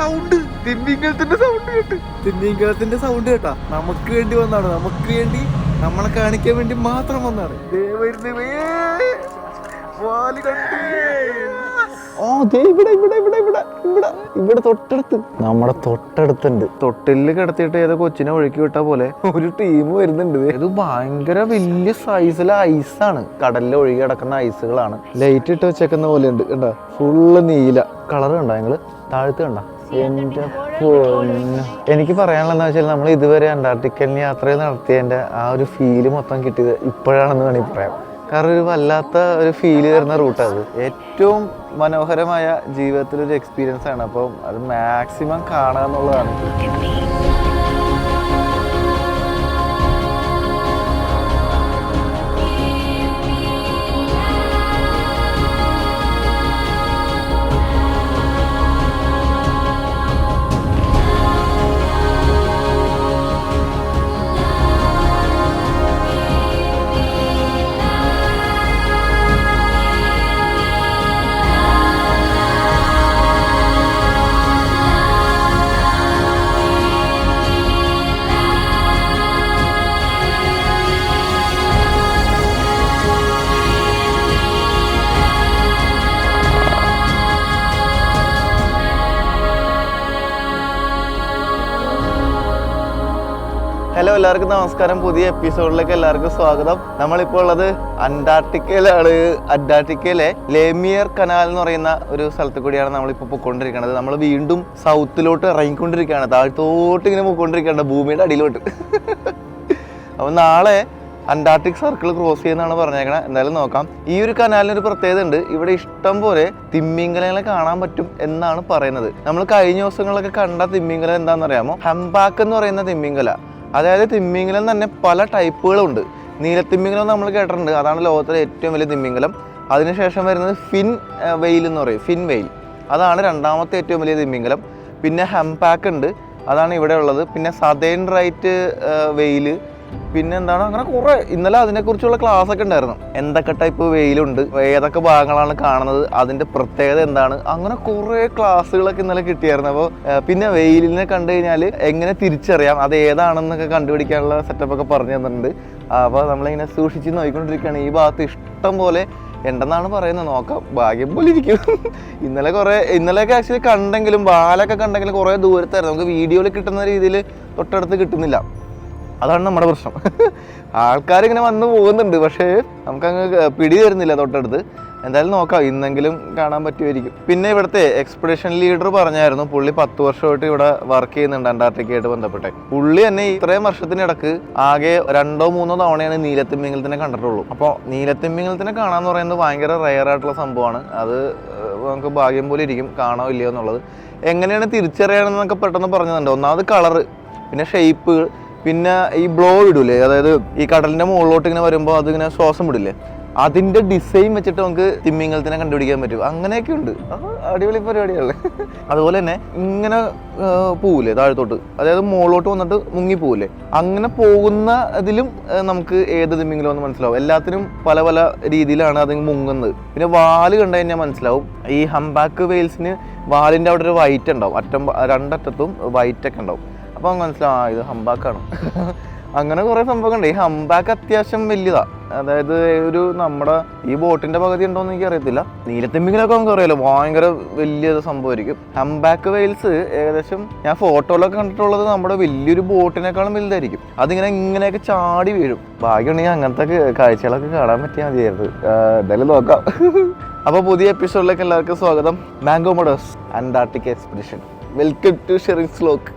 Sound, തിമ്മിങ്കലത്തിന്റെ sound കേട്ട്, തിമ്മിങ്കലത്തിന്റെ sound കേട്ടാ നമുക്ക് വേണ്ടി വന്നാണ്, നമുക്ക് വേണ്ടി നമ്മളെ കാണിക്കാൻ വേണ്ടി മാത്രം വന്നാണ്. ഇവിടെ തൊട്ടടുത്ത്, നമ്മുടെ തൊട്ടടുത്തുണ്ട്. തൊട്ടില് കിടത്തിയിട്ട് ഏതോ കൊച്ചിനെ ഒഴുക്കി വിട്ട പോലെ ഒരു ടീം വരുന്നുണ്ട്. ഇത് ഭയങ്കര വലിയ സൈസിലെ ഐസാണ്, കടലിൽ ഒഴുകി കിടക്കുന്ന ഐസുകളാണ്. ലൈറ്റ് ഇട്ട് വെച്ചേക്കുന്ന പോലെ ഉണ്ട് കണ്ട, ഫുള്ള് നീല കളർ കണ്ട. ഞങ്ങള് താഴത്ത് കണ്ട. എന്റെ പൊന്ന്, എനിക്ക് പറയാനുള്ളതെന്ന് വെച്ചാൽ നമ്മൾ ഇതുവരെ അന്റാർട്ടിക്കലിന് യാത്ര നടത്തിയതിന്റെ ആ ഒരു ഫീല് മൊത്തം കിട്ടിയത് ഇപ്പോഴാണെന്ന് വേണമെങ്കിൽ പറയാം. കാരണം ഒരു വല്ലാത്ത ഒരു ഫീല് തരുന്ന റൂട്ടാണ് അത്. ഏറ്റവും മനോഹരമായ ജീവിതത്തിലൊരു എക്സ്പീരിയൻസ് ആണ്. അപ്പം അത് മാക്സിമം കാണുക എന്നുള്ളതാണ്. ഹലോ, എല്ലാവർക്കും നമസ്കാരം. പുതിയ എപ്പിസോഡിലേക്ക് എല്ലാവർക്കും സ്വാഗതം. നമ്മളിപ്പോൾ ഉള്ളത് അന്റാർട്ടിക്കയിലാണ്. അന്റാർട്ടിക്കയിലെ ലേമിയർ കനാൽ എന്ന് പറയുന്ന ഒരു സ്ഥലത്ത് കൂടിയാണ് നമ്മളിപ്പോൾ പോയിക്കൊണ്ടിരിക്കുന്നത്. നമ്മൾ വീണ്ടും സൗത്തിലോട്ട് ഇറങ്ങിക്കൊണ്ടിരിക്കുകയാണ്, താഴത്തോട്ട് ഇങ്ങനെ പോയിക്കൊണ്ടിരിക്കുകയാണ്, ഭൂമിയുടെ അടിയിലോട്ട്. അപ്പം നാളെ അന്റാർട്ടിക് സർക്കിൾ ക്രോസ് ചെയ്യുന്നതാണ് പറഞ്ഞേക്കണത്. എന്തായാലും നോക്കാം. ഈ ഒരു കനാലിനൊരു പ്രത്യേകത ഉണ്ട്, ഇവിടെ ഇഷ്ടം പോലെ തിമ്മിങ്കലങ്ങളെ കാണാൻ പറ്റും എന്നാണ് പറയുന്നത്. നമ്മൾ കഴിഞ്ഞ ദിവസങ്ങളിലൊക്കെ കണ്ട തിമ്മിങ്കലം എന്താണെന്നറിയാമോ? ഹംബാക്ക് എന്ന് പറയുന്ന തിമ്മിങ്കല. അതായത് തിമ്മിങ്കലം തന്നെ പല ടൈപ്പുകളുണ്ട്. നീലത്തിമ്മിങ്കലം നമ്മൾ കേട്ടിട്ടുണ്ട്, അതാണ് ലോകത്തിലെ ഏറ്റവും വലിയ തിമ്മിങ്കലം. അതിനുശേഷം വരുന്നത് ഫിൻ വെയിൽ എന്ന് പറയും, ഫിൻ വെയിൽ, അതാണ് രണ്ടാമത്തെ ഏറ്റവും വലിയ തിമ്മിങ്കലം. പിന്നെ ഹംപാക്ക് ഉണ്ട്, അതാണ് ഇവിടെ ഉള്ളത്. പിന്നെ സതേൺ റൈറ്റ് വെയിൽ, പിന്നെ എന്താണ്, അങ്ങനെ കുറേ. ഇന്നലെ അതിനെക്കുറിച്ചുള്ള ക്ലാസ് ഒക്കെ ഉണ്ടായിരുന്നു. എന്തൊക്കെ ടൈപ്പ് വെയിലുണ്ട്, ഏതൊക്കെ ഭാഗങ്ങളാണ് കാണുന്നത്, അതിൻ്റെ പ്രത്യേകത എന്താണ്, അങ്ങനെ കുറേ ക്ലാസ്സുകളൊക്കെ ഇന്നലെ കിട്ടിയായിരുന്നു. അപ്പോൾ പിന്നെ വെയിലിനെ കണ്ടു കഴിഞ്ഞാൽ എങ്ങനെ തിരിച്ചറിയാം, അത് ഏതാണെന്നൊക്കെ കണ്ടുപിടിക്കാനുള്ള സെറ്റപ്പൊക്കെ പറഞ്ഞു തന്നിട്ടുണ്ട്. അപ്പോൾ നമ്മളിങ്ങനെ സൂക്ഷിച്ച് നോക്കിക്കൊണ്ടിരിക്കുകയാണ്. ഈ ഭാഗത്ത് ഇഷ്ടം പോലെ ഉണ്ടെന്നാണ് പറയുന്നത്, നോക്കാം, ഭാഗ്യം പോലെ ഇരിക്കും. ഇന്നലെയൊക്കെ ആക്ച്വലി കണ്ടെങ്കിലും, വാലൊക്കെ കണ്ടെങ്കിലും കുറേ ദൂരത്തായിരുന്നു, നമുക്ക് വീഡിയോയിൽ കിട്ടുന്ന രീതിയിൽ തൊട്ടടുത്ത് കിട്ടുന്നില്ല. അതാണ് നമ്മുടെ പ്രശ്നം. ആൾക്കാരിങ്ങനെ വന്ന് പോകുന്നുണ്ട്, പക്ഷേ നമുക്കങ്ങ് പിടി തരുന്നില്ല തൊട്ടടുത്ത്. എന്തായാലും നോക്കാം, ഇന്നെങ്കിലും കാണാൻ പറ്റുമായിരിക്കും. പിന്നെ ഇവിടുത്തെ എക്സ്പെഡിഷൻ ലീഡർ പറഞ്ഞായിരുന്നു, പുള്ളി 10 വർഷമായിട്ട് ഇവിടെ വർക്ക് ചെയ്യുന്നുണ്ട് അന്റാർട്ടിക്കയായിട്ട് ബന്ധപ്പെട്ട്. പുള്ളി തന്നെ ഇത്രയും വർഷത്തിനിടക്ക് ആകെ 2-3 തവണയാണ് നീലത്തിമ്മിങ്കലത്തിനെ കണ്ടിട്ടുള്ളൂ. അപ്പോൾ നീലത്തിമ്മിങ്കലത്തിനെ കാണാന്ന് പറയുന്നത് ഭയങ്കര റെയർ ആയിട്ടുള്ള സംഭവമാണ്. അത് നമുക്ക് ഭാഗ്യം പോലെ ഇരിക്കും, കാണാൻ ഇല്ലയോ എന്നുള്ളത്. എങ്ങനെയാണ് തിരിച്ചറിയണമെന്നൊക്കെ പെട്ടെന്ന് പറഞ്ഞതുണ്ട്. ഒന്നാമത് കളറ്, പിന്നെ ഷേപ്പ്, പിന്നെ ഈ ബ്ലോ ഇടൂലേ, അതായത് ഈ കടലിന്റെ മുകളിലോട്ട് ഇങ്ങനെ വരുമ്പോൾ അതിങ്ങനെ ശ്വാസം വിടില്ലേ, അതിന്റെ ഡിസൈൻ വെച്ചിട്ട് നമുക്ക് തിമ്മിങ്കലത്തിനെ കണ്ടുപിടിക്കാൻ പറ്റും. അങ്ങനെയൊക്കെ ഉണ്ട്, അടിപൊളി പരിപാടിയാണ്. അതുപോലെ തന്നെ ഇങ്ങനെ പോവില്ലേ താഴത്തോട്ട്, അതായത് മുകളിലോട്ട് വന്നിട്ട് മുങ്ങി പോവില്ലേ, അങ്ങനെ പോകുന്ന ഇതിലും നമുക്ക് ഏത് തിമ്മിങ്കലം എന്ന് മനസ്സിലാവും. എല്ലാത്തിനും പല പല രീതിയിലാണ് അത് മുങ്ങുന്നത്. പിന്നെ വാല് കണ്ടു കഴിഞ്ഞാൽ മനസ്സിലാവും. ഈ ഹംബാക്ക് വെയിൽസിന് വാലിന്റെ അവിടെ ഒരു വൈറ്റ് ഉണ്ടാവും, രണ്ടറ്റത്തും വൈറ്റ് ഒക്കെ ഉണ്ടാവും. അപ്പോൾ മനസ്സിലാവും ഇത് ഹംബാക്കാണ്. അങ്ങനെ കുറേ സംഭവങ്ങളുണ്ട്. ഈ ഹംബാക്ക് അത്യാവശ്യം വലിയതാണ്, അതായത് ഒരു നമ്മുടെ ഈ ബോട്ടിന്റെ പകുതി ഉണ്ടോയെന്ന് എനിക്ക് അറിയത്തില്ല. നീലത്തിമ്മിങ്കലൊക്കെ നമുക്ക് അറിയാലോ, ഭയങ്കര വലിയ സംഭവമായിരിക്കും. ഹംബാക്ക് വെയിൽസ് ഏകദേശം ഞാൻ ഫോട്ടോയിലൊക്കെ കണ്ടിട്ടുള്ളത് നമ്മുടെ വലിയൊരു ബോട്ടിനേക്കാളും വലുതായിരിക്കും. ഇങ്ങനെയൊക്കെ ചാടി വീഴും. ഭാഗ്യമുണ്ടെങ്കിൽ അങ്ങനത്തെ കാഴ്ചകളൊക്കെ കാണാൻ പറ്റിയാൽ മതിയായിരുന്നു. എന്തായാലും നോക്കാം. അപ്പോൾ പുതിയ എപ്പിസോഡിലേക്ക് എല്ലാവർക്കും സ്വാഗതം. മാംഗോ മോഡേഴ്സ് അന്റാർട്ടിക് എക്സ്പെഡിഷൻ, വെൽക്കം ടു ഷെറിങ്സ് vlog.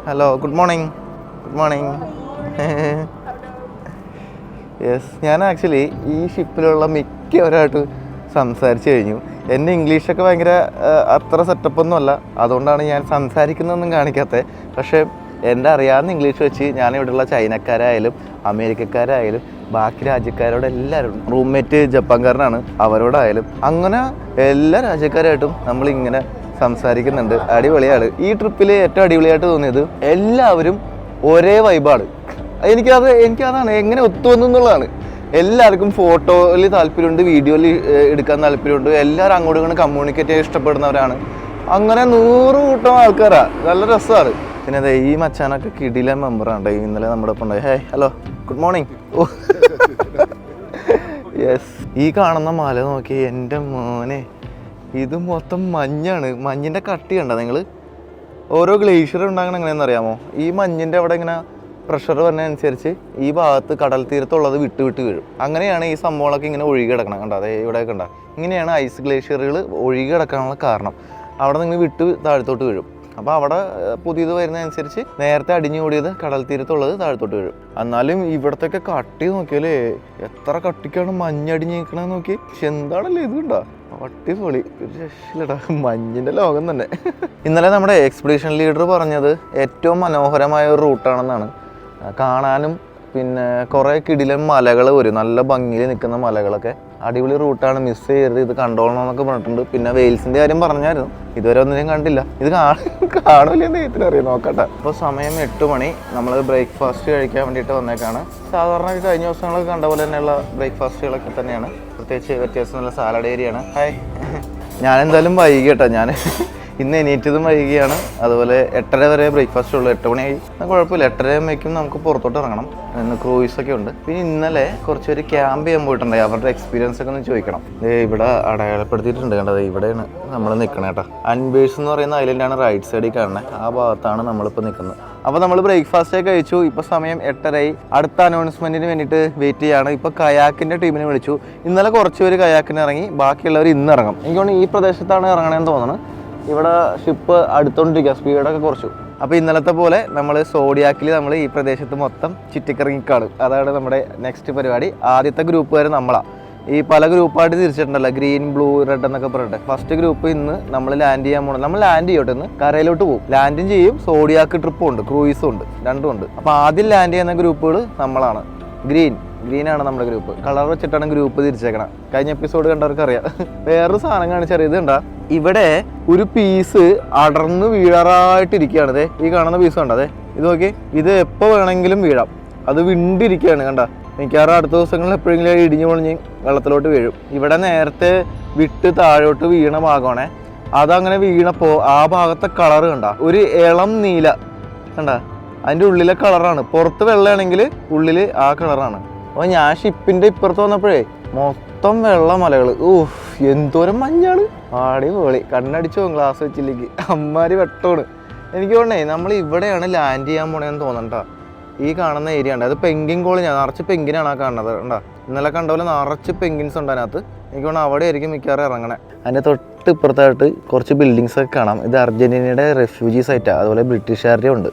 Hello, good morning. Good morning. Yes, ഞാൻ ആക്ച്വലി ഈ ഷിപ്പിലുള്ള മിക്കവരായിട്ട് സംസാരിച്ച് കഴിഞ്ഞു. എൻ്റെ ഇംഗ്ലീഷൊക്കെ ഭയങ്കര അത്ര സെറ്റപ്പൊന്നും അല്ല, അതുകൊണ്ടാണ് ഞാൻ സംസാരിക്കുന്നതൊന്നും കാണിക്കാത്തത്. പക്ഷേ എൻ്റെ അറിയാവുന്ന ഇംഗ്ലീഷ് വെച്ച് ഞാൻ ഇവിടെയുള്ള ചൈനക്കാരായാലും അമേരിക്കക്കാരായാലും ബാക്കി രാജ്യക്കാരോട് എല്ലാവരും, റൂംമേറ്റ് ജപ്പാൻകാരനാണ്, അവരോടായാലും അങ്ങനെ എല്ലാ രാജ്യക്കാരായിട്ടും നമ്മളിങ്ങനെ സംസാരിക്കുന്നുണ്ട്. അടിപൊളിയാണ്. ഈ ട്രിപ്പിൽ ഏറ്റവും അടിപൊളിയായിട്ട് തോന്നിയത് എല്ലാവരും ഒരേ വൈബാണ്. എനിക്കതാണ് എങ്ങനെ ഒത്തുവന്നു എന്നുള്ളതാണ്. എല്ലാവർക്കും ഫോട്ടോയിൽ താല്പര്യമുണ്ട്, വീഡിയോയിൽ എടുക്കാൻ താല്പര്യമുണ്ട്, എല്ലാവരും അങ്ങോട്ടും ഇങ്ങോട്ട് കമ്മ്യൂണിക്കേറ്റ് ചെയ്യാൻ ഇഷ്ടപ്പെടുന്നവരാണ്. അങ്ങനെ 100 കൂട്ടം ആൾക്കാരാ, നല്ല രസമാണ്. പിന്നെ അതെ ഈ മച്ചാനൊക്കെ കിടിലൻ മെമ്പറാണ്. ഇന്നലെ നമ്മുടെ ഒപ്പം ഉണ്ടായി. ഹേ ഹലോ ഗുഡ് മോർണിംഗ്. യെസ്, ഈ കാണുന്ന മല നോക്കി എൻ്റെ മോനെ, ഇത് മൊത്തം മഞ്ഞാണ്. മഞ്ഞിൻ്റെ കട്ടി കണ്ടോ നിങ്ങൾ? ഓരോ ഗ്ലേഷ്യർ ഉണ്ടാകണം എങ്ങനെയാണെന്ന് അറിയാമോ? ഈ മഞ്ഞിൻ്റെ അവിടെ ഇങ്ങനെ പ്രഷർ വരുന്നതനുസരിച്ച് ഈ ഭാഗത്ത് കടൽ തീരത്തുള്ളത് വിട്ട് വിട്ട് വീഴും. അങ്ങനെയാണ് ഈ സംഭവങ്ങളൊക്കെ ഇങ്ങനെ ഒഴുകി കിടക്കണം. കണ്ടോ അതെ ഇവിടെയൊക്കെ ഉണ്ടാകും. ഇങ്ങനെയാണ് ഐസ് ഗ്ലേഷ്യറുകൾ ഒഴുകി കിടക്കാനുള്ള കാരണം. അവിടെ നിങ്ങൾ വിട്ട് താഴത്തോട്ട് വീഴും. അപ്പോൾ അവിടെ പുതിയത് വരുന്നതനുസരിച്ച് നേരത്തെ അടിഞ്ഞുകൂടിയത് കടൽ തീരത്തുള്ളത് താഴത്തോട്ട് വീഴും. എന്നാലും ഇവിടത്തെയൊക്കെ കട്ടി നോക്കിയാലേ എത്ര കട്ടിക്കാണ് മഞ്ഞടിഞ്ഞ് നിൽക്കണമെന്ന് നോക്കി. പക്ഷെ എന്താണല്ലേ ഇത് കണ്ടോ, അടിപൊളി, ഒരു രക്ഷയില്ലടാ, മഞ്ഞിൻ്റെ ലോകം തന്നെ. ഇന്നലെ നമ്മുടെ എക്സ്പെഡീഷൻ ലീഡർ പറഞ്ഞത് ഏറ്റവും മനോഹരമായ ഒരു റൂട്ടാണെന്നാണ്. കാണാനും പിന്നെ കുറേ കിടിലൻ മലകൾ വരും, നല്ല ഭംഗിയിൽ നിൽക്കുന്ന മലകളൊക്കെ. അടിപൊളി റൂട്ടാണ്, മിസ് ചെയ്യരുത്, ഇത് കണ്ടോളണം എന്നൊക്കെ പറഞ്ഞിട്ടുണ്ട്. പിന്നെ വെയിൽസിൻ്റെ കാര്യം പറഞ്ഞായിരുന്നു, ഇതുവരെ ഒന്നിനും കണ്ടില്ല. ഇത് കാണൂലെന്ന് ദൈവത്തിന് അറിയാം, നോക്കട്ടെ. അപ്പോൾ സമയം 8 മണി. നമ്മൾ ബ്രേക്ക്ഫാസ്റ്റ് കഴിക്കാൻ വേണ്ടിയിട്ട് വന്നേക്കാണ്. സാധാരണ കഴിഞ്ഞ ദിവസങ്ങളൊക്കെ കണ്ട പോലെ തന്നെയുള്ള ബ്രേക്ക്ഫാസ്റ്റുകളൊക്കെ തന്നെയാണ്, പ്രത്യേകിച്ച് വ്യത്യാസമുള്ള സാലഡ് ഏരിയയാണ്. ഹായ്, ഞാനെന്തായാലും വൈകി കേട്ടോ. ഞാൻ ഇന്ന് എണീറ്റതും വൈകിയാണ്. അതുപോലെ 8:30 വരെ ബ്രേക്ക്ഫാസ്റ്റ് ഉള്ളൂ. 8 മണിയായി, കുഴപ്പമില്ല. 8:30 ആകുമ്പോഴേക്കും നമുക്ക് പുറത്തോട്ട് ഇറങ്ങണം. ഇന്ന് ക്രൂയിസൊക്കെ ഉണ്ട്. പിന്നെ ഇന്നലെ കുറച്ച് പേര് ക്യാമ്പ് ചെയ്യാൻ പോയിട്ടുണ്ടായി, അവരുടെ എക്സ്പീരിയൻസ് ഒക്കെ ഒന്ന് ചോദിക്കണം. ഇവിടെ അടയാളപ്പെടുത്തിയിട്ടുണ്ട് കണ്ടത്, ഇവിടെയാണ് നമ്മൾ നിൽക്കണേ കേട്ടോ. അൻബേഴ്സ് എന്ന് പറയുന്ന ഐലൻഡാണ് റൈറ്റ് സൈഡിൽ കാണുന്നത്, ആ ഭാഗത്താണ് നമ്മളിപ്പോൾ നിൽക്കുന്നത്. അപ്പോൾ നമ്മൾ ബ്രേക്ക്ഫാസ്റ്റ് ഒക്കെ കഴിച്ചു. ഇപ്പോൾ സമയം 8:30. അടുത്ത അനൗൺസ്മെൻറ്റിന് വേണ്ടിയിട്ട് വെയിറ്റ് ചെയ്യാണ്. ഇപ്പോൾ കയാക്കിൻ്റെ ടീമിനെ വിളിച്ചു. ഇന്നലെ കുറച്ച് പേര് കയാക്കിന് ഇറങ്ങി, ബാക്കിയുള്ളവർ ഇന്ന് ഇറങ്ങും. എനിക്ക് തോന്നുന്നു ഈ പ്രദേശത്താണ് ഇറങ്ങണമെന്ന് തോന്നുന്നു. ഇവിടെ ഷിപ്പ് അടുത്തോണ്ടിരിക്കുക, സ്പീഡൊക്കെ കുറച്ചു. അപ്പോൾ ഇന്നലത്തെ പോലെ നമ്മൾ സോഡിയാക്കിൽ നമ്മൾ ഈ പ്രദേശത്ത് മൊത്തം ചുറ്റിക്കറങ്ങിക്കാണ്. അതാണ് നമ്മുടെ നെക്സ്റ്റ് പരിപാടി. ആദ്യത്തെ ഗ്രൂപ്പുകാർ നമ്മളാണ്. ഈ പല ഗ്രൂപ്പായിട്ട് തിരിച്ചിട്ടുണ്ടല്ലോ, ഗ്രീൻ ബ്ലൂ റെഡ് എന്നൊക്കെ പറഞ്ഞിട്ട്. ഫസ്റ്റ് ഗ്രൂപ്പ് ഇന്ന് നമ്മൾ ലാൻഡ് ചെയ്യാൻ പോകണം. നമ്മൾ ലാൻഡ് ചെയ്യോട്ടെ, ഇന്ന് കരയിലോട്ട് പോകും. ലാൻഡും ചെയ്യും, സോഡിയാക്ക് ട്രിപ്പും ഉണ്ട്, ക്രൂയിസും ഉണ്ട്, രണ്ടും ഉണ്ട്. അപ്പോൾ ആദ്യം ലാൻഡ് ചെയ്യുന്ന ഗ്രൂപ്പുകൾ നമ്മളാണ്. ഗ്രീനാണ് നമ്മുടെ ഗ്രൂപ്പ്. കളർ വെച്ചിട്ടാണ് ഗ്രൂപ്പ് തിരിച്ചേക്കണം. കഴിഞ്ഞ എപ്പിസോഡ് കണ്ടവർക്ക് അറിയാം. വേറൊരു സാധനം കാണിച്ചറിയത് കണ്ടാ, ഇവിടെ ഒരു പീസ് അടർന്ന് വീഴാറായിട്ടിരിക്കുകയാണ്. അതെ ഈ കാണുന്ന പീസ് കണ്ട, അതെ ഇത് നോക്കി, ഇത് എപ്പോൾ വേണമെങ്കിലും വീഴാം. അത് വിണ്ടിരിക്കുകയാണ് കണ്ട. മിക്കവാറും അടുത്ത ദിവസങ്ങളിൽ എപ്പോഴെങ്കിലും ഇടിഞ്ഞു പൊളിഞ്ഞ് വെള്ളത്തിലോട്ട് വീഴും. ഇവിടെ നേരത്തെ വിട്ട് താഴോട്ട് വീണ ഭാഗമാണേ. അതങ്ങനെ വീണപ്പോൾ ആ ഭാഗത്തെ കളറ് കണ്ട, ഒരു ഇളം നീല കണ്ട, അതിൻ്റെ ഉള്ളിലെ കളറാണ്. പുറത്ത് വെള്ളമാണെങ്കിൽ ഉള്ളിൽ ആ കളറാണ്. അപ്പോൾ ഞാൻ ഷിപ്പിൻ്റെ ഇപ്പുറത്ത് വന്നപ്പോഴേ മൊത്തം വെള്ള മലകൾ. ഊഹ്, എന്തോരം മഞ്ഞാണ്, അടിപൊളി. കണ്ണടിച്ചു പോകും ഗ്ലാസ് വെച്ചില്ലെങ്കിൽ, അമ്മാരി വെട്ടമാണ്. എനിക്ക് തോന്നണേ നമ്മൾ ഇവിടെയാണ് ലാൻഡ് ചെയ്യാൻ പോണേന്ന് തോന്നണ്ട. ഈ കാണുന്ന ഏരിയ ഉണ്ട്, അത് പെങ്കിൻ കോളനിയാണ്. നിറച്ച് പെങ്കിനാണ് ആ കാണുന്നത് കണ്ടാ. ഇന്നലെ കണ്ട പോലെ നിറച്ച് പെങ്കിൻസ് ഉണ്ട് അതിനകത്ത്. എനിക്ക് തോന്നുന്നു അവിടെ ആയിരിക്കും മിക്കവാറും ഇറങ്ങണേ. അതിൻ്റെ തൊട്ട് ഇപ്പുറത്തായിട്ട് കുറച്ച് ബിൽഡിങ്സ് ഒക്കെ കാണാം. ഇത് അർജൻറ്റീനയുടെ റെഫ്യൂജി സൈറ്റാണ്, അതുപോലെ ബ്രിട്ടീഷുകാരുടെ ഉണ്ട്.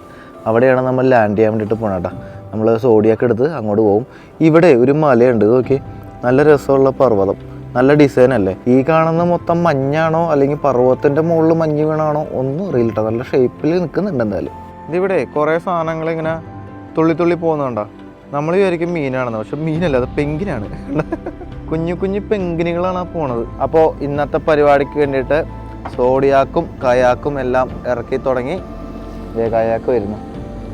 അവിടെയാണ് നമ്മൾ ലാൻഡ് ചെയ്യാൻ വേണ്ടിയിട്ട് പോകണം കേട്ടോ. നമ്മൾ സോഡിയൊക്കെ എടുത്ത് അങ്ങോട്ട് പോകും. ഇവിടെ ഒരു മലയുണ്ട്, നോക്കി, നല്ല രസമുള്ള പർവ്വതം, നല്ല ഡിസൈൻ അല്ലേ. ഈ കാണുന്ന മൊത്തം മഞ്ഞാണോ അല്ലെങ്കിൽ പർവ്വതത്തിൻ്റെ മുകളിൽ മഞ്ഞ് വീണാണോ ഒന്നും അറിയില്ല കേട്ടോ. നല്ല ഷേപ്പിൽ നിൽക്കുന്നുണ്ട് എന്തായാലും. ഇതിവിടെ കുറേ സാധനങ്ങൾ ഇങ്ങനെ തുള്ളി തുള്ളി പോകുന്നുണ്ടോ. നമ്മൾ വിചാരിക്കും മീനാണെന്ന്, പക്ഷെ മീനല്ല, അത് പെങ്കിനാണ്. കുഞ്ഞു കുഞ്ഞു പെങ്കിനുകളാണ് പോണത്. അപ്പോൾ ഇന്നത്തെ പരിപാടിക്ക് വേണ്ടിയിട്ട് സോഡിയാക്കും കയാക്കും എല്ലാം ഇറക്കി തുടങ്ങി. കയാക്ക് വരുന്നു.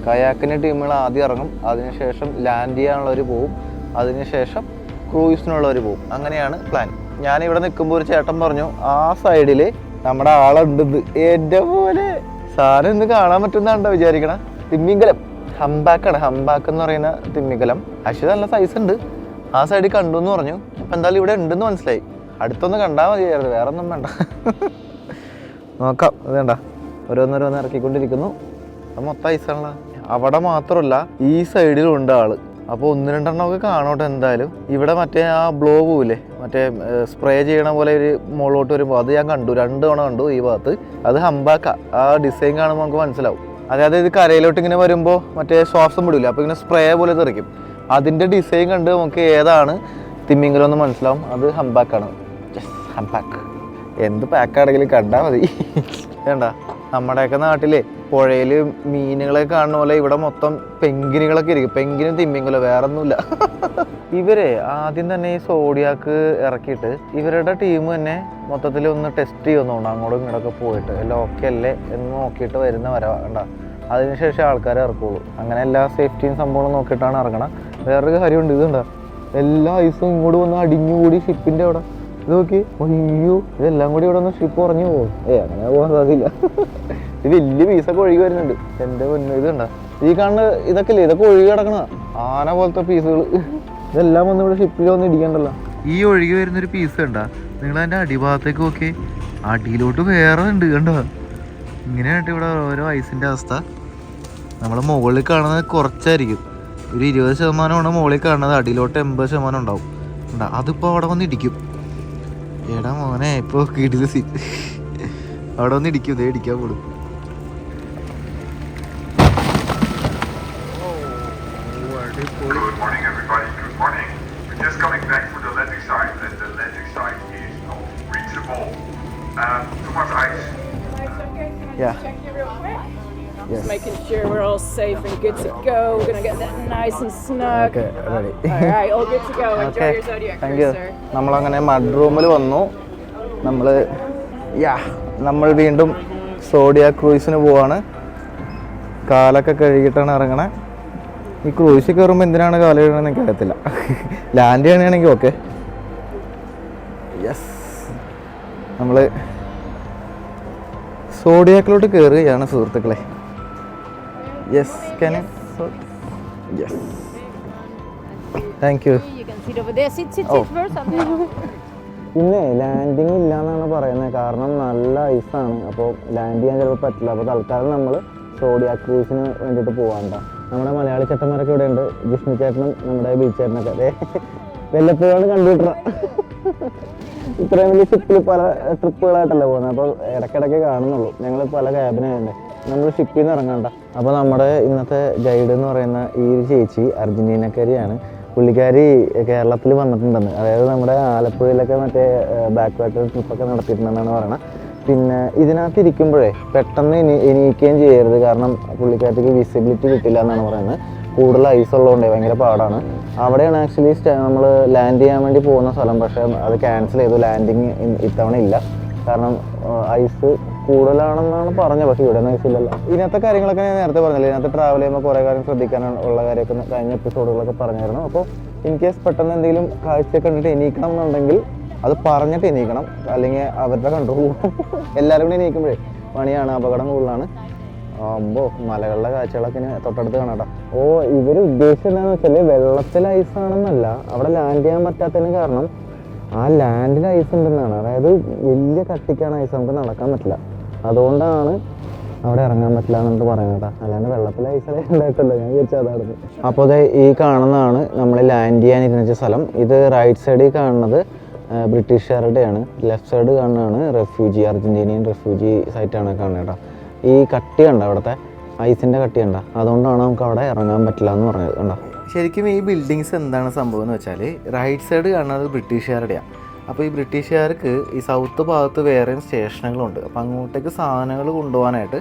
കയാക്കിൻ്റെ ടീമുകൾ ആദ്യം ഇറങ്ങും, അതിനുശേഷം ലാൻഡ് ചെയ്യാനുള്ളവർ പോവും, അതിനുശേഷം ക്രൂയിസിനുള്ളവർ പോവും. അങ്ങനെയാണ് പ്ലാൻ. ഞാനിവിടെ നിൽക്കുമ്പോൾ ഒരു ചേട്ടൻ പറഞ്ഞു ആ സൈഡിൽ നമ്മുടെ ആളുണ്ട്. എൻ്റെ പോലെ സാധനം ഇന്ന് കാണാൻ പറ്റുന്നതാണ്ടോ വിചാരിക്കണം. തിമ്മിങ്കലം ഹംബാക്കാണ്, ഹംബാക്ക് എന്ന് പറയുന്ന തിമ്മിങ്കലം. ആക്ച്വലി നല്ല സൈസ് ഉണ്ട്. ആ സൈഡിൽ കണ്ടു എന്ന് പറഞ്ഞു. അപ്പം എന്തായാലും ഇവിടെ ഉണ്ടെന്ന് മനസ്സിലായി. അടുത്തൊന്ന് കണ്ടാൽ മതിയായിരുന്നു, വേറെ ഒന്നും വേണ്ട. നോക്കാം, അത് വേണ്ട, ഓരോന്നോരോന്ന് ഇറക്കിക്കൊണ്ടിരിക്കുന്നു. അത് മൊത്തം ഐസാണല്ലോ. അവിടെ മാത്രമല്ല ഈ സൈഡിലും ഉണ്ട് ആള്. അപ്പോൾ 1-2 കാണോട്ടെ എന്തായാലും. ഇവിടെ മറ്റേ ആ ബ്ലോ പോവില്ലേ, മറ്റേ സ്പ്രേ ചെയ്യണ പോലെ ഒരു മുകളിലോട്ട് വരുമ്പോൾ അത് ഞാൻ കണ്ടു, 2 തവണ കണ്ടു ഈ ഭാഗത്ത്. അത് ഹംബാക്ക. ആ ഡിസൈൻ കാണുമ്പോൾ നമുക്ക് മനസ്സിലാവും. അതായത് ഇത് കരയിലോട്ട് ഇങ്ങനെ വരുമ്പോൾ മറ്റേ ശ്വാസം വിടില്ല, അപ്പോൾ ഇങ്ങനെ സ്പ്രേ പോലെ തെറിക്കും. അതിൻ്റെ ഡിസൈൻ കണ്ട് നമുക്ക് ഏതാണ് തിമ്മിങ്കലം മനസ്സിലാവും. അത് ഹംബാക്കാണ്. ഹംബാക്ക് എന്ത് പാക്കാണെങ്കിലും കണ്ടാൽ മതി. വേണ്ട, നമ്മുടെയൊക്കെ നാട്ടിലെ പുഴയിൽ മീനുകളെ കാണുന്ന പോലെ ഇവിടെ മൊത്തം പെങ്കിനുകളൊക്കെ ഇരിക്കും. പെങ്കിനും തിമ്മിങ്കലോ, വേറെ ഒന്നുമില്ല. ഇവരെ ആദ്യം തന്നെ ഈ സോഡിയാക്ക് ഇറക്കിയിട്ട് ഇവരുടെ ടീം തന്നെ മൊത്തത്തിൽ ഒന്ന് ടെസ്റ്റ് ചെയ്യുന്നുണ്ട്, അങ്ങോട്ടും ഇങ്ങോട്ടൊക്കെ പോയിട്ട് എല്ലാം ഓക്കെ അല്ലേ എന്ന് നോക്കിയിട്ട് വരുന്ന വരണ്ട. അതിനുശേഷം ആൾക്കാരെ ഇറക്കുള്ളൂ. അങ്ങനെ എല്ലാ സേഫ്റ്റിയും സംഭവങ്ങളും നോക്കിയിട്ടാണ് ഇറങ്ങണം. വേറൊരു കാര്യമുണ്ട്, ഇതുണ്ടോ എല്ലാ ഐസും ഇങ്ങോട്ട് വന്ന് അടിഞ്ഞുകൂടി ഷിപ്പിന്റെ അവിടെ. ഇത് നോക്കി, അയ്യോ ഇതെല്ലാം കൂടി ഇവിടെ ഒന്ന് ഷിപ്പ് ഉറഞ്ഞു പോകും. അങ്ങനെ പോകാൻ സാധ്യത. ഇത് വലിയ പീസൊക്കെ ഒഴുകി വരുന്നുണ്ട്. എന്റെ പൊന്നു, ഇത് കണ്ട ഈ കാണുന്ന ഇതൊക്കെ ഇല്ലേ, ഇതൊക്കെ ഒഴുകി കിടക്കണ ആന പോലത്തെ പീസുകൾ. ഇതെല്ലാം വന്ന് ഇവിടെ ഷിപ്പിൽ വന്ന് ഇടിക്കണ്ടല്ലോ. ഈ ഒഴുകി വരുന്നൊരു പീസ് കണ്ട നിങ്ങൾ അതിന്റെ അടിഭാഗത്തേക്ക് നോക്കി, അടിയിലോട്ട് വേറെ ഉണ്ട് കണ്ടോ. ഇങ്ങനെയായിട്ട് ഇവിടെ ഓരോ ഐസിന്റെ അവസ്ഥ. നമ്മൾ മുകളിൽ കാണുന്നത് കുറച്ചായിരിക്കും, ഒരു 20% മുകളിൽ കാണുന്നത്, അടിയിലോട്ട് 80% ഉണ്ടാവും. അതിപ്പോൾ അവിടെ വന്ന് ഇടിക്കും. എടാ മോനെ, ഇപ്പോൾ കിടില് അവിടെ വന്ന് ഇടിക്കും. ഇതേ ഇടിക്കാൻ പോലും. Good morning, everybody. Good morning. We're just coming back to the landing site, and the landing site is not reachable. Too much ice. Okay, can I Yeah. just check you real quick? Yes. Just making sure we're all safe and good to go. We're gonna get that nice and snug. Okay, ready. All right, all good to go. Enjoy Okay, your Zodiac thank cruise, you. sir. നമ്മളങ്ങനെ mud റൂമിൽ വന്നു. നമ്മൾ വീണ്ടും zodiac ക്രൂയിസിന് പോവാണ്. കാലൊക്കെ കഴുകിയിട്ടാണ് ഇറങ്ങണേ. ഈ ക്രൂയിസിൽ കയറുമ്പോൾ എന്തിനാണ് കാല് കഴുകണമെന്ന് എനിക്ക് അറിയത്തില്ല. ലാൻഡ് ചെയ്യണമെങ്കിൽ ഓക്കെ. യെസ്, നമ്മൾ സോഡിയാക്കിലോട്ട് കയറുകയാണ് സുഹൃത്തുക്കളെ. Yes, yes, thank you. You can sit over there. Sit Oh. first. Up there. പിന്നെ ലാൻഡിങ് ഇല്ലയെന്നാണ് പറയുന്നത്. കാരണം നല്ല ഐസാണ്. അപ്പോൾ ലാൻഡ് ചെയ്യാൻ ചിലപ്പോൾ പറ്റില്ല. അപ്പോൾ തൽക്കാലം നമ്മൾ സോഡിയാക് ക്രൂസിന് വേണ്ടിയിട്ട് പോകാണ്ട. നമ്മുടെ മലയാളി ചേട്ടന്മാരൊക്കെ ഇവിടെ ഉണ്ട്. ജിഷ്ണു ചേട്ടനും നമ്മുടെ ബീച്ച് ചേട്ടനൊക്കെ അതെ വല്ലപ്പോഴാണ് കണ്ടുകിട്ടുക. ഇത്രയും വലിയ ഷിപ്പിൽ പല ട്രിപ്പുകളായിട്ടല്ലേ പോകുന്നത്. അപ്പോൾ ഇടയ്ക്കിടയ്ക്ക് കാണുന്നുള്ളൂ. ഞങ്ങൾ പല ക്യാബിനായതുകൊണ്ട് നമ്മൾ ഷിപ്പിൽ നിന്ന് ഇറങ്ങണ്ട. അപ്പോൾ നമ്മുടെ ഇന്നത്തെ ഗൈഡ് എന്ന് പറയുന്ന ഈ ഒരു ചേച്ചി അർജൻറ്റീനക്കാരിയാണ്. പുള്ളിക്കാരി കേരളത്തിൽ വന്നിട്ടുണ്ടെന്ന്, അതായത് നമ്മുടെ ആലപ്പുഴയിലൊക്കെ മറ്റേ ബാക്ക് വാട്ടർ ട്രിപ്പൊക്കെ നടത്തിയിട്ടുണ്ടെന്നാണ് പറയുന്നത്. പിന്നെ ഇതിനകത്ത് ഇരിക്കുമ്പോഴേ പെട്ടെന്ന് എണീക്കുകയും ചെയ്യരുത്. കാരണം പുള്ളിക്കാരിക്ക് വിസിബിലിറ്റി കിട്ടില്ല എന്നാണ് പറയുന്നത്. കൂടുതൽ ഐസ് ഉള്ളതുകൊണ്ട് ഭയങ്കര പാടാണ്. അവിടെയാണ് ആക്ച്വലി നമ്മൾ ലാൻഡ് ചെയ്യാൻ വേണ്ടി പോകുന്ന സ്ഥലം. പക്ഷേ അത് ക്യാൻസൽ ചെയ്തു. ലാൻഡിങ് ഇത്തവണ ഇല്ല. കാരണം ഐസ് കൂടുതലാണെന്നാണ് പറഞ്ഞത്. പക്ഷേ ഇവിടെ ഐസ് ഇല്ലല്ലോ. ഇതിനകത്തെ കാര്യങ്ങളൊക്കെ ഞാൻ നേരത്തെ പറഞ്ഞില്ല. ഇതിനകത്ത് ട്രാവൽ ചെയ്യുമ്പോൾ കുറേ കാര്യം ശ്രദ്ധിക്കാനുള്ള കാര്യമൊക്കെ കഴിഞ്ഞ എപ്പിസോഡുകളൊക്കെ പറഞ്ഞായിരുന്നു. അപ്പോൾ ഇൻ കേസ് പെട്ടെന്ന് എന്തെങ്കിലും കാഴ്ച കണ്ടിട്ട് എണീക്കണം എന്നുണ്ടെങ്കിൽ അത് പറഞ്ഞിട്ട് എണീക്കണം, അല്ലെങ്കിൽ അവരുടെ കൺട്രോൾ എല്ലാവരും കൂടി എണീക്കുമ്പോഴേ പണിയാണ്, അപകടം കൂടുതലാണ്. ആകുമ്പോൾ മലകളുടെ കാഴ്ചകളൊക്കെ ഇനി തൊട്ടടുത്ത് കാണാം. ഓ, ഇവർ ഉദ്ദേശിച്ചത് എന്താണെന്ന് വെച്ചാൽ വെള്ളത്തിൽ ഐസാണെന്നല്ല, അവിടെ ലാൻഡ് ചെയ്യാൻ പറ്റാത്തതിന് കാരണം ആ ലാൻഡിൽ ഐസ് ഉണ്ടെന്നാണ്. അതായത് വലിയ കട്ടിക്കാണ് ഐസ്, നമുക്ക് നടക്കാൻ പറ്റില്ല. അതുകൊണ്ടാണ് അവിടെ ഇറങ്ങാൻ പറ്റില്ല എന്നിട്ട് പറയുന്നത്. അല്ലാണ്ട് വെള്ളത്തിൽ ഐസ് ഉണ്ടായിട്ടല്ലോ, ഞാൻ വിചാരിച്ചത് അതായിരുന്നു. അപ്പോൾ അത് ഈ കാണുന്നതാണ് നമ്മൾ ലാൻഡ് ചെയ്യാനിരുന്ന സ്ഥലം. ഇത് റൈറ്റ് സൈഡിൽ കാണുന്നത് ബ്രിട്ടീഷുകാരുടെയാണ്, ലെഫ്റ്റ് സൈഡ് കാണുന്നതാണ് റെഫ്യൂജി, അർജൻറ്റീനിയൻ റെഫ്യൂജി സൈറ്റാണ് കാണുന്നത് കേട്ടോ. ഈ കട്ടി കണ്ട, അവിടുത്തെ ഐസിൻ്റെ കട്ടി കണ്ട, അതുകൊണ്ടാണ് നമുക്ക് അവിടെ ഇറങ്ങാൻ പറ്റില്ല എന്ന് പറഞ്ഞത് കണ്ടോ. ശരിക്കും ഈ ബിൽഡിങ്സ് എന്താണ് സംഭവം എന്ന് വെച്ചാൽ, റൈറ്റ് സൈഡ് കാണുന്നത് ബ്രിട്ടീഷുകാരുടെയാണ്. അപ്പോൾ ഈ ബ്രിട്ടീഷുകാർക്ക് ഈ സൗത്ത് ഭാഗത്ത് വേറെയും സ്റ്റേഷനുകളുണ്ട്. അപ്പോൾ അങ്ങോട്ടേക്ക് സാധനങ്ങൾ കൊണ്ടുപോകാനായിട്ട്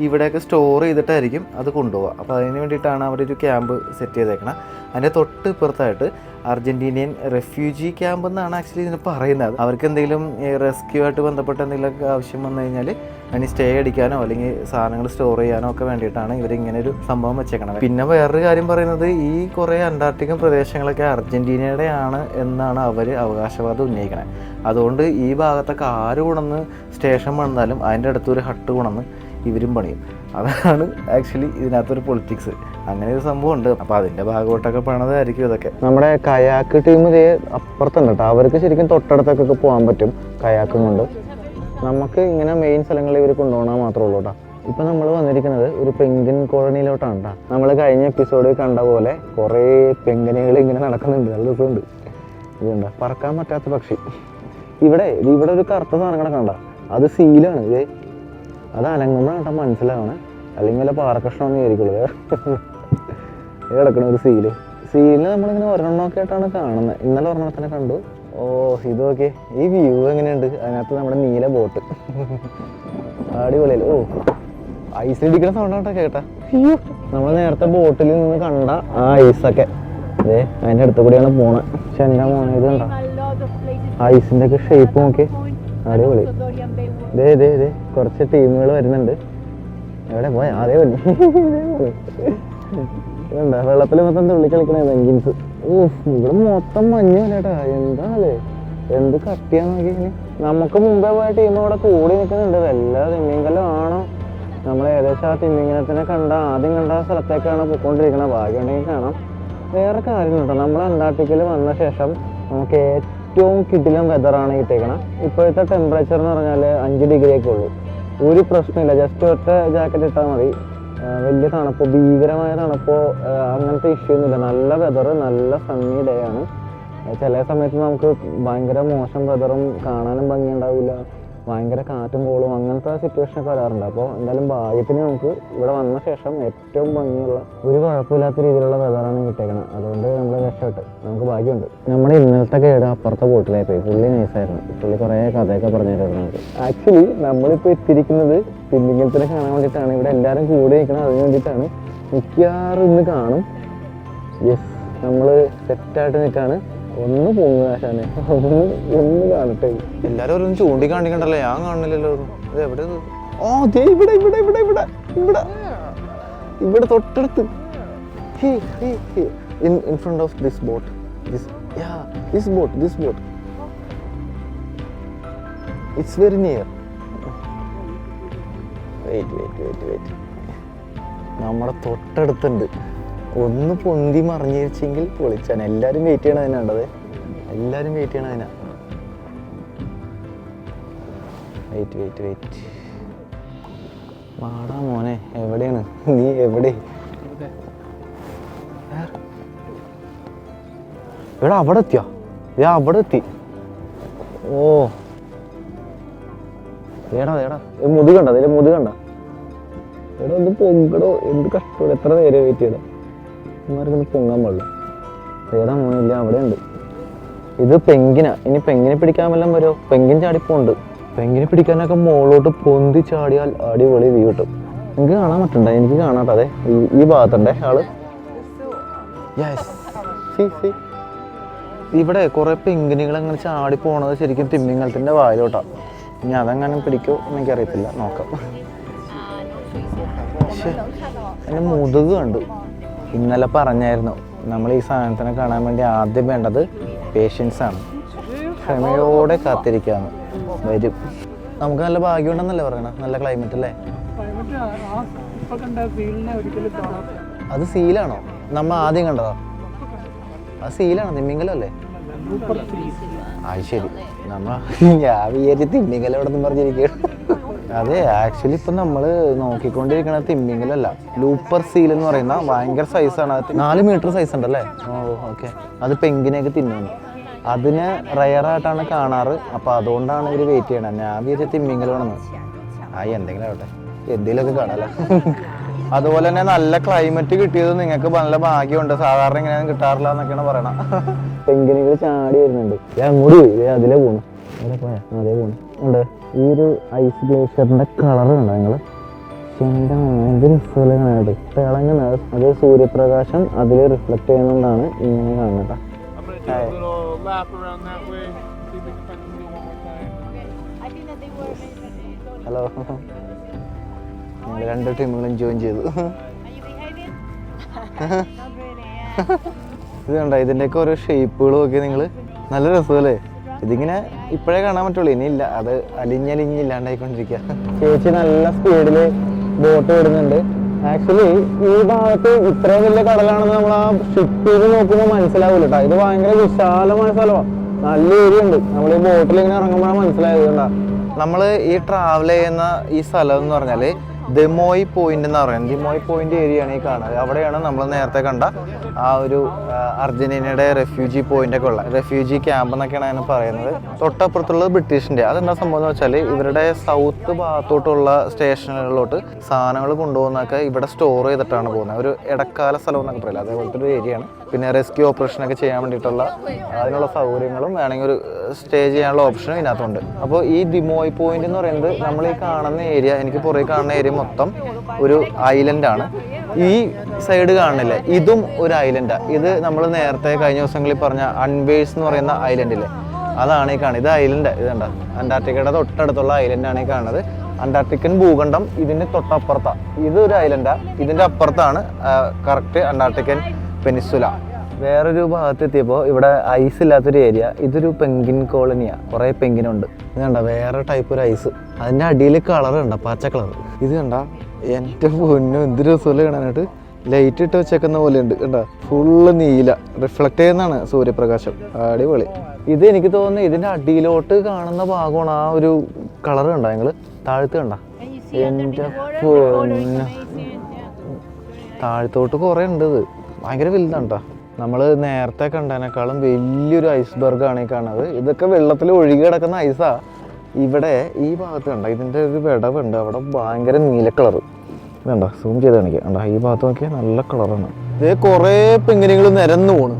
ഇവിടെയൊക്കെ സ്റ്റോർ ചെയ്തിട്ടായിരിക്കും അത് കൊണ്ടുപോകുക. അപ്പോൾ അതിന് വേണ്ടിയിട്ടാണ് അവരൊരു ക്യാമ്പ് സെറ്റ് ചെയ്തേക്കണം. അതിൻ്റെ തൊട്ട് ഇപ്പുറത്തായിട്ട് അർജൻറ്റീനിയൻ റെഫ്യൂജി ക്യാമ്പ് എന്നാണ് ആക്ച്വലി ഇതിന് പറയുന്നത്. അവർക്ക് എന്തെങ്കിലും റെസ്ക്യൂ ആയിട്ട് ബന്ധപ്പെട്ട എന്തെങ്കിലുമൊക്കെ ആവശ്യം വന്നു കഴിഞ്ഞാൽ അതിന് സ്റ്റേ അടിക്കാനോ അല്ലെങ്കിൽ സാധനങ്ങൾ സ്റ്റോർ ചെയ്യാനോ ഒക്കെ വേണ്ടിയിട്ടാണ് ഇവരിങ്ങനെ ഒരു സംഭവം വെച്ചേക്കണത്. പിന്നെ വേറൊരു കാര്യം പറയുന്നത്, ഈ കുറേ അന്റാർട്ടിക്കൻ പ്രദേശങ്ങളൊക്കെ അർജൻറ്റീനയുടെയാണ് എന്നാണ് അവർ അവകാശവാദം ഉന്നയിക്കണത്. അതുകൊണ്ട് ഈ ഭാഗത്തൊക്കെ ആര് കൊണ്ടുവന്ന് സ്റ്റേഷൻ വന്നാലും അതിൻ്റെ അടുത്തൊരു ഹട്ട് കൊണ്ടുവന്ന് ഇവരും പണിയും. അതാണ് ആക്ച്വലി ഇതിനകത്തൊരു പൊളിറ്റിക്സ്. അങ്ങനെ ഒരു സംഭവം ഉണ്ട്. അപ്പോൾ അതിൻ്റെ ഭാഗമായിട്ടൊക്കെ പണതായിരിക്കും ഇതൊക്കെ. നമ്മുടെ കയാക്ക് ടീം ഇതേ അപ്പുറത്തുണ്ട് കേട്ടോ. അവർക്ക് ശരിക്കും തൊട്ടടുത്തൊക്കെ പോകാൻ പറ്റും കയാക്കും കൊണ്ട്. നമുക്ക് ഇങ്ങനെ മെയിൻ സ്ഥലങ്ങളിൽ ഇവർ കൊണ്ടുപോകണം മാത്രമേ ഉള്ളൂ കേട്ടോ. ഇപ്പം നമ്മൾ വന്നിരിക്കുന്നത് ഒരു പെൻഗ്വിൻ കോളനിയിലോട്ടാണ് കേട്ടോ. നമ്മൾ കഴിഞ്ഞ എപ്പിസോഡിൽ കണ്ട പോലെ കുറേ പെൻഗ്വിനുകൾ ഇങ്ങനെ നടക്കുന്നുണ്ട്. നല്ല രസമുണ്ട്. ഇതുണ്ട് പറക്കാൻ പറ്റാത്ത പക്ഷി. ഇവിടെ ഒരു കറുത്ത സാധനം കിടക്കണ്ട, അത് സീലാണ്. ഇതേ അത് അനങ്ങുമ്പോഴാണ് കേട്ടോ മനസ്സിലാവണേ, അല്ലെങ്കിൽ വല്ല പാറക്കഷ്ണമെന്ന് വിചാരിക്കുള്ളൂ. കിടക്കണ ഒരു സീലിന് നമ്മളിങ്ങനെ ഒരെണ്ണമൊക്കെ ആയിട്ടാണ് കാണുന്നത്. ഇന്നലെ ഒരെണ്ണത്തിനെ കണ്ടു. ഓ, ഇത് നോക്കിയേ, ഈ വ്യൂ എങ്ങനെയുണ്ട്. അതിനകത്ത് നമ്മുടെ നീല ബോട്ട് അടിപൊളിയല്ലേ. ഓ, ഐസിലിരിക്കുന്ന സൗണ്ടാട്ടോ കേട്ടാ. നമ്മൾ നേരത്തെ ബോട്ടിൽ നിന്ന് കണ്ട ആ ഐസൊക്കെ അതെ അതിൻ്റെ അടുത്ത് കൂടിയാണ് പോണത്. പക്ഷെ എൻ്റെ മോനെ ഇത് കണ്ട ഐസിൻ്റെ ഒക്കെ ഷേപ്പ് നോക്കി അടിപൊളി. കുറച്ച് ടീമുകൾ വരുന്നുണ്ട്. എവിടെ പോയാ അതേ പോലെ എന്താ വെള്ളത്തിൽ മൊത്തം തുള്ളി കളിക്കണേ പെൻഗിൻസ്. ഇവിടെ മൊത്തം മഞ്ഞ ചേട്ടാ. എന്താണല്ലേ, എന്ത് കട്ടിയാന്ന് നോക്കി. നമുക്ക് മുമ്പേ പോയ ടീം ഇവിടെ കൂടി നിൽക്കുന്നുണ്ട്. വല്ല തിമ്മിങ്കലം ആണോ? നമ്മൾ ഏകദേശം ആ തിമ്മിങ്കലത്തിനെ ആദ്യം കണ്ട സ്ഥലത്തേക്കാണ് പോയിക്കൊണ്ടിരിക്കുന്നത്. ഭാഗ്യമുണ്ടെങ്കിൽ കാണാം. വേറെ കാര്യം കേട്ടോ, നമ്മൾ അന്റാർട്ടിക്കയിൽ വന്ന ശേഷം നമുക്ക് ഏറ്റവും കിടിലം വെതറാണ് കിട്ടിയേക്കണം. ഇപ്പോഴത്തെ ടെമ്പറേച്ചർ എന്ന് പറഞ്ഞാൽ 5 ഡിഗ്രിയൊക്കെ ഉള്ളൂ. ഒരു പ്രശ്നമില്ല, ജസ്റ്റ് ഒറ്റ ജാക്കറ്റ് ഇട്ടാൽ മതി. വലിയ തണുപ്പോ ഭീകരമായ തണുപ്പോ അങ്ങനത്തെ ഇഷ്യൂ ഒന്നുമില്ല. നല്ല വെതർ, നല്ല സണ്ണി ഡേ ആണ്. ചില സമയത്ത് നമുക്ക് ഭയങ്കര മോശം വെതറും കാണാനും ഭംഗിയുണ്ടാവില്ല, ഭയങ്കര കാറ്റും കോളും അങ്ങനത്തെ സിറ്റുവേഷനൊക്കെ വരാറുണ്ട്. അപ്പോൾ എന്തായാലും ഭാഗ്യത്തിന് നമുക്ക് ഇവിടെ വന്ന ശേഷം ഏറ്റവും ഭംഗിയുള്ള ഒരു കുഴപ്പമില്ലാത്ത രീതിയിലുള്ള വെതറാണ് കിട്ടിയേക്കണം. അതുകൊണ്ട് നമ്മൾ രക്ഷപ്പെട്ട് നമുക്ക് ഭാഗ്യമുണ്ട്. നമ്മുടെ ഇന്നലത്തെ കേട് അപ്പുറത്തെ ബോട്ടിലായി പോയി. പുള്ളി നൈസായിരുന്നു. പുള്ളി കുറേ കഥയൊക്കെ പറഞ്ഞു തരുന്നത് നമുക്ക്. ആക്ച്വലി നമ്മളിപ്പോൾ എത്തിയിരിക്കുന്നത് തിമ്മിങ്കലത്തിനെ കാണാൻ വേണ്ടിയിട്ടാണ്. ഇവിടെ എല്ലാവരും കൂടെ നിൽക്കണം, അതിന് വേണ്ടിയിട്ടാണ്. മിക്കവാറും ഇന്ന് കാണും. യെസ്, നമ്മൾ സെറ്റായിട്ട് നിൽക്കുകയാണ്. ഒന്ന് പൊങ്ങാശാനെ, ഒന്ന് കാണട്ടെ. എല്ലാരും ഒരു ചൂണ്ടിക്കാണിക്കണ്ടല്ലോ, ഞാൻ കാണുന്നില്ലല്ലോ. ഇത് എവിടെ? ഓ ദേ ഇവിടെ ഇവിടെ ഇവിടെ ഇവിടെ ഇവിടെ ഇവിടെ തൊട്ടടുത്ത്. in front of this boat. This boat. It's very near. Wait. നമ്മുടെ തൊട്ടടുത്തുണ്ട്. ഒന്ന് പൊന്തി മറിഞ്ഞിരിച്ചെങ്കിൽ പൊളിച്ചാൻ. എല്ലാവരും വെയിറ്റ് ചെയ്യണതിനാണ്ടത്. വെയിറ്റ്. വാടാ മോനെ, എവിടെയാണ് നീ? എവിടെ? എടാ അവിടെ എത്തിയോ? അവിടെ എത്തി. ഓ ഏടാ മുതുകണ്ട, അതിലെ മുതുകണ്ട. എടാ ഒന്ന് പൊങ്കടോ, എന്ത് കഷ്ടം. എത്ര നേരം വെയിറ്റ് ചെയ്യണം. ഇമാർക്കൊന്ന് പൊങ്ങാൻ പാടില്ല. ഏതാ മോനില്ല, അവിടെ ഉണ്ട്. ഇത് പെങ്കിനാ. ഇനി പെങ്കിനെ പിടിക്കാൻ വല്ലതും വരുമോ? പെങ്കിൻ ചാടിപ്പോണ്ട്. പെങ്കിനെ പിടിക്കാനൊക്കെ മുകളിലോട്ട് പൊന്തി ചാടിയാൽ അടിപൊളി വ്യൂ കിട്ടും. നിങ്ങൾക്ക് കാണാൻ പറ്റണ്ട, എനിക്ക് കാണാട്ടോ. അതെ, ഈ ഭാഗത്തുണ്ടേ ആള്. ഇവിടെ കുറെ പെങ്കിനുകൾ അങ്ങനെ ചാടി പോണത് ശരിക്കും തിമ്മിങ്കലത്തിന്റെ വായിലോട്ടാ. ഇനി അതങ്ങനെ പിടിക്കോ എനിക്കറിയത്തില്ല, നോക്കാം. എൻ്റെ മുതുക് കണ്ടു. ഇന്നലെ പറഞ്ഞായിരുന്നു നമ്മൾ ഈ സാധനത്തിനെ കാണാൻ വേണ്ടി ആദ്യം വേണ്ടത് പേഷ്യൻസ് ആണ്. ക്ഷമയോടെ കാത്തിരിക്കാന്ന്. വരും. നമുക്ക് നല്ല ഭാഗ്യമുണ്ടെന്നല്ലേ പറയണ? നല്ല ക്ലൈമറ്റ് അല്ലേ? അത് സീലാണോ? നമ്മ ആദ്യം കണ്ടതാ? അത് സീലാണോ? തിമ്മിങ്കലം അല്ലേ? അത് ശരി. ഞാൻ വിചാരിച്ച് തിമ്മിങ്കലം എവിടെ നിന്ന് പറഞ്ഞിരിക്കുകയാണ്. അതെ, ആക്ച്വലി ഇപ്പം നമ്മൾ നോക്കിക്കൊണ്ടിരിക്കണ തിമ്മിങ്കലല്ല, ലൂപ്പർ സീൽ എന്ന് പറയുന്ന ഭയങ്കര സൈസാണ്. 4 മീറ്റർ സൈസ് ഉണ്ടല്ലേ? ഓ ഓക്കെ. അത് പെങ്കിനെയൊക്കെ തിന്നുന്നു. അതിന് റയറായിട്ടാണ് കാണാറ്. അപ്പോൾ അതുകൊണ്ടാണ് ഇവർ വെയിറ്റ് ചെയ്യണത്. ഞാൻ വിചാരിച്ച തിമ്മിങ്കലമാണെന്ന്. എന്തെങ്കിലും ആവട്ടെ, എന്തെങ്കിലുമൊക്കെ കാണാമല്ലോ. അതുപോലെ തന്നെ നല്ല ക്ലൈമറ്റ് കിട്ടിയത് നിങ്ങൾക്ക് നല്ല ഭാഗ്യമുണ്ട്. സാധാരണ ഇങ്ങനെ കിട്ടാറില്ല എന്നൊക്കെയാണ് പറയണത്. പെങ്കിനുകൾ ചാടി വരുന്നുണ്ട്. അങ്ങോട്ട് പോയി, അതിലേ പോണു. അവിടെ പോയാ അതേ പോണു ഉണ്ട്. ഈ ഒരു ഐസ് ഗ്ലേഷ്യറിന്റെ കളർ കണ്ടോ നിങ്ങൾ? എന്ത് രസമല്ലേ കാണാനായിട്ട്. തിളങ്ങുന്ന അത് സൂര്യപ്രകാശം അതിൽ റിഫ്ലക്ട് ചെയ്യുന്നതുകൊണ്ടാണ് ഇങ്ങനെ കാണുന്നത്. ഹലോ, ഞങ്ങൾ 2 ടീമുകളും ജോയിൻ ചെയ്തു. ഇത് കണ്ടോ, ഇതിൻ്റെയൊക്കെ ഓരോ ഷേപ്പുകളും ഒക്കെ നിങ്ങൾ. നല്ല രസമല്ലേ? ഇതിങ്ങനെ ഇപ്പോഴേ കാണാൻ പറ്റുള്ളൂ, ഇനിയില്ല. അത് അലിഞ്ഞില്ലാണ്ടായിക്കൊണ്ടിരിക്കുക. ചേച്ചി നല്ല സ്പീഡിൽ ബോട്ട് വിടുന്നുണ്ട്. ആക്ച്വലി ഈ ഭാഗത്ത് ഇത്രയും വലിയ കടലാണെന്ന് നമ്മൾ ആ ഷിപ്പ് ചെയ്ത് നോക്കുമ്പോൾ മനസ്സിലാവില്ല കേട്ടോ. ഇത് ഭയങ്കര വിശാലമായ സ്ഥലമാണ്, നല്ല ഏരിയ ഉണ്ട്. നമ്മൾ ഈ ബോട്ടിൽ ഇങ്ങനെ ഇറങ്ങുമ്പോഴാണ് മനസ്സിലായത്. കണ്ടാ, നമ്മൾ ഈ ട്രാവൽ ചെയ്യുന്ന ഈ സ്ഥലം എന്ന് പറഞ്ഞാൽ ദമോയ് പോയിന്റ് എന്ന് പറയുന്നത്. ദമോയ് പോയിന്റ് ഏരിയ ആണ് ഈ കാണുന്നത്. അവിടെയാണ് നമ്മൾ നേരത്തെ കണ്ട ആ ഒരു അർജന്റീനയുടെ റെഫ്യൂജി പോയിന്റ് ഒക്കെ ഉള്ള റെഫ്യൂജി ക്യാമ്പ് എന്നൊക്കെയാണ് അതിന് പറയുന്നത്. തൊട്ടപ്പുറത്തുള്ളത് ബ്രിട്ടീഷിന്റെ. അതെന്താ സംഭവം എന്ന് വെച്ചാൽ ഇവരുടെ സൗത്ത് ഭാഗത്തോട്ടുള്ള സ്റ്റേഷനുകളിലോട്ട് സാധനങ്ങൾ കൊണ്ടുപോകുന്നതൊക്കെ ഇവിടെ സ്റ്റോർ ചെയ്തിട്ടാണ് പോകുന്നത്. ഒരു ഇടക്കാല സ്ഥലം എന്നൊക്കെ പറയില്ല, അതേപോലത്തെ ഒരു ഏരിയ ആണ്. പിന്നെ റെസ്ക്യൂ ഓപ്പറേഷനൊക്കെ ചെയ്യാൻ വേണ്ടിയിട്ടുള്ള അതിനുള്ള സൗകര്യങ്ങളും വേണമെങ്കിൽ ഒരു സ്റ്റേ ചെയ്യാനുള്ള ഓപ്ഷനും ഇതിനകത്തുണ്ട്. അപ്പോൾ ഈ ദിമോയ് പോയിന്റ് എന്ന് പറയുന്നത് നമ്മൾ ഈ കാണുന്ന ഏരിയ, എനിക്ക് പുറകെ കാണുന്ന ഏരിയ മൊത്തം ഒരു ഐലൻഡാണ്. ഈ സൈഡ് കാണുന്നില്ലേ, ഇതും ഒരു ഐലൻഡാണ്. ഇത് നമ്മൾ നേരത്തെ കഴിഞ്ഞ ദിവസങ്ങളിൽ പറഞ്ഞ അൺവേഴ്സ് എന്ന് പറയുന്ന ഐലൻഡില്ലേ, അതാണ് ഈ കാണുന്നത്. ഇത് ഐലൻഡ്. ഇത് കണ്ട, അന്റാർട്ടിക്കയുടെ തൊട്ടടുത്തുള്ള ഐലൻഡാണ് ഈ കാണുന്നത്. അന്റാർട്ടിക്കൻ ഭൂഖണ്ഡം ഇതിൻ്റെ തൊട്ടപ്പുറത്താണ്. ഇതൊരു ഐലൻഡാണ്, ഇതിൻ്റെ അപ്പുറത്താണ് കറക്റ്റ് അന്റാർട്ടിക്കൻ പെനിസുല. വേറൊരു ഭാഗത്ത് എത്തിയപ്പോൾ ഇവിടെ ഐസ് ഇല്ലാത്തൊരു ഏരിയ. ഇതൊരു പെങ്കിൻ കോളനിയാണ്, കുറേ പെങ്കിനുണ്ട്. ഇത് കണ്ട വേറെ ടൈപ്പ് ഒരു ഐസ്. അതിൻ്റെ അടിയിൽ കളർ കണ്ട, പച്ച കളർ. ഇത് കണ്ട എൻ്റെ പൊന്നു എന്ത് രസമല്ലേ കാണാനായിട്ട്. ലൈറ്റ് ഇട്ട് വെച്ചേക്കുന്ന പോലെ ഉണ്ട് കണ്ട, ഫുള്ള് നീല, റിഫ്ലക്ട് ചെയ്യുന്നതാണ് സൂര്യപ്രകാശം. അടിപൊളി. ഇത് എനിക്ക് തോന്നുന്നു ഇതിൻ്റെ അടിയിലോട്ട് കാണുന്ന ഭാഗമാണ് ആ ഒരു കളർ കണ്ട. ഞങ്ങൾ താഴത്ത് കണ്ട, എൻ്റെ പൊന്നു താഴത്തോട്ട് കുറേ ഉണ്ട്. ഇത് ഭയങ്കര വലുതാണ് കേട്ടോ. നമ്മൾ നേരത്തെ കണ്ടതിനേക്കാളും വലിയൊരു ഐസ്ബർഗാണ് ഈ കാണുന്നത്. ഇതൊക്കെ വെള്ളത്തിൽ ഒഴുകി കിടക്കുന്ന ഐസാ. ഇവിടെ ഈ ഭാഗത്ത് കണ്ട ഇതിൻ്റെ ഒരു വിടവുണ്ട്, അവിടെ ഭയങ്കര നീല കളർ. വേണ്ട സൂം ചെയ്ത് കാണിക്കാം. കണ്ട ഈ ഭാഗത്ത് നോക്കിയാൽ നല്ല കളറാണ്. ഇത് കുറേ പെങ്കിനുകൾ നിരന്നു പോണു.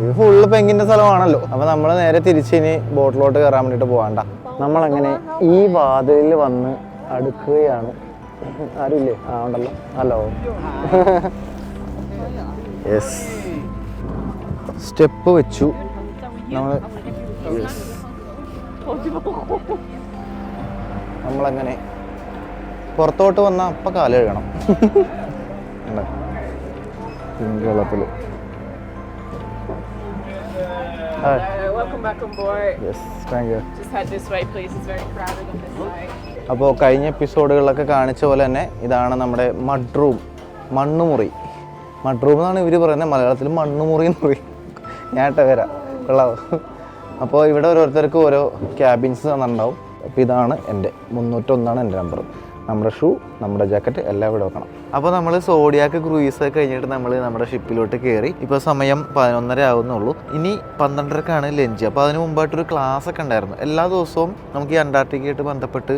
ഇത് ഫുള്ള് പെങ്കിൻ്റെ സ്ഥലമാണല്ലോ. അപ്പോൾ നമ്മൾ നേരെ തിരിച്ചിനി ബോട്ടിലോട്ട് കയറാൻ വേണ്ടിയിട്ട് പോകണ്ട. നമ്മളങ്ങനെ ഈ വാതിലിൽ വന്ന് അടുക്കുകയാണ്. ആരുമില്ലേ? ആ ഉണ്ടല്ലോ. ഹലോ. യെസ്, സ്റ്റെപ്പ് വെച്ചു നമ്മൾ. നമ്മളങ്ങനെ പുറത്തോട്ട് വന്നാൽ അപ്പം കാല് കഴുകണം. വെള്ളത്തിൽ. Welcome back on board. Yes, thank you. Just head this way, please. It's very crowded on this side. അപ്പോൾ കഴിഞ്ഞ എപ്പിസോഡുകളിലൊക്കെ കാണിച്ച പോലെ തന്നെ ഇതാണ് നമ്മുടെ മഡ്റൂം, മണ്ണുമുറി. മഡ്റൂം എന്നാണ് ഇവർ പറയുന്നത്, മലയാളത്തിൽ മണ്ണുമുറി എന്ന് പറയും. ഞാട്ട വരാം കൊള്ളാവോ. അപ്പോൾ ഇവിടെ ഓരോരുത്തർക്കും ഓരോ ക്യാബിൻസ് തന്നിട്ടുണ്ടാവും. അപ്പോൾ ഇതാണ് എൻ്റെ 301 എൻ്റെ നമ്പർ. നമ്മുടെ ഷൂ, നമ്മുടെ ജാക്കറ്റ് എല്ലാം ഇവിടെ വെക്കണം. അപ്പോൾ നമ്മൾ സോഡിയാക്ക് ക്രൂയിസ് കഴിഞ്ഞിട്ട് നമ്മൾ നമ്മുടെ ഷിപ്പിലോട്ട് കയറി. ഇപ്പോൾ സമയം 11:30 ആവുന്നുള്ളൂ. ഇനി 12:30ക്കാണ് ലഞ്ച്. അപ്പോൾ അതിന് മുമ്പായിട്ടൊരു ക്ലാസ് ഒക്കെ ഉണ്ടായിരുന്നു. എല്ലാ ദിവസവും നമുക്ക് ഈ അന്റാർട്ടിക്കയായിട്ട് ബന്ധപ്പെട്ട്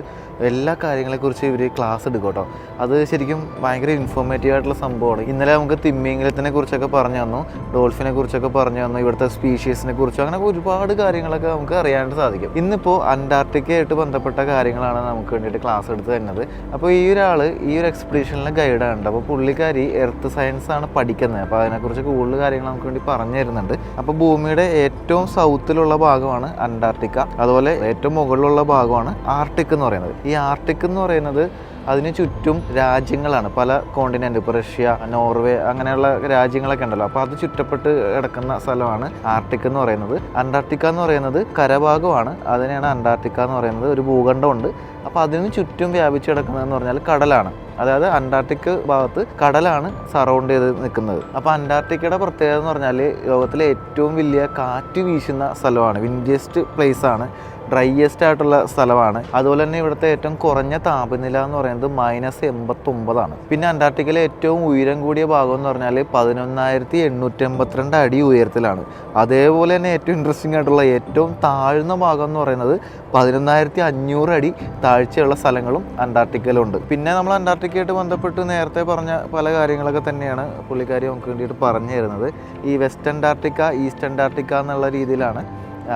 എല്ലാ കാര്യങ്ങളെക്കുറിച്ച് ഇവർ ക്ലാസ് എടുക്കും കേട്ടോ. അത് ശരിക്കും ഭയങ്കര ഇൻഫോർമേറ്റീവ് ആയിട്ടുള്ള സംഭവമാണ്. ഇന്നലെ നമുക്ക് തിമ്മിംഗലത്തിനെ കുറിച്ചൊക്കെ പറഞ്ഞു തന്നു, ഡോൾഫിനെ കുറിച്ചൊക്കെ പറഞ്ഞു തന്നു, ഇവിടുത്തെ സ്പീഷീസിനെ കുറിച്ചും അങ്ങനെ ഒരുപാട് കാര്യങ്ങളൊക്കെ നമുക്ക് അറിയാനായിട്ട് സാധിക്കും. ഇന്നിപ്പോൾ അന്റാർട്ടിക്കയായിട്ട് ബന്ധപ്പെട്ട കാര്യങ്ങളാണ് നമുക്ക് വേണ്ടിയിട്ട് ക്ലാസ് എടുത്ത് തരുന്നത്. അപ്പോൾ ഈ ഒരാൾ ഈ ഒരു എക്സ്പെഡിഷനിലെ ഗൈഡാണ്. അപ്പോൾ പുള്ളിക്കാരി എർത്ത് സയൻസ് ആണ് പഠിക്കുന്നത്. അപ്പോൾ അതിനെക്കുറിച്ച് കൂടുതൽ കാര്യങ്ങൾ നമുക്ക് വേണ്ടി പറഞ്ഞു തരുന്നുണ്ട്. അപ്പോൾ ഭൂമിയുടെ ഏറ്റവും സൗത്തിലുള്ള ഭാഗമാണ് അന്റാർട്ടിക്ക, അതുപോലെ ഏറ്റവും മുകളിലുള്ള ഭാഗമാണ് ആർട്ടിക് എന്ന് പറയുന്നത്. ഈ ആർട്ടിക് എന്ന് പറയുന്നത് അതിന് ചുറ്റും രാജ്യങ്ങളാണ്, പല കോണ്ടിനെൻ്റ്. ഇപ്പോൾ റഷ്യ, നോർവേ അങ്ങനെയുള്ള രാജ്യങ്ങളൊക്കെ ഉണ്ടല്ലോ. അപ്പോൾ അത് ചുറ്റപ്പെട്ട് കിടക്കുന്ന സ്ഥലമാണ് ആർട്ടിക് എന്ന് പറയുന്നത്. അന്റാർട്ടിക്ക എന്ന് പറയുന്നത് കരഭാഗമാണ്, അതിനെയാണ് അന്റാർട്ടിക്ക എന്ന് പറയുന്നത്. ഒരു ഭൂഖണ്ഡമുണ്ട്. അപ്പോൾ അതിന് ചുറ്റും വ്യാപിച്ച് കിടക്കുന്നതെന്ന് പറഞ്ഞാൽ കടലാണ്. അതായത് അന്റാർട്ടിക് ഭാഗത്ത് കടലാണ് സറൗണ്ട് ചെയ്ത് നിൽക്കുന്നത്. അപ്പോൾ അന്റാർട്ടിക്കയുടെ പ്രത്യേകത എന്ന് പറഞ്ഞാൽ ലോകത്തിലെ ഏറ്റവും വലിയ കാറ്റ് വീശുന്ന സ്ഥലമാണ്, വിൻഡിയസ്റ്റ് പ്ലേസ് ആണ്, ഡ്രൈയസ്റ്റ് ആയിട്ടുള്ള സ്ഥലമാണ്. അതുപോലെ തന്നെ ഇവിടുത്തെ ഏറ്റവും കുറഞ്ഞ താപനില എന്ന് പറയുന്നത് -89 പിന്നെ അന്റാർട്ടിക്കയിലെ ഏറ്റവും ഉയരം കൂടിയ ഭാഗം എന്ന് പറഞ്ഞാൽ 11,882 അടി ഉയരത്തിലാണ്. അതേപോലെ തന്നെ ഏറ്റവും ഇൻട്രസ്റ്റിംഗ് ആയിട്ടുള്ള ഏറ്റവും താഴ്ന്ന ഭാഗം എന്ന് പറയുന്നത് 11,500 അടി താഴ്ചയുള്ള സ്ഥലങ്ങളും അന്റാർട്ടിക്കയിലുണ്ട്. പിന്നെ നമ്മൾ അന്റാർട്ടിക്കയായിട്ട് ബന്ധപ്പെട്ട് നേരത്തെ പറഞ്ഞ പല കാര്യങ്ങളൊക്കെ തന്നെയാണ് പുള്ളിക്കാരി നമുക്ക് വേണ്ടിയിട്ട് പറഞ്ഞു തരുന്നത്. ഈ വെസ്റ്റ് അന്റാർട്ടിക്ക, ഈസ്റ്റ് അന്റാർട്ടിക്ക എന്നുള്ള രീതിയിലാണ്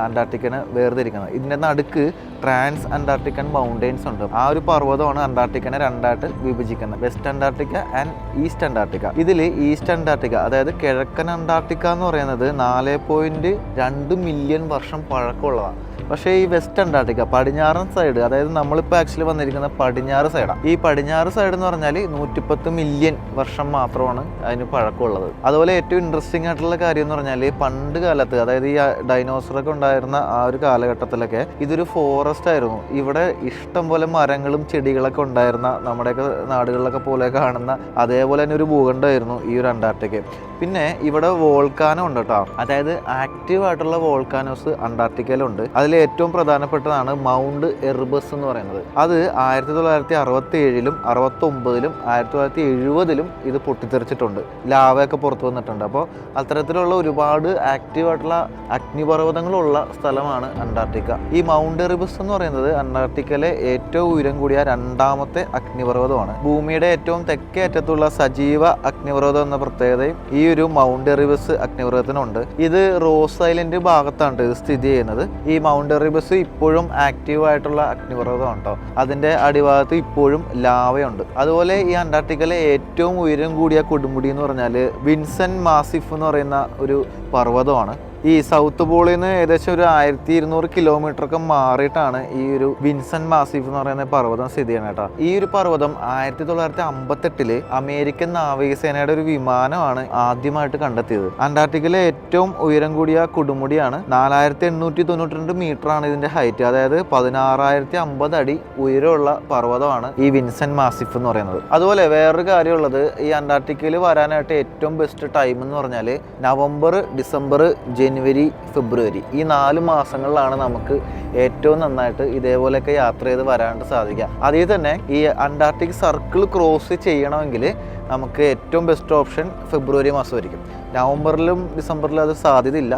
അന്റാർട്ടിക്കനെ വേർതിരിക്കുന്നത്. ഇതിൻ്റെ നടുക്ക് ട്രാൻസ് അന്റാർട്ടിക്കൻ മൗണ്ടെയ്ൻസ് ഉണ്ട്. ആ ഒരു പർവ്വതമാണ് അന്റാർട്ടിക്കനെ രണ്ടായിട്ട് വിഭജിക്കുന്നത്, west Antarctica and east Antarctica. ഇതിൽ ഈസ്റ്റ് അന്റാർട്ടിക്ക, അതായത് കിഴക്കൻ അന്റാർട്ടിക്ക എന്ന് പറയുന്നത് 4.2 മില്യൺ വർഷം പഴക്കമുള്ളതാണ്. പക്ഷേ ഈ വെസ്റ്റ് അന്റാർട്ടിക്ക പടിഞ്ഞാറൻ സൈഡ്, അതായത് നമ്മളിപ്പോൾ ആക്ച്വലി വന്നിരിക്കുന്ന പടിഞ്ഞാറ് സൈഡാണ്. ഈ പടിഞ്ഞാറ് സൈഡ് എന്ന് പറഞ്ഞാൽ 110 മില്യൺ വർഷം മാത്രമാണ് അതിന് പഴക്കമുള്ളത്. അതുപോലെ ഏറ്റവും ഇൻട്രസ്റ്റിംഗ് ആയിട്ടുള്ള കാര്യം എന്ന് പറഞ്ഞാൽ പണ്ട് കാലത്ത്, അതായത് ഈ ഡൈനോസറൊക്കെ ഉണ്ടായിരുന്ന ആ ഒരു കാലഘട്ടത്തിലൊക്കെ ഇതൊരു ഫോറസ്റ്റ് ആയിരുന്നു. ഇവിടെ ഇഷ്ടം പോലെ മരങ്ങളും ചെടികളൊക്കെ ഉണ്ടായിരുന്ന, നമ്മുടെയൊക്കെ നാടുകളിലൊക്കെ പോലെ കാണുന്ന അതേപോലെ തന്നെ ഒരു ഭൂഖണ്ഡമായിരുന്നു ഈ ഒരു അന്റാർട്ടിക്ക. പിന്നെ ഇവിടെ വോൾക്കാനോ ഉണ്ട് കേട്ടോ, അതായത് ആക്റ്റീവ് ആയിട്ടുള്ള വോൾക്കാനോസ് അന്റാർട്ടിക്കയിലുണ്ട്. അതിൽ ഏറ്റവും പ്രധാനപ്പെട്ടതാണ് മൗണ്ട് എർബസ് എന്ന് പറയുന്നത്. അത് 1967-ലും 69-ലും 1970-ലും ഇത് പൊട്ടിത്തെറിച്ചിട്ടുണ്ട്, ലാവയൊക്കെ പുറത്തു വന്നിട്ടുണ്ട്. അപ്പോൾ അത്തരത്തിലുള്ള ഒരുപാട് ആക്റ്റീവ് ആയിട്ടുള്ള അഗ്നിപർവ്വതങ്ങളുള്ള സ്ഥലമാണ് അന്റാർട്ടിക്ക. ഈ മൗണ്ട് എർബസ് എന്ന് പറയുന്നത് അന്റാർട്ടിക്കയിലെ ഏറ്റവും ഉയരം കൂടിയ 2ാമത്തെ അഗ്നിപർവ്വതമാണ്. ഭൂമിയുടെ ഏറ്റവും തെക്കേ അറ്റത്തുള്ള സജീവ അഗ്നിപർവ്വതം എന്ന പ്രത്യേകതയും ഈ ഒരു മൗണ്ട് എറിബസ് അഗ്നിപർവ്വതത്തിനുണ്ട്. ഇത് റോസ് ഐലൻഡ് ഭാഗത്താണ് ഇത് സ്ഥിതി ചെയ്യുന്നത്. ഈ മൗണ്ട് എറിബസ് ഇപ്പോഴും ആക്റ്റീവ് ആയിട്ടുള്ള അഗ്നിപർവ്വതമാണ് കേട്ടോ. അതിന്റെ അടിഭാഗത്ത് ഇപ്പോഴും ലാവയുണ്ട്. അതുപോലെ ഈ അന്റാർട്ടിക്കയിലെ ഏറ്റവും ഉയരം കൂടിയ കൊടുമുടി എന്ന് പറഞ്ഞാൽ വിൻസെന്റ് മാസിഫ് എന്ന് പറയുന്ന ഒരു പർവ്വതമാണ്. ഈ സൗത്ത് പോളിൽ നിന്ന് ഏകദേശം ഒരു 1200 കിലോമീറ്ററൊക്കെ മാറിയിട്ടാണ് ഈ ഒരു വിൻസെന്റ് മാസിഫ് എന്ന് പറയുന്ന പർവ്വതം സ്ഥിതി ചെയ്യണം കേട്ടോ. ഈ ഒരു പർവ്വതം 1958 അമേരിക്കൻ നാവികസേനയുടെ ഒരു വിമാനമാണ് ആദ്യമായിട്ട് കണ്ടെത്തിയത്. അന്റാർട്ടിക്കയിലെ ഏറ്റവും ഉയരം കൂടിയ കൊടുമുടിയാണ്. 4892 മീറ്റർ ആണ് ഇതിന്റെ ഹൈറ്റ്. അതായത് 16,050 അടി ഉയരമുള്ള പർവ്വതമാണ് ഈ വിൻസെന്റ് മാസിഫ് എന്ന് പറയുന്നത്. അതുപോലെ വേറൊരു കാര്യമുള്ളത്, ഈ അന്റാർട്ടിക്കയിൽ വരാനായിട്ട് ഏറ്റവും ബെസ്റ്റ് ടൈം എന്ന് പറഞ്ഞാൽ നവംബർ, ഡിസംബർ, ജനുവരി, ഫെബ്രുവരി ഈ 4 മാസങ്ങളിലാണ് നമുക്ക് ഏറ്റവും നന്നായിട്ട് ഇതേപോലെയൊക്കെ യാത്ര ചെയ്ത് വരാനായിട്ട് സാധിക്കുക. അതിൽ തന്നെ ഈ അന്റാർട്ടിക് സർക്കിൾ ക്രോസ് ചെയ്യണമെങ്കിൽ നമുക്ക് ഏറ്റവും ബെസ്റ്റ് ഓപ്ഷൻ ഫെബ്രുവരി മാസമായിരിക്കും. നവംബറിലും ഡിസംബറിലും അത് സാധ്യതയില്ല.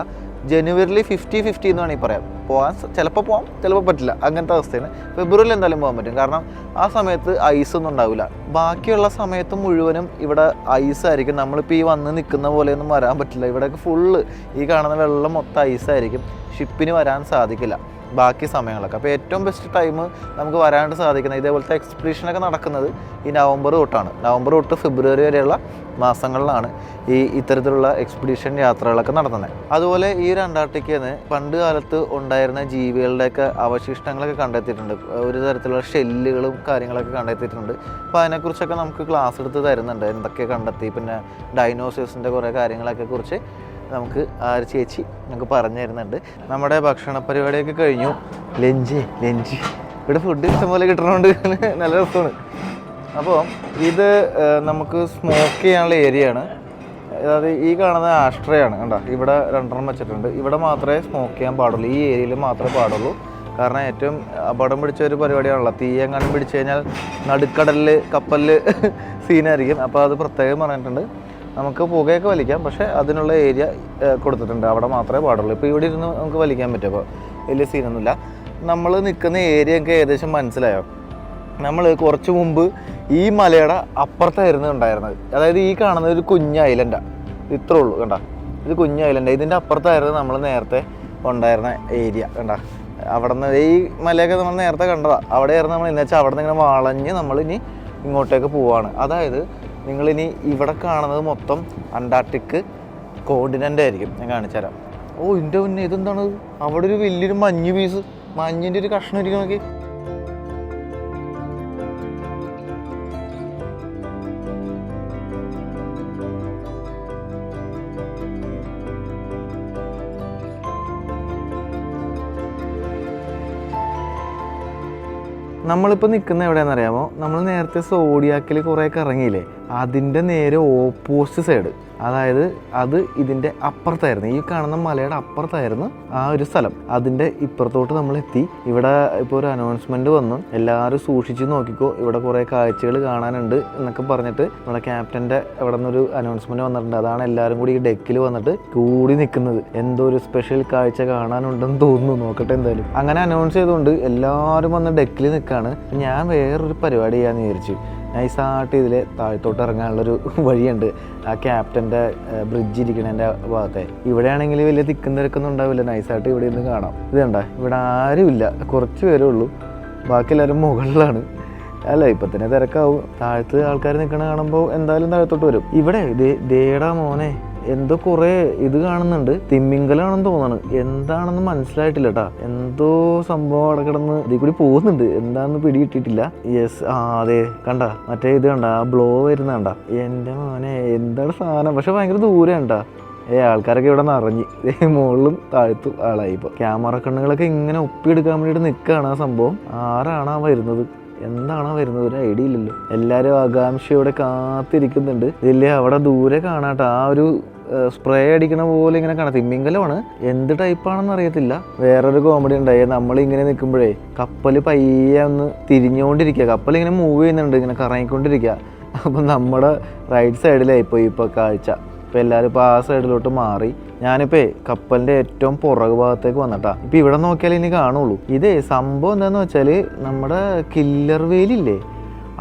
ജനുവരിയിൽ 50-50 എന്ന് വേണമെങ്കിൽ പറയാം. ചിലപ്പോൾ പോകാം, ചിലപ്പോൾ പറ്റില്ല, അങ്ങനത്തെ അവസ്ഥയാണ്. ഫെബ്രുവരിയിൽ എന്തായാലും പോകാൻ പറ്റും, കാരണം ആ സമയത്ത് ഐസൊന്നും ഉണ്ടാവില്ല. ബാക്കിയുള്ള സമയത്ത് മുഴുവനും ഇവിടെ ഐസായിരിക്കും. നമ്മളിപ്പോൾ ഈ വന്ന് നിൽക്കുന്ന പോലെയൊന്നും വരാൻ പറ്റില്ല. ഇവിടെയൊക്കെ ഫുള്ള് ഈ കാണുന്ന വെള്ളം മൊത്തം ഐസായിരിക്കും. ഷിപ്പിന് വരാൻ സാധിക്കില്ല ബാക്കി സമയങ്ങളൊക്കെ. അപ്പോൾ ഏറ്റവും ബെസ്റ്റ് ടൈം നമുക്ക് വരാനായിട്ട് സാധിക്കുന്നത് ഇതേപോലത്തെ എക്സ്പെഡിഷനൊക്കെ നടക്കുന്നത് ഈ നവംബർ തൊട്ടാണ്. നവംബർ തൊട്ട് ഫെബ്രുവരി വരെയുള്ള മാസങ്ങളിലാണ് ഈ ഇത്തരത്തിലുള്ള എക്സ്പെഡിഷൻ യാത്രകളൊക്കെ നടത്തുന്നത്. അതുപോലെ ഈ ഒരു അന്റാർട്ടിക്കയിൽ നിന്ന് പണ്ട് കാലത്ത് ഉണ്ടായിരുന്ന ജീവികളുടെയൊക്കെ അവശിഷ്ടങ്ങളൊക്കെ കണ്ടെത്തിയിട്ടുണ്ട്. ഒരു തരത്തിലുള്ള ഷെല്ലുകളും കാര്യങ്ങളൊക്കെ കണ്ടെത്തിയിട്ടുണ്ട്. അപ്പോൾ അതിനെക്കുറിച്ചൊക്കെ നമുക്ക് ക്ലാസ് എടുത്ത് തരുന്നുണ്ട്, എന്തൊക്കെ കണ്ടെത്തി, പിന്നെ ഡൈനോസേഴ്സിൻ്റെ കുറേ കാര്യങ്ങളൊക്കെ കുറിച്ച് നമുക്ക് ആ ഒരു ചേച്ചി നമുക്ക് പറഞ്ഞു തരുന്നുണ്ട്. നമ്മുടെ ഭക്ഷണ പരിപാടിയൊക്കെ കഴിഞ്ഞു. ലഞ്ച് ഇവിടെ ഫുഡ് ഇഷ്ടംപോലെ കിട്ടണോണ്ട് നല്ല രസമാണ്. അപ്പോൾ ഇത് നമുക്ക് സ്മോക്ക് ചെയ്യാനുള്ള ഏരിയയാണ്. അതായത് ഈ കാണുന്ന ആഷ്ട്രയാണ് കണ്ടോ, ഇവിടെ 2 വെച്ചിട്ടുണ്ട്. ഇവിടെ മാത്രമേ സ്മോക്ക് ചെയ്യാൻ പാടുള്ളൂ, ഈ ഏരിയയിൽ മാത്രമേ പാടുള്ളൂ. കാരണം ഏറ്റവും അപകടം പിടിച്ച ഒരു പരിപാടിയാണല്ലോ. തീയെങ്ങാനും പിടിച്ചു കഴിഞ്ഞാൽ നടുക്കടലിൽ കപ്പലിൽ സീനായിരിക്കും. അപ്പോൾ അത് പ്രത്യേകം പറഞ്ഞിട്ടുണ്ട്. നമുക്ക് പുകയൊക്കെ വലിക്കാം, പക്ഷേ അതിനുള്ള ഏരിയ കൊടുത്തിട്ടുണ്ട്, അവിടെ മാത്രമേ പാടുള്ളൂ. ഇപ്പോൾ ഇവിടെ ഇരുന്ന് നമുക്ക് വലിക്കാൻ പറ്റും, അപ്പോൾ വലിയ സീനൊന്നുമില്ല. നമ്മൾ നിൽക്കുന്ന ഏരിയ ഒക്കെ ഏകദേശം മനസ്സിലായോ? നമ്മൾ കുറച്ച് മുമ്പ് ഈ മലയുടെ അപ്പുറത്തായിരുന്നു ഉണ്ടായിരുന്നത്. അതായത് ഈ കാണുന്നത് ഒരു കുഞ്ഞ് ഐലൻഡാണ്, ഇത്രേ ഉള്ളൂ കണ്ട. ഇത് കുഞ്ഞ് ഐലൻഡാണ്. ഇതിൻ്റെ അപ്പുറത്തായിരുന്നു നമ്മൾ നേരത്തെ ഉണ്ടായിരുന്ന ഏരിയ കണ്ട. അവിടെ നിന്ന് ഈ മലയൊക്കെ നമ്മൾ നേരത്തെ കണ്ടതാണ്. അവിടെയായിരുന്നു നമ്മൾ ഇന്ന് വെച്ചാൽ അവിടെ നിന്ന് ഇങ്ങനെ വളഞ്ഞ് നമ്മളിനി ഇങ്ങോട്ടേക്ക് പോവുകയാണ്. അതായത് നിങ്ങളിനി ഇവിടെ കാണുന്നത് മൊത്തം അന്റാർട്ടിക് കോണ്ടിനെൻ്റ് ആയിരിക്കും. ഞാൻ കാണിച്ചു തരാം. ഓ ഇതിൻ്റെ മുന്നേ ഇതെന്താണ്? അവിടെ ഒരു വലിയൊരു മഞ്ഞ് പീസ്, മഞ്ഞിൻ്റെ ഒരു കഷ്ണം ഇരിക്കും നോക്കി. നമ്മളിപ്പോൾ നിൽക്കുന്ന എവിടെയാണെന്നറിയാമോ? നമ്മൾ നേരത്തെ സോഡിയാക്കിൽ കുറേയൊക്കെ ഇറങ്ങിയില്ലേ, അതിൻ്റെ നേരെ ഓപ്പോസിറ്റ് സൈഡ്. അതായത് അത് ഇതിൻ്റെ അപ്പുറത്തായിരുന്നു, ഈ കാണുന്ന മലയുടെ അപ്പുറത്തായിരുന്നു ആ ഒരു സ്ഥലം. അതിൻ്റെ ഇപ്പുറത്തോട്ട് നമ്മൾ എത്തി. ഇവിടെ ഇപ്പോൾ ഒരു അനൗൺസ്മെൻറ്റ് വന്നു, എല്ലാവരും സൂക്ഷിച്ച് നോക്കിക്കോ, ഇവിടെ കുറേ കാഴ്ചകൾ കാണാനുണ്ട് എന്നൊക്കെ പറഞ്ഞിട്ട് നമ്മുടെ ക്യാപ്റ്റൻ്റെ അവിടെ നിന്നൊരു അനൗൺസ്മെൻറ്റ് വന്നിട്ടുണ്ട്. അതാണ് എല്ലാവരും കൂടി ഈ ഡെക്കിൽ വന്നിട്ട് കൂടി നിൽക്കുന്നത്. എന്തോ ഒരു സ്പെഷ്യൽ കാഴ്ച കാണാനുണ്ടെന്ന് തോന്നുന്നു, നോക്കട്ടെ എന്തായാലും. അങ്ങനെ അനൗൺസ് ചെയ്തുകൊണ്ട് എല്ലാവരും വന്ന് ഡെക്കിൽ നിൽക്കുകയാണ്. ഞാൻ വേറൊരു പരിപാടി ചെയ്യാമെന്ന് വിചാരിച്ചു. നൈസായിട്ട് ഇതിൽ താഴത്തോട്ട് ഇറങ്ങാനുള്ളൊരു വഴിയുണ്ട്. ആ ക്യാപ്റ്റൻ്റെ ബ്രിഡ്ജ് ഇരിക്കണതിൻ്റെ ഭാഗത്തെ ഇവിടെയാണെങ്കിൽ വലിയ തിക്കും തിരക്കൊന്നും ഉണ്ടാവില്ല, നൈസായിട്ട് ഇവിടെ നിന്ന് കാണാം. ഇത് കണ്ട, ഇവിടെ ആരുമില്ല, കുറച്ച് പേരേ ഉള്ളൂ, ബാക്കി എല്ലാവരും മുകളിലാണ്. അല്ല ഇപ്പം തന്നെ തിരക്കാവും. താഴത്ത് ആൾക്കാർ നിൽക്കണ കാണുമ്പോൾ എന്തായാലും താഴത്തോട്ട് വരും. ഇവിടെ ദേടാ മോനെ എന്തോ കുറേ ഇത് കാണുന്നുണ്ട്, തിമ്മിങ്കലാണെന്ന് തോന്നണ്, എന്താണെന്ന് മനസ്സിലായിട്ടില്ല കേട്ടാ. എന്തോ സംഭവം അവിടെ കിടന്ന് ഇതിൽ കൂടി പോകുന്നുണ്ട്, എന്താണെന്ന് പിടികിട്ടിട്ടില്ല. യെസ്, അതെ കണ്ട, മറ്റേ ഇത് കണ്ട, ആ ബ്ലോ വരുന്ന കണ്ട. എൻ്റെ മോനെ എന്താണ് സാധനം, പക്ഷെ ഭയങ്കര ദൂരം കണ്ട. ആൾക്കാരൊക്കെ ഇവിടെ നിറഞ്ഞ് മുകളിലും താഴത്തും ആളായി. ഇപ്പോൾ ക്യാമറ കണ്ണുകളൊക്കെ ഇങ്ങനെ ഒപ്പിയെടുക്കാൻ വേണ്ടിയിട്ട് നിൽക്കുകയാണ് ആ സംഭവം. ആരാണാ വരുന്നത്, എന്താണോ വരുന്നത്, ഒരു ഐഡിയ ഇല്ലല്ലോ. എല്ലാവരും ആകാംക്ഷയോടെ കാത്തിരിക്കുന്നുണ്ട്. ഇതില്ലേ അവിടെ ദൂരെ കാണാട്ടോ, ആ ഒരു സ്പ്രേ അടിക്കണ പോലെ ഇങ്ങനെ കാണാം. തിമ്മിങ്കലമാണ്, എന്ത് ടൈപ്പാണെന്ന് അറിയത്തില്ല. വേറൊരു കോമഡി ഉണ്ടായി, നമ്മളിങ്ങനെ നിൽക്കുമ്പോഴേ കപ്പൽ പയ്യെ ഒന്ന് തിരിഞ്ഞുകൊണ്ടിരിക്കുക, കപ്പൽ ഇങ്ങനെ മൂവ് ചെയ്യുന്നുണ്ട്, ഇങ്ങനെ കറങ്ങിക്കൊണ്ടിരിക്കുക. അപ്പം നമ്മുടെ റൈറ്റ് സൈഡിലായിപ്പോയി ഇപ്പോൾ കാഴ്ച. അപ്പോൾ എല്ലാവരും ഇപ്പോൾ ആ സൈഡിലോട്ട് മാറി. ഞാനിപ്പോൾ കപ്പലിൻ്റെ ഏറ്റവും പുറകു ഭാഗത്തേക്ക് വന്നിട്ടാ. ഇപ്പം ഇവിടെ നോക്കിയാൽ ഇനി കാണുള്ളൂ. ഇതേ സംഭവം എന്താണെന്ന് വെച്ചാൽ നമ്മുടെ കില്ലർ വെയിലില്ലേ,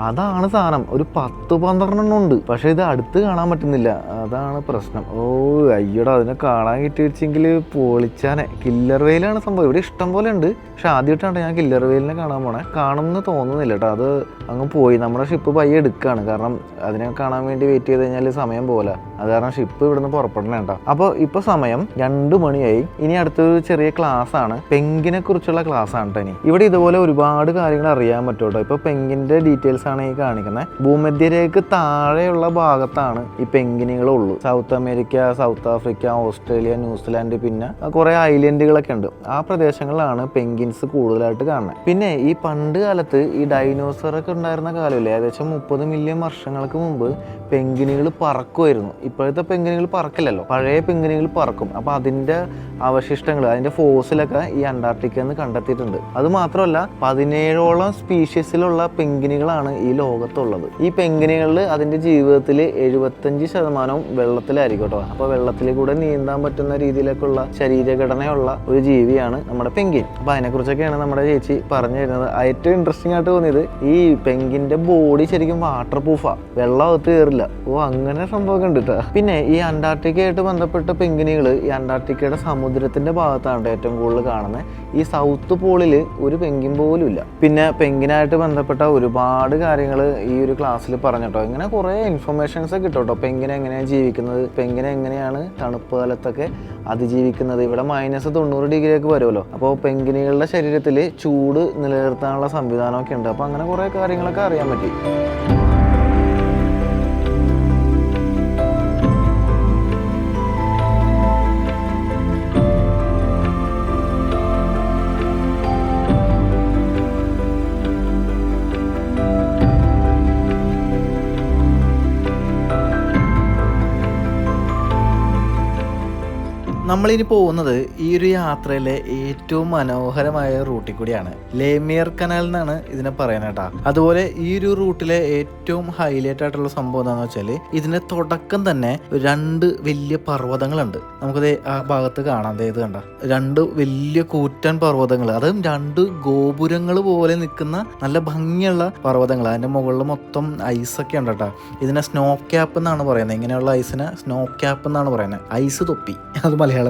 അതാണ് സാധനം. ഒരു 10-12 ഉണ്ട്, പക്ഷേ ഇത് അടുത്ത് കാണാൻ പറ്റുന്നില്ല. അതാണ് പ്രശ്നം. ഓ അയ്യോടാ, അതിനെ കാണാൻ കിട്ടിയെങ്കിൽ പൊളിച്ചാനെ. കില്ലർ വെയിലാണ് സംഭവം. ഇവിടെ ഇഷ്ടം പോലെ ഉണ്ട്, പക്ഷെ ആദ്യമായിട്ടാണ് ഞാൻ കില്ലർ വെയിലിനെ കാണാൻ പോണേ. കാണുമെന്ന് തോന്നുന്നില്ല കേട്ടോ. അത് അങ്ങ് പോയി. നമ്മുടെ ഷിപ്പ് പയ്യെ എടുക്കുകയാണ്, കാരണം അതിനെ കാണാൻ വേണ്ടി വെയിറ്റ് ചെയ്ത് കഴിഞ്ഞാൽ സമയം പോലെ. അത് കാരണം ഷിപ്പ് ഇവിടുന്ന് പുറപ്പെടണേ കേട്ടോ. അപ്പോൾ ഇപ്പോൾ സമയം 2 മണിയായി. ഇനി അടുത്തൊരു ചെറിയ ക്ലാസ് ആണ്, പെങ്കിനെ കുറിച്ചുള്ള ക്ലാസ് ആണ് കേട്ടോ. ഇനി ഇവിടെ ഇതുപോലെ ഒരുപാട് കാര്യങ്ങൾ അറിയാൻ പറ്റും കേട്ടോ. ഇപ്പോൾ പെങ്കിന്റെ ഡീറ്റെയിൽസ് ആണ് ഈ കാണിക്കുന്നത്. ഭൂമധ്യരേഖയ്ക്ക് താഴെയുള്ള ഭാഗത്താണ് ഈ പെങ്കിനുകളുള്ളൂ. South America, south Africa, Australia, New Zealand, പിന്നെ കുറെ ഐലൻഡുകളൊക്കെ ഉണ്ട്. ആ പ്രദേശങ്ങളിലാണ് പെങ്കിൻസ് കൂടുതലായിട്ട് കാണുന്നത്. പിന്നെ ഈ പണ്ട് കാലത്ത് ഈ ഡൈനോസറൊക്കെ ഉണ്ടായിരുന്ന കാലമില്ലേ, ഏകദേശം 30 മില്യൺ വർഷങ്ങൾക്ക് മുമ്പ് പെങ്കിനുകൾ പറക്കുമായിരുന്നു. ഇപ്പോഴത്തെ പെങ്കിനുകൾ പറക്കില്ലല്ലോ, പഴയ പെങ്കിനുകൾ പറക്കും. അപ്പോൾ അതിൻ്റെ അവശിഷ്ടങ്ങൾ, അതിൻ്റെ ഫോസിലൊക്കെ ഈ അന്റാർട്ടിക്കയിൽ നിന്ന് കണ്ടെത്തിയിട്ടുണ്ട്. അത് മാത്രമല്ല 17ഓളം സ്പീഷീസിലുള്ള പെങ്കിനുകളാണ് ഈ ലോകത്തുള്ളത്. ഈ പെങ്കിനുകളിൽ അതിൻ്റെ ജീവിതത്തിൽ 75% വെള്ളത്തിലായിരിക്കും കേട്ടോ. അപ്പോൾ വെള്ളത്തിൽ കൂടെ നീന്താൻ പറ്റുന്ന രീതിയിലേക്കുള്ള ശരീരഘടനയുള്ള ഒരു ജീവിയാണ് നമ്മുടെ പെങ്കിൻ. അപ്പോൾ അതിനെക്കുറിച്ചൊക്കെയാണ് നമ്മുടെ ചേച്ചി പറഞ്ഞു തരുന്നത്. ഏറ്റവും ഇൻട്രസ്റ്റിംഗ് ആയിട്ട് തോന്നിയത് ഈ പെങ്കിൻ്റെ ബോഡി ശരിക്കും വാട്ടർ പ്രൂഫാണ്, വെള്ളം അകത്ത് കയറില്ല. ഓ അങ്ങനെ സംഭവമൊക്കെ ഉണ്ട് കേട്ടോ. പിന്നെ ഈ അന്റാർട്ടിക്കയായിട്ട് ബന്ധപ്പെട്ട പെങ്കിനുകൾ ഈ അന്റാർട്ടിക്കയുടെ സമുദ്രത്തിന്റെ ഭാഗത്താണ് ഏറ്റവും കൂടുതൽ കാണുന്നത്. ഈ സൗത്ത് പോളിൽ ഒരു പെങ്കിൻ പോലും ഇല്ല. പിന്നെ പെങ്കിനായിട്ട് ബന്ധപ്പെട്ട ഒരുപാട് കാര്യങ്ങൾ ഈ ഒരു ക്ലാസ്സിൽ പറഞ്ഞിട്ടോ. ഇങ്ങനെ കുറേ ഇൻഫർമേഷൻസ് കിട്ടും കേട്ടോ. പെങ്കിൻ എങ്ങനെയാണ് ജീവിക്കുന്നത്, പെങ്കിൻ എങ്ങനെയാണ് തണുപ്പ് കാലത്തൊക്കെ അതിജീവിക്കുന്നത്. ഇവിടെ -90 ഡിഗ്രിയൊക്കെ വരുമല്ലോ. അപ്പോൾ പെങ്കിനുകളുടെ ശരീരത്തിൽ ചൂട് നിലനിർത്താനുള്ള സംവിധാനമൊക്കെ ഉണ്ട്. അപ്പോൾ അങ്ങനെ കുറേ കാര്യങ്ങളൊക്കെ അറിയാൻ പറ്റി. നമ്മളിനി പോകുന്നത് ഈ ഒരു യാത്രയിലെ ഏറ്റവും മനോഹരമായ റൂട്ടിൽ കൂടിയാണ്. ലേമിയർ കനാൽ എന്നാണ് ഇതിനെ പറയുന്നത് കേട്ടോ. അതുപോലെ ഈ ഒരു റൂട്ടിലെ ഏറ്റവും ഹൈലൈറ്റ് ആയിട്ടുള്ള സംഭവം എന്താണെന്ന് വെച്ചാൽ ഇതിന്റെ തുടക്കം തന്നെ 2 വലിയ പർവ്വതങ്ങളുണ്ട്. നമുക്കത് ആ ഭാഗത്ത് കാണാം. ഇത് കണ്ട 2 വലിയ കൂറ്റൻ പർവ്വതങ്ങൾ, അതും 2 ഗോപുരങ്ങൾ പോലെ നിൽക്കുന്ന നല്ല ഭംഗിയുള്ള പർവ്വതങ്ങൾ. അതിന്റെ മുകളിൽ മൊത്തം ഐസൊക്കെ ഉണ്ട് കേട്ടോ. ഇതിനെ സ്നോ ക്യാപ്പ് എന്നാണ് പറയുന്നത്. ഇങ്ങനെയുള്ള ഐസിനെ സ്നോ ക്യാപ്പ് എന്നാണ് പറയുന്നത്. ഐസ് തൊപ്പി അത് മലയാളത്തിൽ.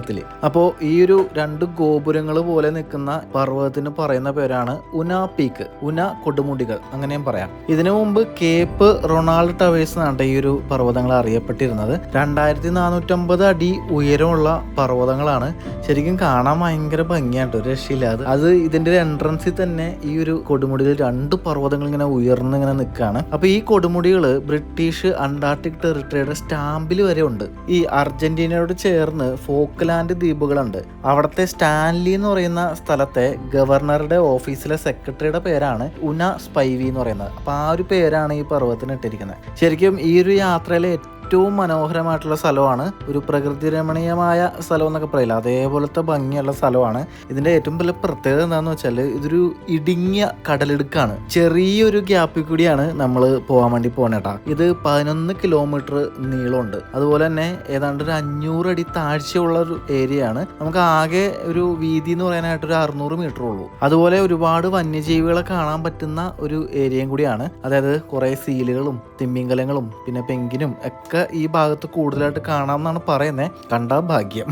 അപ്പോൾ ഈ ഒരു 2 ഗോപുരങ്ങൾ പോലെ നിൽക്കുന്ന പർവ്വതത്തിന് പറയുന്ന പേരാണ് ഉന പീക്ക്, ഉന കൊടുമുടികൾ അങ്ങനെയും പറയാം. ഇതിനു മുമ്പ് കേപ്പ് റൊണാൾഡ് ടവേഴ്സ് എന്നാണ് ഈ ഒരു പർവ്വതങ്ങൾ അറിയപ്പെട്ടിരുന്നത്. 2450 അടി ഉയരമുള്ള പർവ്വതങ്ങളാണ്. ശരിക്കും കാണാൻ ഭയങ്കര ഭംഗിയായിട്ട് ഒരു രക്ഷയില്ലാതെ. അത് ഇതിന്റെ എൻട്രൻസിൽ തന്നെ ഈ ഒരു കൊടുമുടികൾ 2 പർവ്വതങ്ങൾ ഇങ്ങനെ ഉയർന്ന് ഇങ്ങനെ നിൽക്കുകയാണ്. അപ്പൊ ഈ കൊടുമുടികൾ ബ്രിട്ടീഷ് അന്റാർട്ടിക് ടെറിട്ടറിയുടെ സ്റ്റാമ്പിൽ വരെ ഉണ്ട്. ഈ അർജന്റീനയോട് ചേർന്ന് ഫോക്ലാൻഡ് ദ്വീപുകളുണ്ട്. അവിടുത്തെ സ്റ്റാൻലി എന്ന് പറയുന്ന സ്ഥലത്തെ ഗവർണറുടെ ഓഫീസിലെ സെക്രട്ടറിയുടെ പേരാണ് ഉന സ്പൈവി എന്ന് പറയുന്നത്. അപ്പൊ ആ ഒരു പേരാണ് ഈ പർവ്വതത്തിന് ഇട്ടിരിക്കുന്നത്. ശരിക്കും ഈ ഒരു യാത്രയിലെ ഏറ്റവും മനോഹരമായിട്ടുള്ള സ്ഥലമാണ്. ഒരു പ്രകൃതി രമണീയമായ സ്ഥലം എന്നൊക്കെ പറയില്ല, അതേപോലത്തെ ഭംഗിയുള്ള സ്ഥലമാണ്. ഇതിന്റെ ഏറ്റവും വലിയ പ്രത്യേകത എന്താണെന്ന് വെച്ചാൽ ഇതൊരു ഇടുങ്ങിയ കടലിടുക്കാണ്. ചെറിയൊരു ഗ്യാപ്പിൽ കൂടിയാണ് നമ്മൾ പോകാൻ വേണ്ടി പോകണേട്ടാ. ഇത് 11 കിലോമീറ്റർ നീളമുണ്ട്. അതുപോലെ തന്നെ ഏതാണ്ട് ഒരു 500 അടി താഴ്ചയുള്ള ഒരു ഏരിയ ആണ്. നമുക്ക് ആകെ ഒരു വീതി എന്ന് പറയാനായിട്ട് ഒരു 600 മീറ്റർ ഉള്ളൂ. അതുപോലെ ഒരുപാട് വന്യജീവികളെ കാണാൻ പറ്റുന്ന ഒരു ഏരിയയും കൂടിയാണ്. അതായത് കുറെ സീലുകളും തിമ്മിങ്കലങ്ങളും പിന്നെ പെങ്കിനും ഒക്കെ ഈ ഭാഗത്ത് കൂടുതലായിട്ട് കാണാമെന്നാണ് പറയുന്നത്. കണ്ടാ ഭാഗ്യം.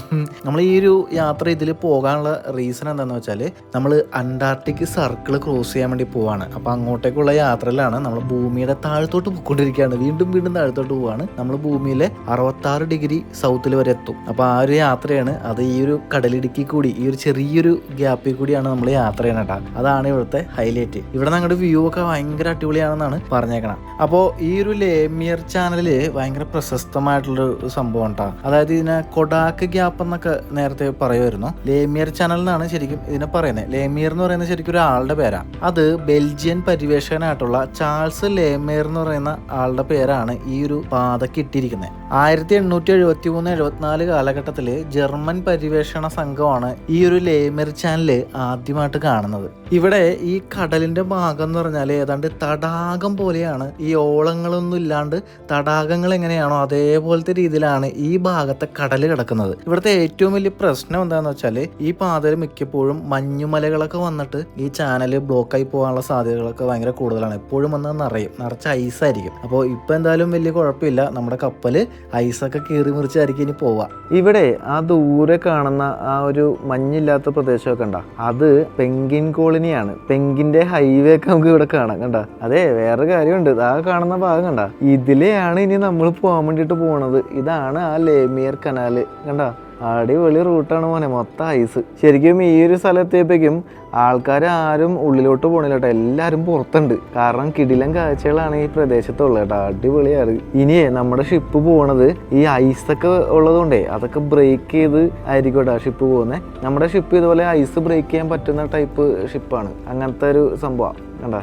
നമ്മൾ ഈ ഒരു യാത്ര ഇതിൽ പോകാനുള്ള റീസൺ എന്താണെന്ന് വെച്ചാൽ നമ്മൾ അന്റാർട്ടിക് സർക്കിൾ ക്രോസ് ചെയ്യാൻ വേണ്ടി പോവാണ്. അപ്പോൾ അങ്ങോട്ടേക്കുള്ള യാത്രയിലാണ് നമ്മൾ ഭൂമിയുടെ താഴത്തോട്ട് പോയിക്കൊണ്ടിരിക്കുകയാണ്. വീണ്ടും വീണ്ടും താഴത്തോട്ട് പോവാണ്. നമ്മൾ ഭൂമിയിലെ 66 ഡിഗ്രി സൗത്തിൽ വരെ എത്തും. അപ്പോൾ ആ ഒരു യാത്രയാണ്. അത് ഈ ഒരു കടലിടുക്കി കൂടി ഈ ഒരു ചെറിയൊരു ഗ്യാപ്പിൽ കൂടിയാണ് നമ്മൾ യാത്ര ചെയ്യണം കേട്ടോ. അതാണ് ഇവിടുത്തെ ഹൈലൈറ്റ്. ഇവിടെ ഞങ്ങളുടെ വ്യൂ ഒക്കെ ഭയങ്കര അടിപൊളിയാണെന്നാണ് പറഞ്ഞേക്കണം. അപ്പോൾ ഈ ഒരു ലേമിയർ ചാനലില് ഭയങ്കര പ്രശസ്തമായിട്ടുള്ളൊരു സംഭവം കേട്ടോ. അതായത് ഇതിനെ കൊഡാക്ക് ഗ്യാപ്പ് എന്നൊക്കെ നേരത്തെ പറയുമായിരുന്നു. ലേമിയർ ചാനൽ എന്നാണ് ശരിക്കും ഇതിനെ പറയുന്നത്. ലേമിയർ എന്ന് പറയുന്നത് ശരിക്കും ഒരാളുടെ പേരാണ്. അത് ബെൽജിയൻ പരിവേഷകനായിട്ടുള്ള ചാൾസ് ലേമിയർ എന്ന് പറയുന്ന ആളുടെ പേരാണ് ഈ ഒരു പാതയ്ക്ക് ഇട്ടിരിക്കുന്നത്. 1873-74 കാലഘട്ടത്തില് ജർമ്മൻ പരിവേഷണ സംഘമാണ് ഈ ഒരു ലേമിയർ ചാനല് ആദ്യമായിട്ട് കാണുന്നത്. ഇവിടെ ഈ കടലിന്റെ ഭാഗം എന്ന് പറഞ്ഞാൽ ഏതാണ്ട് തടാകം പോലെയാണ്. ഈ ഓളങ്ങളൊന്നും ഇല്ലാണ്ട് തടാകങ്ങൾ എങ്ങനെയാണോ അതേപോലത്തെ രീതിയിലാണ് ഈ ഭാഗത്തെ കടൽ കിടക്കുന്നത്. ഇവിടുത്തെ ഏറ്റവും വലിയ പ്രശ്നം എന്താന്ന് വെച്ചാൽ ഈ പാതയിൽ മിക്കപ്പോഴും മഞ്ഞുമലകളൊക്കെ വന്നിട്ട് ഈ ചാനൽ ബ്ലോക്കായി പോകാനുള്ള സാധ്യതകളൊക്കെ ഭയങ്കര കൂടുതലാണ്. എപ്പോഴും വന്നാൽ നിറച്ച് ഐസായിരിക്കും. അപ്പോൾ ഇപ്പം എന്തായാലും വലിയ കുഴപ്പമില്ല, നമ്മുടെ കപ്പൽ ഐസൊക്കെ കീറി മുറിച്ചായിരിക്കും ഇനി പോവാ. ഇവിടെ ആ ദൂരെ കാണുന്ന ആ ഒരു മഞ്ഞില്ലാത്ത പ്രദേശമൊക്കെ ഉണ്ടാ, അത് പെങ്കിൻ കോളനിയാണ്. പെങ്കിന്റെ ഹൈവേ ഒക്കെ നമുക്ക് ഇവിടെ കാണാം. കണ്ട, അതെ വേറെ കാര്യമുണ്ട്. ആ കാണുന്ന ഭാഗം കണ്ട, ഇതിലെയാണ് ഇനി നമ്മൾ പോകാൻ വേണ്ടിട്ട് പോണത്. ഇതാണ് ആ ലേമിയർ കനാല്. കണ്ട, അടിപൊളി റൂട്ടാണ് മോനെ, മൊത്തം ഐസ്. ശരിക്കും ഈ ഒരു സ്ഥലത്തേക്കും ആൾക്കാർ ആരും ഉള്ളിലോട്ട് പോണില്ല കേട്ടോ, എല്ലാവരും പുറത്തുണ്ട്. കാരണം കിടിലൻ കാഴ്ചകളാണ് ഈ പ്രദേശത്തുള്ളത് കേട്ടോ, അടിപൊളിയാണ്. ഇനിയേ നമ്മുടെ ഷിപ്പ് പോണത് ഈ ഐസൊക്കെ ഉള്ളതുകൊണ്ടേ അതൊക്കെ ബ്രേക്ക് ചെയ്ത് ആയിരിക്കും കേട്ടോ ഷിപ്പ് പോകുന്നത്. നമ്മുടെ ഷിപ്പ് ഇതുപോലെ ഐസ് ബ്രേക്ക് ചെയ്യാൻ പറ്റുന്ന ടൈപ്പ് ഷിപ്പാണ്, അങ്ങനത്തെ ഒരു സംഭവം കണ്ട.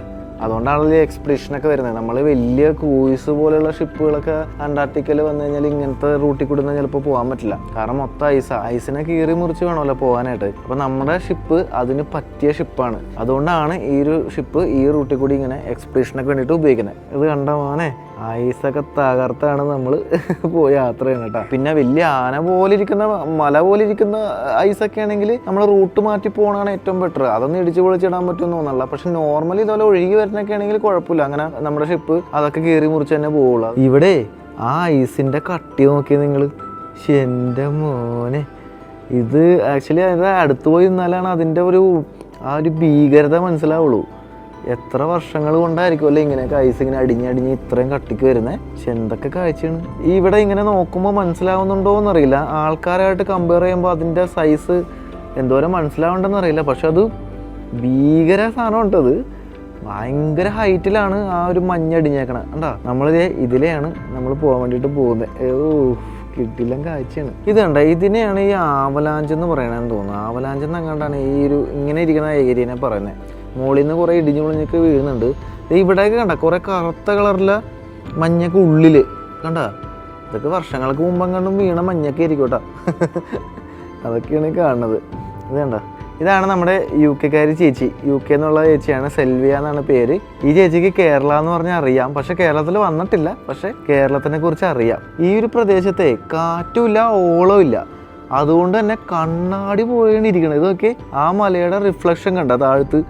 അതുകൊണ്ടാണല്ലോ എക്സ്പെഡിഷനൊക്കെ വരുന്നത്. നമ്മൾ വലിയ ക്രൂയിസ് പോലെയുള്ള ഷിപ്പുകളൊക്കെ അന്റാർട്ടിക്കയിൽ വന്നു കഴിഞ്ഞാൽ ഇങ്ങനത്തെ റൂട്ടിൽ കൂടി ചിലപ്പോൾ പോകാൻ പറ്റില്ല. കാരണം മൊത്തം ഐസിനെ കീറി മുറിച്ച് വേണമല്ലോ പോകാനായിട്ട്. അപ്പോൾ നമ്മുടെ ഷിപ്പ് അതിന് പറ്റിയ ഷിപ്പാണ്. അതുകൊണ്ടാണ് ഈ ഒരു ഷിപ്പ് ഈ റൂട്ടിൽ കൂടി ഇങ്ങനെ എക്സ്പെഡിഷനൊക്കെ വേണ്ടിയിട്ട് ഉപയോഗിക്കുന്നത്. ഇത് കണ്ട മോനെ, ഐസൊക്കെ തകർത്താണ് നമ്മൾ പോയി യാത്ര ചെയ്യണം കേട്ടോ. പിന്നെ വലിയ ആന പോലെ ഇരിക്കുന്ന മല പോലെ ഇരിക്കുന്ന ഐസൊക്കെ ആണെങ്കിൽ നമ്മൾ റൂട്ട് മാറ്റി പോകണതാണ് ഏറ്റവും ബെറ്റർ. അതൊന്നും ഇടിച്ച് പൊളിച്ചിടാൻ പറ്റുമെന്ന് തോന്നുന്നില്ല. പക്ഷെ നോർമലി ഇതുപോലെ ഒഴുകി വരുന്നൊക്കെ ആണെങ്കിൽ കുഴപ്പമില്ല, അങ്ങനെ നമ്മുടെ ഷിപ്പ് അതൊക്കെ കീറി മുറിച്ച് തന്നെ പോവുള്ളൂ. ഇവിടെ ആ ഐസിന്റെ കട്ടി നോക്കി നിങ്ങൾ, എൻ്റെ മോനെ, ഇത് ആക്ച്വലി അതിൻ്റെ അടുത്ത് പോയി നിന്നാലാണ് അതിൻ്റെ ആ ഒരു ഭീകരത മനസ്സിലാവുള്ളൂ. എത്ര വർഷങ്ങൾ കൊണ്ടായിരിക്കും അല്ലേ ഇങ്ങനെയൊക്കെ ഐസ് ഇങ്ങനെ അടിഞ്ഞ് ഇത്രയും കട്ടിക്ക് വരുന്നത്. പക്ഷെ എന്തൊക്കെ കാഴ്ചയാണ് ഇവിടെ. ഇങ്ങനെ നോക്കുമ്പോൾ മനസ്സിലാവുന്നുണ്ടോ എന്നറിയില്ല, ആൾക്കാരായിട്ട് കമ്പയർ ചെയ്യുമ്പോൾ അതിൻ്റെ സൈസ് എന്തോരം മനസ്സിലാവുണ്ടെന്ന് അറിയില്ല. പക്ഷെ അത് ഭീകര സാധനം ഉണ്ടത്, ഭയങ്കര ഹൈറ്റിലാണ് ആ ഒരു മഞ്ഞടിഞ്ഞേക്കണത്. കണ്ടാ, നമ്മളിതേ ഇതിലെയാണ് നമ്മൾ പോകാൻ വേണ്ടിയിട്ട് പോകുന്നത്. കിട്ടില്ല കാഴ്ചയാണ് ഇത്. കണ്ട, ഇതിനെയാണ് ഈ ആവലാഞ്ച് എന്ന് പറയണമെന്ന് തോന്നുന്നു. ആവലാഞ്ച് എന്നങ്ങാണ്ടാണ് ഈ ഒരു ഇങ്ങനെ ഇരിക്കുന്ന ഏരിയനെ പറയുന്നത്. മുകളിൽ നിന്ന് കുറേ ഇടിഞ്ഞു പൊളിഞ്ഞൊക്കെ വീഴുന്നുണ്ട്. ഇവിടെയൊക്കെ കണ്ട കുറേ കറുത്ത കളറിലെ മഞ്ഞൊക്കെ ഉള്ളിൽ കണ്ട. ഇതൊക്കെ വർഷങ്ങൾക്ക് മുമ്പ് കണ്ടും വീണ മഞ്ഞൊക്കെ ആയിരിക്കും കേട്ടോ. അതൊക്കെയാണ് കാണുന്നത്. ഇത് കണ്ട, ഇതാണ് നമ്മുടെ UK-കാരി ചേച്ചി. UK എന്നുള്ള ചേച്ചിയാണ്, സെൽവിയ എന്നാണ് പേര്. ഈ ചേച്ചിക്ക് കേരള എന്ന് പറഞ്ഞാൽ അറിയാം, പക്ഷെ കേരളത്തിൽ വന്നിട്ടില്ല. പക്ഷെ കേരളത്തിനെ കുറിച്ച് അറിയാം. ഈ ഒരു പ്രദേശത്തെ കാറ്റുമില്ല ഓളവും ഇല്ല, അതുകൊണ്ട് തന്നെ കണ്ണാടി പോയാണ് ഇരിക്കണം. ഇതൊക്കെ ആ മലയുടെ റിഫ്ലക്ഷൻ കണ്ട താഴത്ത്,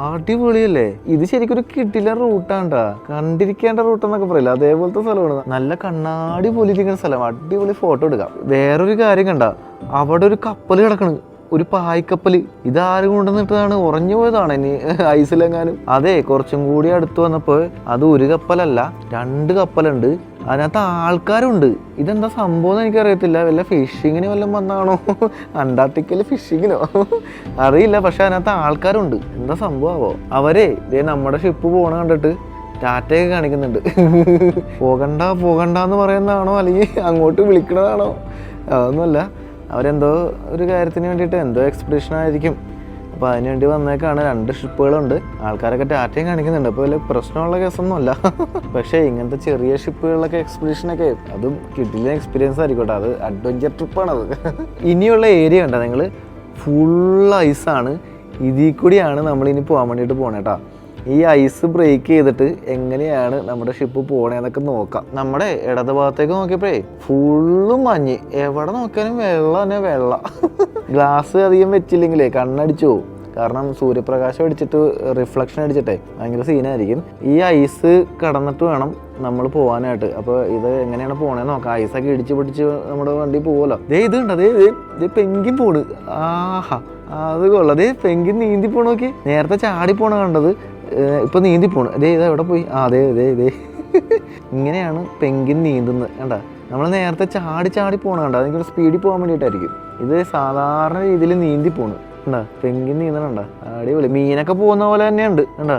അടിപൊളിയല്ലേ. ഇത് ശരിക്കും ഒരു കിടില റൂട്ടാണ്ടാ, കണ്ടിരിക്കേണ്ട റൂട്ടെന്നൊക്കെ പറയില്ല, അതേപോലത്തെ സ്ഥലമാണ്. നല്ല കണ്ണാടി പോലെ ഇരിക്കുന്ന സ്ഥലം, അടിപൊളി ഫോട്ടോ എടുക്കാം. വേറൊരു കാര്യം കണ്ട, അവിടെ ഒരു കപ്പൽ കിടക്കണ്, ഒരു പായ്ക്കപ്പൽ. ഇതാരും കൊണ്ടുവന്നിട്ടതാണ്, ഉറഞ്ഞു പോയതാണ് ഇനി ഐസിലെങ്ങാനും. അതെ, കുറച്ചും കൂടി അടുത്ത് വന്നപ്പോൾ അത് ഒരു കപ്പലല്ല 2 കപ്പലുണ്ട്, അതിനകത്ത് ആൾക്കാരുണ്ട്. ഇതെന്താ സംഭവം എന്ന് എനിക്കറിയത്തില്ല. വല്ല ഫിഷിങ്ങിന് വല്ലതും വന്നാണോ, അന്റാർട്ടിക്കയിൽ ഫിഷിങ്ങിനോ അറിയില്ല. പക്ഷെ അതിനകത്ത് ആൾക്കാരുണ്ട്, എന്താ സംഭവമാവോ. അവരെ നമ്മുടെ ഷിപ്പ് പോണ കണ്ടിട്ട് ടാറ്റയൊക്കെ കാണിക്കുന്നുണ്ട്. പോകണ്ടെന്ന് പറയുന്നതാണോ അല്ലെങ്കിൽ അങ്ങോട്ട് വിളിക്കണതാണോ, അതൊന്നുമല്ല. അവരെന്തോ ഒരു കാര്യത്തിന് വേണ്ടിയിട്ട് എന്തോ എക്സ്പെഡിഷൻ ആയിരിക്കും. അപ്പോൾ അതിന് വേണ്ടി വന്നേക്കാണ്. 2 ഷിപ്പുകളുണ്ട്, ആൾക്കാരൊക്കെ ടാറ്റയും കാണിക്കുന്നുണ്ട്. അപ്പോൾ വലിയ പ്രശ്നമുള്ള കേസൊന്നുമല്ല. പക്ഷേ ഇങ്ങനത്തെ ചെറിയ ഷിപ്പുകളിലൊക്കെ എക്സ്പെഡിഷനൊക്കെ അതും കിട്ടില്ല എക്സ്പീരിയൻസ് ആയിരിക്കട്ടെ. അത് അഡ്വഞ്ചർ ട്രിപ്പാണത്. ഇനിയുള്ള ഏരിയ ഉണ്ടോ നിങ്ങൾ, ഫുൾ ഐസാണ്. ഇതിൽ കൂടിയാണ് നമ്മളിനി പോകാൻ വേണ്ടിയിട്ട് പോകണേട്ടാ. ഈ ഐസ് ബ്രേക്ക് ചെയ്തിട്ട് എങ്ങനെയാണ് നമ്മുടെ ഷിപ്പ് പോകണേന്നൊക്കെ നോക്കാം. നമ്മുടെ ഇടത് ഭാഗത്തേക്ക് നോക്കിയപ്പോഴേ ഫുള്ളും മഞ്ഞ്, എവിടെ നോക്കിയാലും വെള്ളം തന്നെ വെള്ളം. ഗ്ലാസ് അധികം വെച്ചില്ലെങ്കിലേ കണ്ണടിച്ചു പോകും. കാരണം സൂര്യപ്രകാശം അടിച്ചിട്ട് റിഫ്ലക്ഷൻ അടിച്ചിട്ടേ ഭയങ്കര സീനായിരിക്കും. ഈ ഐസ് കടന്നിട്ട് വേണം നമ്മൾ പോകാനായിട്ട്. അപ്പോൾ ഇത് എങ്ങനെയാണ് പോകണേന്ന് നോക്കാം. ഐസൊക്കെ ഇടിച്ച് പിടിച്ച് നമ്മുടെ വണ്ടി പോകുമല്ലോ. ഇത് കണ്ടോ, പെങ്കിൻ പോണ്. ആഹാ, അത് കൊള്ളാം. പെങ്കിൻ നീന്തി പോണ നോക്കി. നേരത്തെ ചാടി പോണ കണ്ടത്, ഇപ്പൊ നീന്തി പോണു. ഇത് എവിടെ പോയി? അതെ ഇങ്ങനെയാണ് പെങ്കിൻ നീന്തുന്നത്. കണ്ട, നമ്മൾ നേരത്തെ ചാടി പോണ കണ്ട, അതെനിക്കൊരു സ്പീഡിൽ പോകാൻ വേണ്ടിയിട്ടായിരിക്കും. ഇത് സാധാരണ രീതിയിൽ നീന്തി പോണു കണ്ട, പെങ്കിൻ നീന്തണണ്ട, അടിപൊളി. മീനൊക്കെ പോകുന്ന പോലെ തന്നെയുണ്ട് കണ്ട.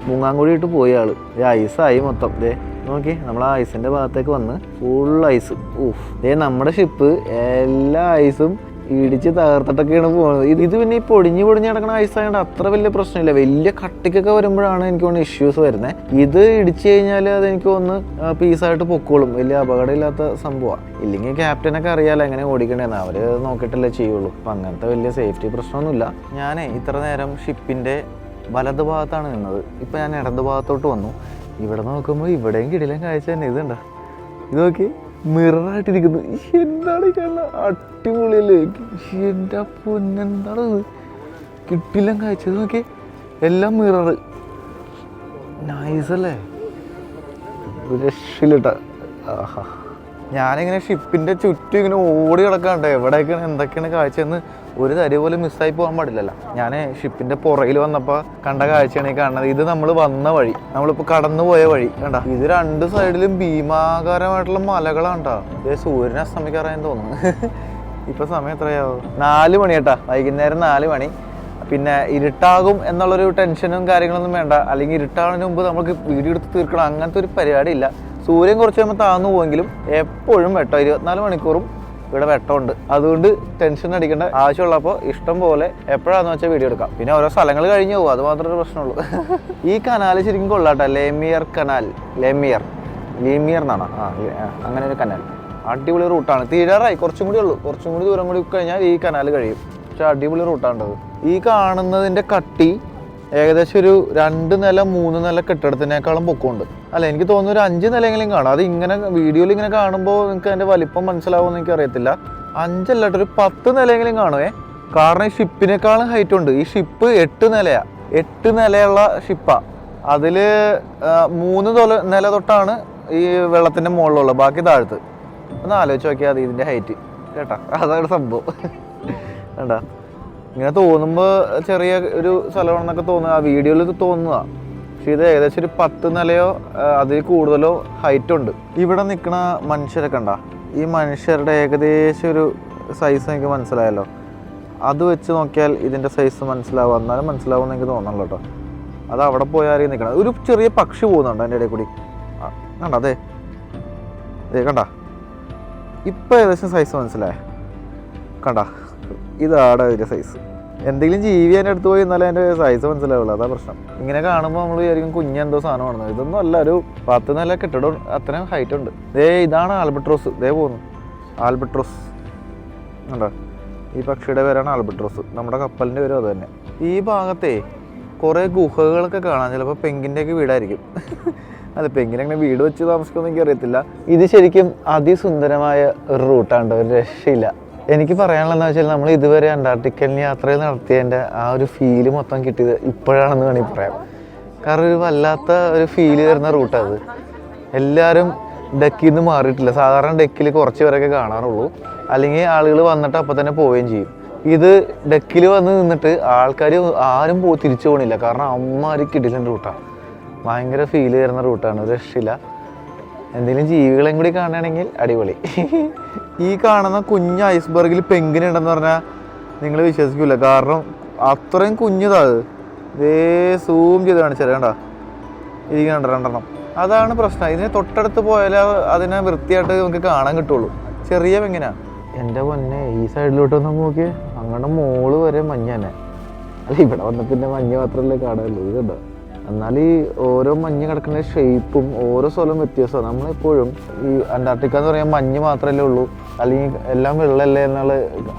മുങ്ങാങ്കുഴി ഇട്ട് പോയ ആള്. ഐസായി മൊത്തം. നോക്കി, നമ്മൾ ആ ഐസിന്റെ ഭാഗത്തേക്ക് വന്ന് ഫുൾ ഐസ്. നമ്മുടെ ഷിപ്പ് എല്ലാ ഐസും ഇടിച്ച് തകർത്തിട്ടൊക്കെയാണ് പോകുന്നത്. ഇത് പിന്നെ ഈ പൊടിഞ്ഞ് കിടക്കുന്ന ഐസായതുകൊണ്ട് അത്ര വലിയ പ്രശ്നമില്ല. വലിയ കട്ടിക്കൊക്കെ വരുമ്പോഴാണ് എനിക്ക് തോന്നുന്നു ഇഷ്യൂസ് വരുന്നത്. ഇത് ഇടിച്ചു കഴിഞ്ഞാൽ അത് എനിക്ക് തോന്നുന്നു പീസായിട്ട് പൊക്കോളും. വലിയ അപകടമില്ലാത്ത സംഭവമാണ്. ഇല്ലെങ്കിൽ ക്യാപ്റ്റനൊക്കെ അറിയാലോ എങ്ങനെ ഓടിക്കണ്ടേന്ന്, അവർ നോക്കിയിട്ടല്ലേ ചെയ്യുള്ളൂ. അപ്പം അങ്ങനത്തെ വലിയ സേഫ്റ്റി പ്രശ്നമൊന്നുമില്ല. ഞാൻ ഇത്ര നേരം ഷിപ്പിൻ്റെ വലത് ഭാഗത്താണ് നിന്നത്. ഇപ്പം ഞാൻ ഇടത് ഭാഗത്തോട്ട് വന്നു. ഇവിടെ നോക്കുമ്പോൾ ഇവിടെയും കിടിലൻ കാഴ്ച തന്നെ. ഇതുണ്ടോ, ഇത് നോക്കി മിററായിട്ടിരിക്കുന്നു. എന്താണ് കാണുന്നത്, അടിപൊളിയല്ലേ? എൻ്റെ പൊന്നെന്താണത്, കിട്ടില്ല കാഴ്ച. ഇത് നോക്കി, എല്ലാം മിറർ, നൈസല്ലേ, രക്ഷയിലിട്ട. ആഹാ, ഞാനിങ്ങനെ ഷിപ്പിൻ്റെ ചുറ്റും ഇങ്ങനെ ഓടി കിടക്കാണ്ട് എവിടെയൊക്കെയാണ് എന്തൊക്കെയാണ് കാഴ്ചയെന്ന് ഒരു തരി പോലും മിസ്സായി പോകാൻ പാടില്ലല്ലോ. ഞാൻ ഷിപ്പിൻ്റെ പുറകിൽ വന്നപ്പോൾ കണ്ട കാഴ്ചയാണ് ഈ കാണുന്നത്. ഇത് നമ്മൾ വന്ന വഴി, നമ്മളിപ്പോൾ കടന്നു പോയ വഴി കണ്ട. ഇത് രണ്ട് സൈഡിലും ഭീമാകാരമായിട്ടുള്ള മലകളാണ് കേട്ടോ. ഇത് സൂര്യനെ അസ്തമിക്കാറായെന്ന് തോന്നുന്നു. ഇപ്പം സമയം എത്രയാവും? 4 മണി കേട്ടാ, വൈകുന്നേരം 4 മണി. പിന്നെ ഇരുട്ടാകും എന്നുള്ളൊരു ടെൻഷനും കാര്യങ്ങളൊന്നും വേണ്ട. അല്ലെങ്കിൽ ഇരുട്ടാകുന്നതിന് മുമ്പ് നമുക്ക് വീഡിയോ എടുത്ത് തീർക്കണം, അങ്ങനത്തെ ഒരു പരിപാടിയില്ല. സൂര്യൻ കുറച്ച് കഴിയുമ്പോൾ താഴ്ന്നു പോയെങ്കിലും എപ്പോഴും വെട്ടം, 24 മണിക്കൂറും ഇവിടെ വെട്ടമുണ്ട്. അതുകൊണ്ട് ടെൻഷൻ അടിക്കേണ്ട ആവശ്യമുള്ളപ്പോൾ ഇഷ്ടം പോലെ എപ്പോഴാണെന്ന് വെച്ചാൽ വീഡിയോ എടുക്കാം. പിന്നെ ഓരോ സ്ഥലങ്ങൾ കഴിഞ്ഞു പോകും, അത് മാത്രമേ ഒരു പ്രശ്നമുള്ളൂ. ഈ കനാൽ ശരിക്കും കൊള്ളാട്ടെ, ലേമിയർ കനാൽ. ലേമിയർ എന്നാണ്, അങ്ങനെ ഒരു കനാൽ. അടിപൊളി റൂട്ടാണ്. തീരാറായി, കുറച്ചും കൂടി ഉള്ളൂ. കുറച്ചും കൂടി ദൂരം കൂടി കഴിഞ്ഞാൽ ഈ കനാൽ കഴിയും. പക്ഷെ അടിപൊളി റൂട്ടാണ്ടത്. ഈ കാണുന്നതിൻ്റെ കട്ടി ഏകദേശം ഒരു 2 നില 3 നില കെട്ടിടത്തിനേക്കാളും പൊക്കമുണ്ട്. അല്ല, എനിക്ക് തോന്നുന്നു ഒരു 5 നിലയെങ്കിലും കാണും. അത് ഇങ്ങനെ വീഡിയോയിൽ ഇങ്ങനെ കാണുമ്പോൾ നിങ്ങൾക്ക് അതിൻ്റെ വലിപ്പം മനസ്സിലാവുമെന്ന് എനിക്ക് അറിയത്തില്ല. 5 അല്ലാട്ട് ഒരു 10 നിലയെങ്കിലും കാണുമേ. കാരണം ഈ ഷിപ്പിനേക്കാളും ഹൈറ്റ് ഉണ്ട്. ഈ ഷിപ്പ് 8 നിലയാണ്. 8 നിലയുള്ള ഷിപ്പാണ്. അതിൽ 3 നില തൊട്ടാണ് ഈ വെള്ളത്തിൻ്റെ മുകളിലുള്ളത്, ബാക്കി താഴത്ത്. ഒന്ന് ആലോചിച്ച് നോക്കിയാൽ മതി ഇതിൻ്റെ ഹൈറ്റ് കേട്ടാ. അതാണ് സംഭവം വേണ്ട. ഇങ്ങനെ തോന്നുമ്പോൾ ചെറിയ ഒരു സ്ഥലമാണെന്നൊക്കെ തോന്നുക, ആ വീഡിയോയിൽ ഇത് തോന്നുന്നതാണ്. പക്ഷെ ഇത് ഏകദേശം ഒരു 10 നിലയോ അതിൽ കൂടുതലോ ഹൈറ്റ് ഉണ്ട്. ഇവിടെ നിൽക്കുന്ന മനുഷ്യരൊക്കെ ഉണ്ടാ, ഈ മനുഷ്യരുടെ ഏകദേശം ഒരു സൈസ് എനിക്ക് മനസ്സിലായല്ലോ. അത് വെച്ച് നോക്കിയാൽ ഇതിൻ്റെ സൈസ് മനസ്സിലാവും, എന്നാലും മനസ്സിലാവുമെന്ന് എനിക്ക് തോന്നണല്ലോ കേട്ടോ. അത് അവിടെ പോയാലും നിൽക്കണം. ഒരു ചെറിയ പക്ഷി പോകുന്നുണ്ട് അതിൻ്റെ ഇടയിൽ കൂടി, കണ്ട. അതെ കണ്ട, ഇപ്പം ഏകദേശം സൈസ് മനസ്സിലായേ കണ്ട. ഇതാണ് അതിൻ്റെ സൈസ്. എന്തെങ്കിലും ജീവി അതിൻ്റെ അടുത്ത് പോയി എന്നാലും അതിൻ്റെ സൈസ് മനസ്സിലാവുള്ളൂ, അതാ പ്രശ്നം. ഇങ്ങനെ കാണുമ്പോൾ നമ്മൾ വിചാരിക്കും കുഞ്ഞെന്തോ സാധനമാണെന്ന്. ഇതൊന്നും അല്ല, ഒരു 10 നില കെട്ടിടം, അത്രയും ഹൈറ്റ് ഉണ്ട്. ഇതാണ് ആൽബട്രോസ്. പോകുന്നു ആൽബട്രോസ് കണ്ടോ. ഈ പക്ഷിയുടെ പേരാണ് ആൽബട്രോസ്. നമ്മുടെ കപ്പലിൻ്റെ പേരും അത് തന്നെ. ഈ ഭാഗത്തെ കുറേ ഗുഹകളൊക്കെ കാണാം. ചിലപ്പോൾ പെങ്കിൻ്റെയൊക്കെ വീടായിരിക്കും. അല്ല, പെങ്കിനങ്ങനെ വീട് വെച്ച് താമസിക്കുമെന്ന് എനിക്ക് അറിയത്തില്ല. ഇത് ശരിക്കും അതിസുന്ദരമായ ഒരു റൂട്ടാണ്, ഒരു രക്ഷയില്ല. എനിക്ക് പറയാനുള്ളതെന്ന് വെച്ചാൽ നമ്മൾ ഇതുവരെ അന്റാർട്ടിക്കലിന് യാത്രയിൽ നടത്തിയതിൻ്റെ ആ ഒരു ഫീല് മൊത്തം കിട്ടിയത് ഇപ്പോഴാണെന്ന് വേണമെങ്കിൽ പറയാം. കാരണം ഒരു വല്ലാത്ത ഒരു ഫീല് വരുന്ന റൂട്ടത്. എല്ലാവരും ഡെക്കിൽ നിന്ന് മാറിയിട്ടില്ല. സാധാരണ ഡെക്കിൽ കുറച്ച് പേരൊക്കെ കാണാറുള്ളൂ, അല്ലെങ്കിൽ ആളുകൾ വന്നിട്ട് അപ്പം തന്നെ പോവുകയും ചെയ്യും. ഇത് ഡെക്കിൽ വന്ന് നിന്നിട്ട് ആൾക്കാർ ആരും തിരിച്ചു പോകണില്ല. കാരണം അമ്മാരി കിടിലൻ റൂട്ടാണ്, ഭയങ്കര ഫീല് വരുന്ന റൂട്ടാണ്, രക്ഷയില്ല. എന്തെങ്കിലും ജീവികളെയും കൂടി കാണുകയാണെങ്കിൽ അടിപൊളി. ഈ കാണുന്ന കുഞ്ഞ് ഐസ്ബർഗിൽ പെങ്കിനുണ്ടെന്ന് പറഞ്ഞാൽ നിങ്ങൾ വിശ്വസിക്കില്ല. കാരണം അത്രയും കുഞ്ഞിതാണ്. സൂം ചെയ്ത് കാണിച്ചാൽ കണ്ടോ, ഇരിക്കുന്നുണ്ട് 2 അതാണ് പ്രശ്നം. ഇതിന് തൊട്ടടുത്ത് പോയാൽ അതിനെ വൃത്തിയായിട്ട് നമുക്ക് കാണാൻ കിട്ടുള്ളൂ. ചെറിയ പെങ്കിനാണ്. എൻ്റെ പൊന്നെ, ഈ സൈഡിലോട്ട് ഒന്ന് നോക്കിയേ, അങ്ങോട്ട് മോള് വരെ മഞ്ഞ തന്നെ. അല്ല, ഇവിടെ വന്ന പിന്നെ മഞ്ഞ് മാത്രമല്ലേ കാണാനുള്ളൂ. ഇത് കണ്ടോ. എന്നാൽ ഈ ഓരോ മഞ്ഞ് കിടക്കുന്ന ഷേപ്പും ഓരോ സ്ഥലവും വ്യത്യാസമാണ്. നമ്മളെപ്പോഴും ഈ അന്റാർട്ടിക്ക എന്ന് പറയാൻ മഞ്ഞ് മാത്രമല്ലേ ഉള്ളൂ, അല്ലെങ്കിൽ എല്ലാം വെള്ളമല്ലേ എന്നുള്ള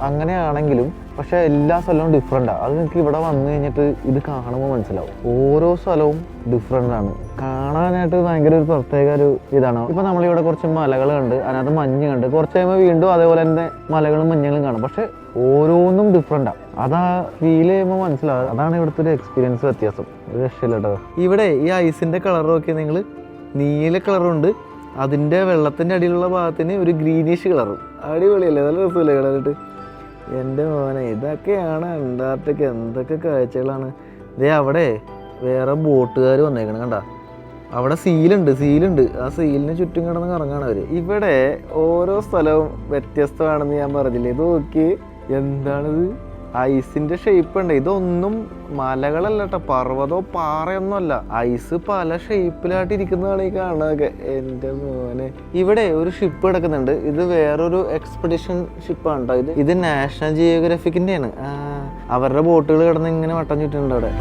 അങ്ങനെയാണെങ്കിലും പക്ഷേ എല്ലാ സ്ഥലവും ഡിഫറെൻ്റാണ്. അത് നിങ്ങൾക്ക് ഇവിടെ വന്നു കഴിഞ്ഞിട്ട് ഇത് കാണുമ്പോൾ മനസ്സിലാവും. ഓരോ സ്ഥലവും ഡിഫറെൻ്റാണ്. കാണാനായിട്ട് ഭയങ്കര ഒരു പ്രത്യേക ഒരു ഇതാണ്. ഇപ്പോൾ നമ്മളിവിടെ കുറച്ച് മലകൾ കണ്ട്, അതിനകത്ത് മഞ്ഞ് കണ്ട്, കുറച്ച് കഴിയുമ്പോൾ വീണ്ടും അതേപോലെ തന്നെ മലകളും മഞ്ഞുകളും കാണും. പക്ഷെ ഓരോന്നും ഡിഫറെൻ്റാണ്. അതാ ഫീൽ ചെയ്യുമ്പോൾ മനസ്സിലാവും. അതാണ് ഇവിടുത്തെ ഒരു എക്സ്പീരിയൻസ് വ്യത്യാസം. ഒരു രക്ഷയില്ല കേട്ടോ. ഇവിടെ ഈ ഐസിൻ്റെ കളർ നോക്കി നിങ്ങൾ, നീല കളറുണ്ട്, അതിൻ്റെ വെള്ളത്തിൻ്റെ അടിയിലുള്ള ഭാഗത്തിന് ഒരു ഗ്രീനിഷ് കളറും. അടിപൊളിയല്ലേ, നല്ല രസമല്ലേ കാണാനായിട്ട്. എൻ്റെ മോനെ, ഇതൊക്കെയാണ് അന്റാർട്ടിക്ക. എന്തൊക്കെ കാഴ്ചകളാണ്. അവിടെ വേറെ ബോട്ടുകാർ വന്നേക്കണം കണ്ട. അവിടെ സീലുണ്ട്. ആ സീലിന് ചുറ്റും കിടന്ന് കറങ്ങാണ് അവർ. ഇവിടെ ഓരോ സ്ഥലവും വ്യത്യസ്തമാണെന്ന് ഞാൻ പറഞ്ഞില്ലേ. ഇത് നോക്കി, എന്താണിത്, ഐസിന്റെ ഷേപ്പ് ഉണ്ട്. ഇതൊന്നും മലകളല്ല കേട്ടോ, പർവ്വതോ പാറയൊന്നും അല്ല, ഐസ് പല ഷേപ്പിലായിട്ട് ഇരിക്കുന്നതാണ് ഈ കാണുന്നതൊക്കെ. എൻ്റെ മോനെ, ഇവിടെ ഒരു ഷിപ്പ് കിടക്കുന്നുണ്ട്. ഇത് വേറൊരു എക്സ്പെഡിഷൻ ഷിപ്പാണ് കേട്ടോ. ഇത് നാഷണൽ ജിയോഗ്രഫിക്കിന്റെ ആണ്. അവരുടെ ബോട്ടുകൾ കിടന്ന് ഇങ്ങനെ വട്ടം ചുറ്റുന്നുണ്ട് അവിടെ.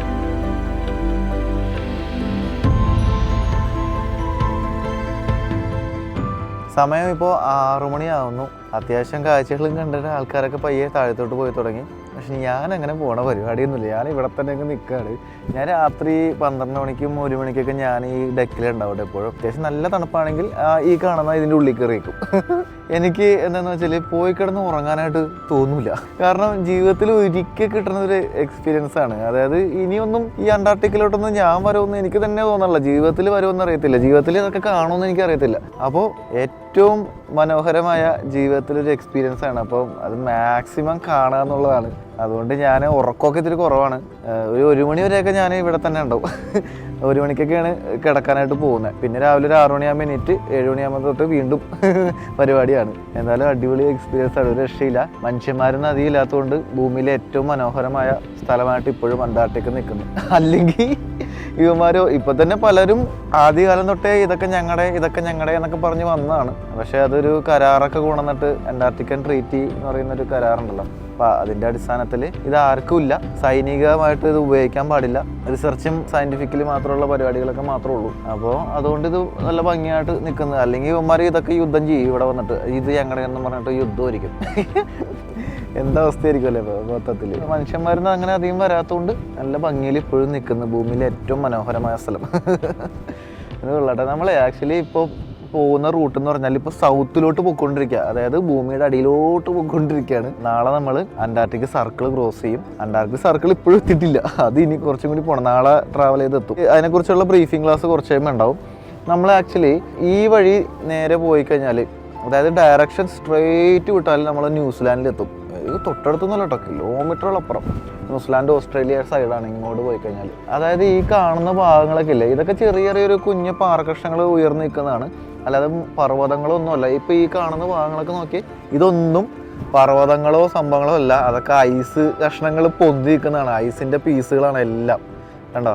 സമയം ഇപ്പോൾ 6 മണിയാവുന്നു. അത്യാവശ്യം കാഴ്ചകളും കണ്ടിട്ട് ആൾക്കാരൊക്കെ പയ്യെ താഴത്തോട്ട് പോയി തുടങ്ങി. പക്ഷെ ഞാൻ അങ്ങനെ പോണ പരിപാടിയൊന്നുമില്ല. ഞാൻ ഇവിടെ തന്നെ അങ്ങ് നിൽക്കുകയാണ്. ഞാൻ രാത്രി 12 മണിക്കും 1 മണിക്കൊക്കെ ഞാൻ ഈ ഡെക്കിലുണ്ടാവും എപ്പോഴും. അത്യാവശ്യം നല്ല തണുപ്പാണെങ്കിൽ ഈ കാണുന്ന ഇതിൻ്റെ ഉള്ളിൽ കയറിയേക്കും. എനിക്ക് എന്താണെന്ന് വെച്ചാൽ പോയി കിടന്ന് ഉറങ്ങാനായിട്ട് തോന്നില്ല. കാരണം ജീവിതത്തിൽ ഒരിക്കൽ കിട്ടുന്ന ഒരു എക്സ്പീരിയൻസ് ആണ്. അതായത് ഇനിയൊന്നും ഈ അന്റാർട്ടിക്കയിലോട്ടൊന്നും ഞാൻ വരുമെന്ന് എനിക്ക് തന്നെ തോന്നണില്ല. ജീവിതത്തിൽ വരുമെന്ന് അറിയത്തില്ല, ജീവിതത്തിൽ ഇതൊക്കെ കാണുമെന്ന് എനിക്കറിയത്തില്ല. അപ്പോൾ ഏറ്റവും മനോഹരമായ ജീവിതത്തിലൊരു എക്സ്പീരിയൻസ് ആണ്. അപ്പം അത് മാക്സിമം കാണുക എന്നുള്ളതാണ്. അതുകൊണ്ട് ഞാൻ ഉറക്കമൊക്കെ ഇത്തിരി കുറവാണ്. ഒരു 1 മണി വരെയൊക്കെ ഞാൻ ഇവിടെ തന്നെ ഉണ്ടാവും. 1 മണിക്കൊക്കെയാണ് കിടക്കാനായിട്ട് പോകുന്നത്. പിന്നെ രാവിലെ ഒരു 6 മണിയാകുമ്പോൾ എണീറ്റ് 7 മണിയാകുമ്പോൾ തൊട്ട് വീണ്ടും പരിപാടിയാണ്. എന്തായാലും അടിപൊളി എക്സ്പീരിയൻസ് ആണ്, ഒരു രക്ഷയില്ല. മനുഷ്യന്മാരൊന്നും അധികം ഇല്ലാത്തതുകൊണ്ട് ഭൂമിയിലെ ഏറ്റവും മനോഹരമായ സ്ഥലമായിട്ട് ഇപ്പോഴും അന്റാർട്ടിക്ക നിൽക്കുന്നു. അല്ലെങ്കിൽ ഇവന്മാരോ ഇപ്പൊ തന്നെ പലരും ആദ്യകാലം തൊട്ടേ ഇതൊക്കെ ഞങ്ങളുടെ എന്നൊക്കെ പറഞ്ഞ് വന്നതാണ്. പക്ഷെ അതൊരു കരാറൊക്കെ കൊണ്ടുവന്നിട്ട് അന്റാർട്ടിക്കൻ ട്രീറ്റി എന്ന് പറയുന്ന ഒരു കരാറുണ്ടല്ലോ. അപ്പം അതിൻ്റെ അടിസ്ഥാനത്തിൽ ഇത് ആർക്കും ഇല്ല, സൈനികമായിട്ട് ഇത് ഉപയോഗിക്കാൻ പാടില്ല, റിസർച്ചും സയൻറ്റിഫിക്കലി മാത്രമുള്ള പരിപാടികളൊക്കെ മാത്രമേ ഉള്ളൂ. അപ്പോൾ അതുകൊണ്ട് ഇത് നല്ല ഭംഗിയായിട്ട് നിൽക്കുന്നത്. അല്ലെങ്കിൽ ഇവന്മാർ ഇതൊക്കെ യുദ്ധം ചെയ്യും ഇവിടെ വന്നിട്ട്, ഇത് ഞങ്ങളുടെയെന്ന് പറഞ്ഞിട്ട് യുദ്ധമായിരിക്കും. എന്താ അവസ്ഥയായിരിക്കും അല്ലേ മൊത്തത്തിൽ. മനുഷ്യന്മാരൊന്നും അങ്ങനെ അധികം വരാത്തതുകൊണ്ട് നല്ല ഭംഗിയിൽ ഇപ്പോഴും നിൽക്കുന്നു ഭൂമിയിലെ ഏറ്റവും മനോഹരമായ സ്ഥലം. ഇത് കൊള്ളട്ടെ. നമ്മൾ ആക്ച്വലി ഇപ്പോൾ പോകുന്ന റൂട്ട് എന്ന് പറഞ്ഞാൽ ഇപ്പോൾ സൗത്തിലോട്ട് പോയിക്കൊണ്ടിരിക്കുക, അതായത് ഭൂമിയുടെ അടിയിലോട്ട് പോയിക്കൊണ്ടിരിക്കുകയാണ്. നാളെ നമ്മൾ അന്റാർട്ടിക് സർക്കിൾ ക്രോസ് ചെയ്യും. അന്റാർട്ടിക് സർക്കിൾ ഇപ്പോഴും എത്തിയിട്ടില്ല, അത് ഇനി കുറച്ചും കൂടി പോകണം. നാളെ ട്രാവൽ ചെയ്തെത്തും. അതിനെക്കുറിച്ചുള്ള ബ്രീഫിംഗ് ക്ലാസ് കുറച്ച് കഴിയുമ്പോൾ ഉണ്ടാവും. നമ്മൾ ആക്ച്വലി ഈ വഴി നേരെ പോയി കഴിഞ്ഞാൽ, അതായത് ഡയറക്ഷൻ സ്ട്രെയിറ്റ് വിട്ടാൽ നമ്മൾ ന്യൂസിലാൻഡിലെത്തും. ഇത് തൊട്ടടുത്തൊന്നുമല്ല കേട്ടോ, കിലോമീറ്ററുകളപ്പുറം. ന്യൂസിലാൻഡ് ഓസ്ട്രേലിയ സൈഡാണ് ഇങ്ങോട്ട് പോയി കഴിഞ്ഞാൽ. അതായത് ഈ കാണുന്ന ഭാഗങ്ങളൊക്കെ ഇല്ലേ, ഇതൊക്കെ ചെറിയ ചെറിയൊരു കുഞ്ഞ് പാറകഷ്ണങ്ങൾ ഉയർന്നു നിൽക്കുന്നതാണ്, അല്ലാതെ പർവ്വതങ്ങളൊന്നുമല്ല. ഇപ്പോൾ ഈ കാണുന്ന ഭാഗങ്ങളൊക്കെ നോക്കി, ഇതൊന്നും പർവ്വതങ്ങളോ സംഭവങ്ങളോ അല്ല, അതൊക്കെ ഐസ് കഷ്ണങ്ങൾ പൊന്തി നിൽക്കുന്നതാണ്. ഐസിൻ്റെ പീസുകളാണ് എല്ലാം. കണ്ടോ,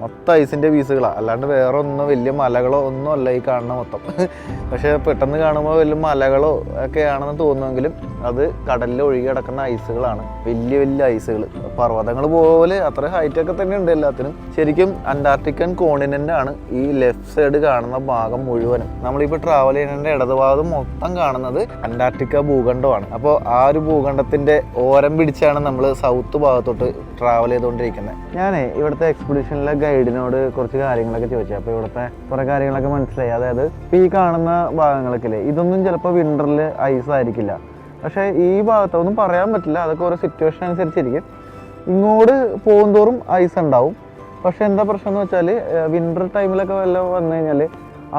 മൊത്തം ഐസിൻ്റെ പീസുകളാണ്, അല്ലാണ്ട് വേറെ ഒന്നും വലിയ മലകളോ ഒന്നും അല്ല ഈ കാണുന്ന മൊത്തം. പക്ഷേ പെട്ടെന്ന് കാണുമ്പോൾ വലിയ മലകളോ ഒക്കെയാണെന്ന് തോന്നുമെങ്കിലും അത് കടലിൽ ഒഴുകി കിടക്കുന്ന ഐസുകളാണ്, വലിയ വലിയ ഐസുകൾ. പർവ്വതങ്ങൾ പോലെ അത്ര ഹൈറ്റൊക്കെ തന്നെ ഉണ്ട് എല്ലാത്തിനും. ശരിക്കും അന്റാർട്ടിക്കൻ കോണ്ടിനെൻ്റ് ആണ് ഈ ലെഫ്റ്റ് സൈഡ് കാണുന്ന ഭാഗം മുഴുവനും. നമ്മളിപ്പോൾ ട്രാവൽ ചെയ്യുന്നതിൻ്റെ ഇടതുഭാഗം മൊത്തം കാണുന്നത് അന്റാർട്ടിക്ക ഭൂഖണ്ഡമാണ്. അപ്പോൾ ആ ഒരു ഭൂഖണ്ഡത്തിൻ്റെ ഓരം പിടിച്ചാണ് നമ്മൾ സൗത്ത് ഭാഗത്തോട്ട് ട്രാവൽ ചെയ്തുകൊണ്ടിരിക്കുന്നത്. ഞാനേ ഇവിടുത്തെ എക്സ്പെഡിഷനിലെ ഗൈഡിനോട് കുറച്ച് കാര്യങ്ങളൊക്കെ ചോദിച്ചു. അപ്പോൾ ഇവിടുത്തെ കുറേ കാര്യങ്ങളൊക്കെ മനസ്സിലായി. അതായത് ഈ കാണുന്ന ഭാഗങ്ങളൊക്കെ ഇല്ലേ, ഇതൊന്നും ചിലപ്പോൾ വിൻ്ററിൽ ഐസ് ആയിരിക്കില്ല. പക്ഷേ ഈ ഭാഗത്തൊന്നും പറയാൻ പറ്റില്ല, അതൊക്കെ ഓരോ സിറ്റുവേഷൻ അനുസരിച്ചിരിക്കും. ഇങ്ങോട്ട് പോകുന്തോറും ഐസ് ഉണ്ടാവും. പക്ഷെ എന്താ പ്രശ്നം എന്ന് വെച്ചാൽ വിൻ്റർ ടൈമിലൊക്കെ വല്ല വന്നു കഴിഞ്ഞാൽ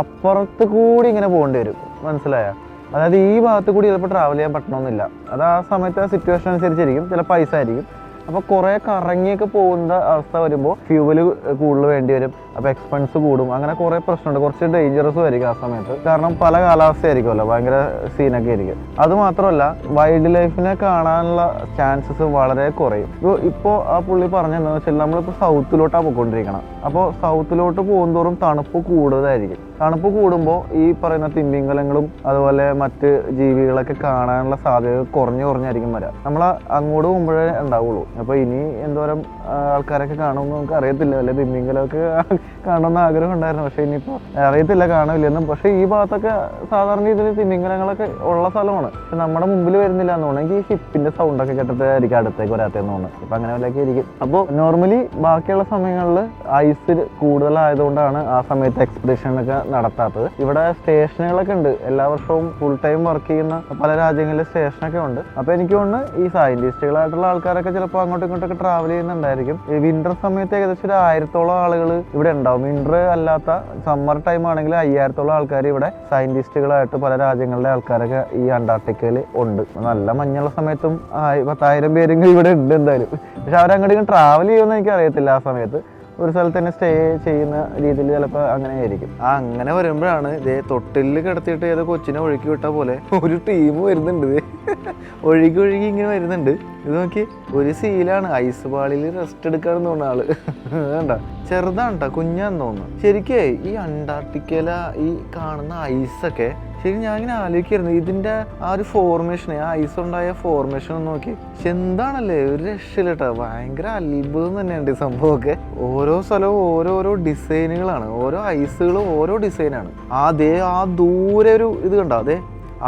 അപ്പുറത്ത് കൂടി ഇങ്ങനെ പോകേണ്ടി വരും. മനസ്സിലായോ? അതായത് ഈ ഭാഗത്ത് കൂടി ചിലപ്പോൾ ട്രാവൽ ചെയ്യാൻ പറ്റണമെന്നില്ല. അത് ആ സമയത്ത് ആ സിറ്റുവേഷൻ അനുസരിച്ചിരിക്കും, ചിലപ്പോൾ ഐസ് ആയിരിക്കും. അപ്പോൾ കുറേ കറങ്ങിയൊക്കെ പോകുന്ന അവസ്ഥ വരുമ്പോൾ ഫ്യൂവല് കൂടുതൽ വേണ്ടി വരും. അപ്പോൾ എക്സ്പെൻസ് കൂടും. അങ്ങനെ കുറേ പ്രശ്നമുണ്ട്. കുറച്ച് ഡേഞ്ചറസും ആയിരിക്കും ആ സമയത്ത്. കാരണം പല കാലാവസ്ഥയായിരിക്കുമല്ലോ, ഭയങ്കര സീനൊക്കെ ആയിരിക്കും. അതുമാത്രമല്ല വൈൽഡ് ലൈഫിനെ കാണാനുള്ള ചാൻസസ് വളരെ കുറയും. ഇപ്പോൾ ആ പുള്ളി പറഞ്ഞതെന്ന് വെച്ചാൽ നമ്മളിപ്പോൾ സൗത്തിലോട്ടാണ് പോയിക്കൊണ്ടിരിക്കണം. അപ്പോൾ സൗത്തിലോട്ട് പോകുന്തോറും തണുപ്പ് കൂടുതലായിരിക്കും. തണുപ്പ് കൂടുമ്പോൾ ഈ പറയുന്ന തിമിംഗലങ്ങളും അതുപോലെ മറ്റ് ജീവികളൊക്കെ കാണാനുള്ള സാധ്യത കുറഞ്ഞായിരിക്കും വരാം. നമ്മൾ അങ്ങോട്ട് പോകുമ്പോഴേ ഉണ്ടാവുള്ളൂ. അപ്പോൾ ഇനി എന്തോരം ആൾക്കാരൊക്കെ കാണുമെന്ന് നമുക്ക് അറിയത്തില്ല. അല്ലെ തിമിംഗലമൊക്കെ കാണുമെന്ന് ആഗ്രഹം ഉണ്ടായിരുന്നു, പക്ഷേ ഇനിയിപ്പോൾ അറിയത്തില്ല കാണുമില്ലെന്നും. പക്ഷേ ഈ ഭാഗത്തൊക്കെ സാധാരണ ഇതിൽ തിമിംഗലങ്ങളൊക്കെ ഉള്ള സ്ഥലമാണ്. പക്ഷെ നമ്മുടെ മുമ്പിൽ വരുന്നില്ല എന്ന് തോന്നുന്നു. എനിക്ക് ഈ ഷിപ്പിൻ്റെ സൗണ്ടൊക്കെ കേട്ടിട്ടായിരിക്കും അടുത്തേക്ക് വരാത്തതെന്ന് തോന്നുന്നു. ഇപ്പം അങ്ങനെ വല്ലതൊക്കെ ആയിരിക്കും. അപ്പോൾ നോർമലി ബാക്കിയുള്ള സമയങ്ങളിൽ ഐസ് കൂടുതലായതുകൊണ്ടാണ് ആ സമയത്ത് എക്സ്പെഡിഷനൊക്കെ നടത്താത്തത്. ഇവിടെ സ്റ്റേഷനുകളൊക്കെ ഉണ്ട്. എല്ലാ വർഷവും ഫുൾ ടൈം വർക്ക് ചെയ്യുന്ന പല രാജ്യങ്ങളിലെ സ്റ്റേഷനൊക്കെ ഉണ്ട്. അപ്പോൾ എനിക്ക് തോന്നുന്നു ഈ സയന്റിസ്റ്റുകളായിട്ടുള്ള ആൾക്കാരൊക്കെ ചിലപ്പോൾ അങ്ങോട്ടും ഇങ്ങോട്ടൊക്കെ ട്രാവൽ ചെയ്യുന്നുണ്ടായിരിക്കും. ഈ വിന്റർ സമയത്ത് ഏകദേശം ഒരു 1000-ഓളം ആളുകൾ ഇവിടെ ഉണ്ടാവും. വിന്റർ അല്ലാത്ത സമ്മർ ടൈം ആണെങ്കിൽ 5000-ഓളം ആൾക്കാർ ഇവിടെ സയന്റിസ്റ്റുകളായിട്ട് പല രാജ്യങ്ങളിലെ ആൾക്കാരൊക്കെ ഈ അന്റാർട്ടിക്കയിൽ ഉണ്ട്. നല്ല മഞ്ഞുള്ള സമയത്തും 10,000 പേരെങ്കിലും ഇവിടെ ഉണ്ട് എന്തായാലും. പക്ഷെ അവരങ്ങോട്ട് ട്രാവൽ ചെയ്യുമെന്ന് എനിക്ക് അറിയത്തില്ല ആ സമയത്ത്. ഒരു സ്ഥലത്ത് തന്നെ സ്റ്റേ ചെയ്യുന്ന രീതിയിൽ ചിലപ്പോൾ അങ്ങനെ ആയിരിക്കും. അങ്ങനെ വരുമ്പോഴാണ് ഇതേ തൊട്ടിലിൽ കിടത്തിയിട്ട് ഏതോ കൊച്ചിനെ ഒഴുക്കി വിട്ട പോലെ ഒരു ടീം വരുന്നുണ്ട്. ഒഴുകി ഇങ്ങനെ വരുന്നുണ്ട്. ഇത് നോക്കി, ഒരു സീലാണ് ഐസ് പാളിയിൽ റെസ്റ്റ് എടുക്കാന്ന് തോന്നുന്ന ആള്. വേണ്ട, ചെറുതാണ് കേട്ടോ, കുഞ്ഞാന്ന് തോന്നുന്നു. ശരിക്കേ ഈ അന്റാർട്ടിക്കയില ഈ കാണുന്ന ഐസൊക്കെ ശരി ഞാൻ ഇങ്ങനെ ആലോചിക്കായിരുന്നു, ഇതിന്റെ ആ ഒരു ഫോർമേഷൻ, ആ ഐസ് ഉണ്ടായ ഫോർമേഷൻ ഒന്ന് നോക്കി. പക്ഷെ എന്താണല്ലേ, ഒരു രക്ഷയില്ല കേട്ടോ, ഭയങ്കര അത്ഭുതം തന്നെയുണ്ട് ഈ സംഭവമൊക്കെ. ഓരോ സ്ഥലവും ഓരോരോ ഡിസൈനുകളാണ്, ഓരോ ഐസുകളും ഓരോ ഡിസൈനാണ്. ആ ദൂരെ ഒരു ഇത് കണ്ടോ, അതെ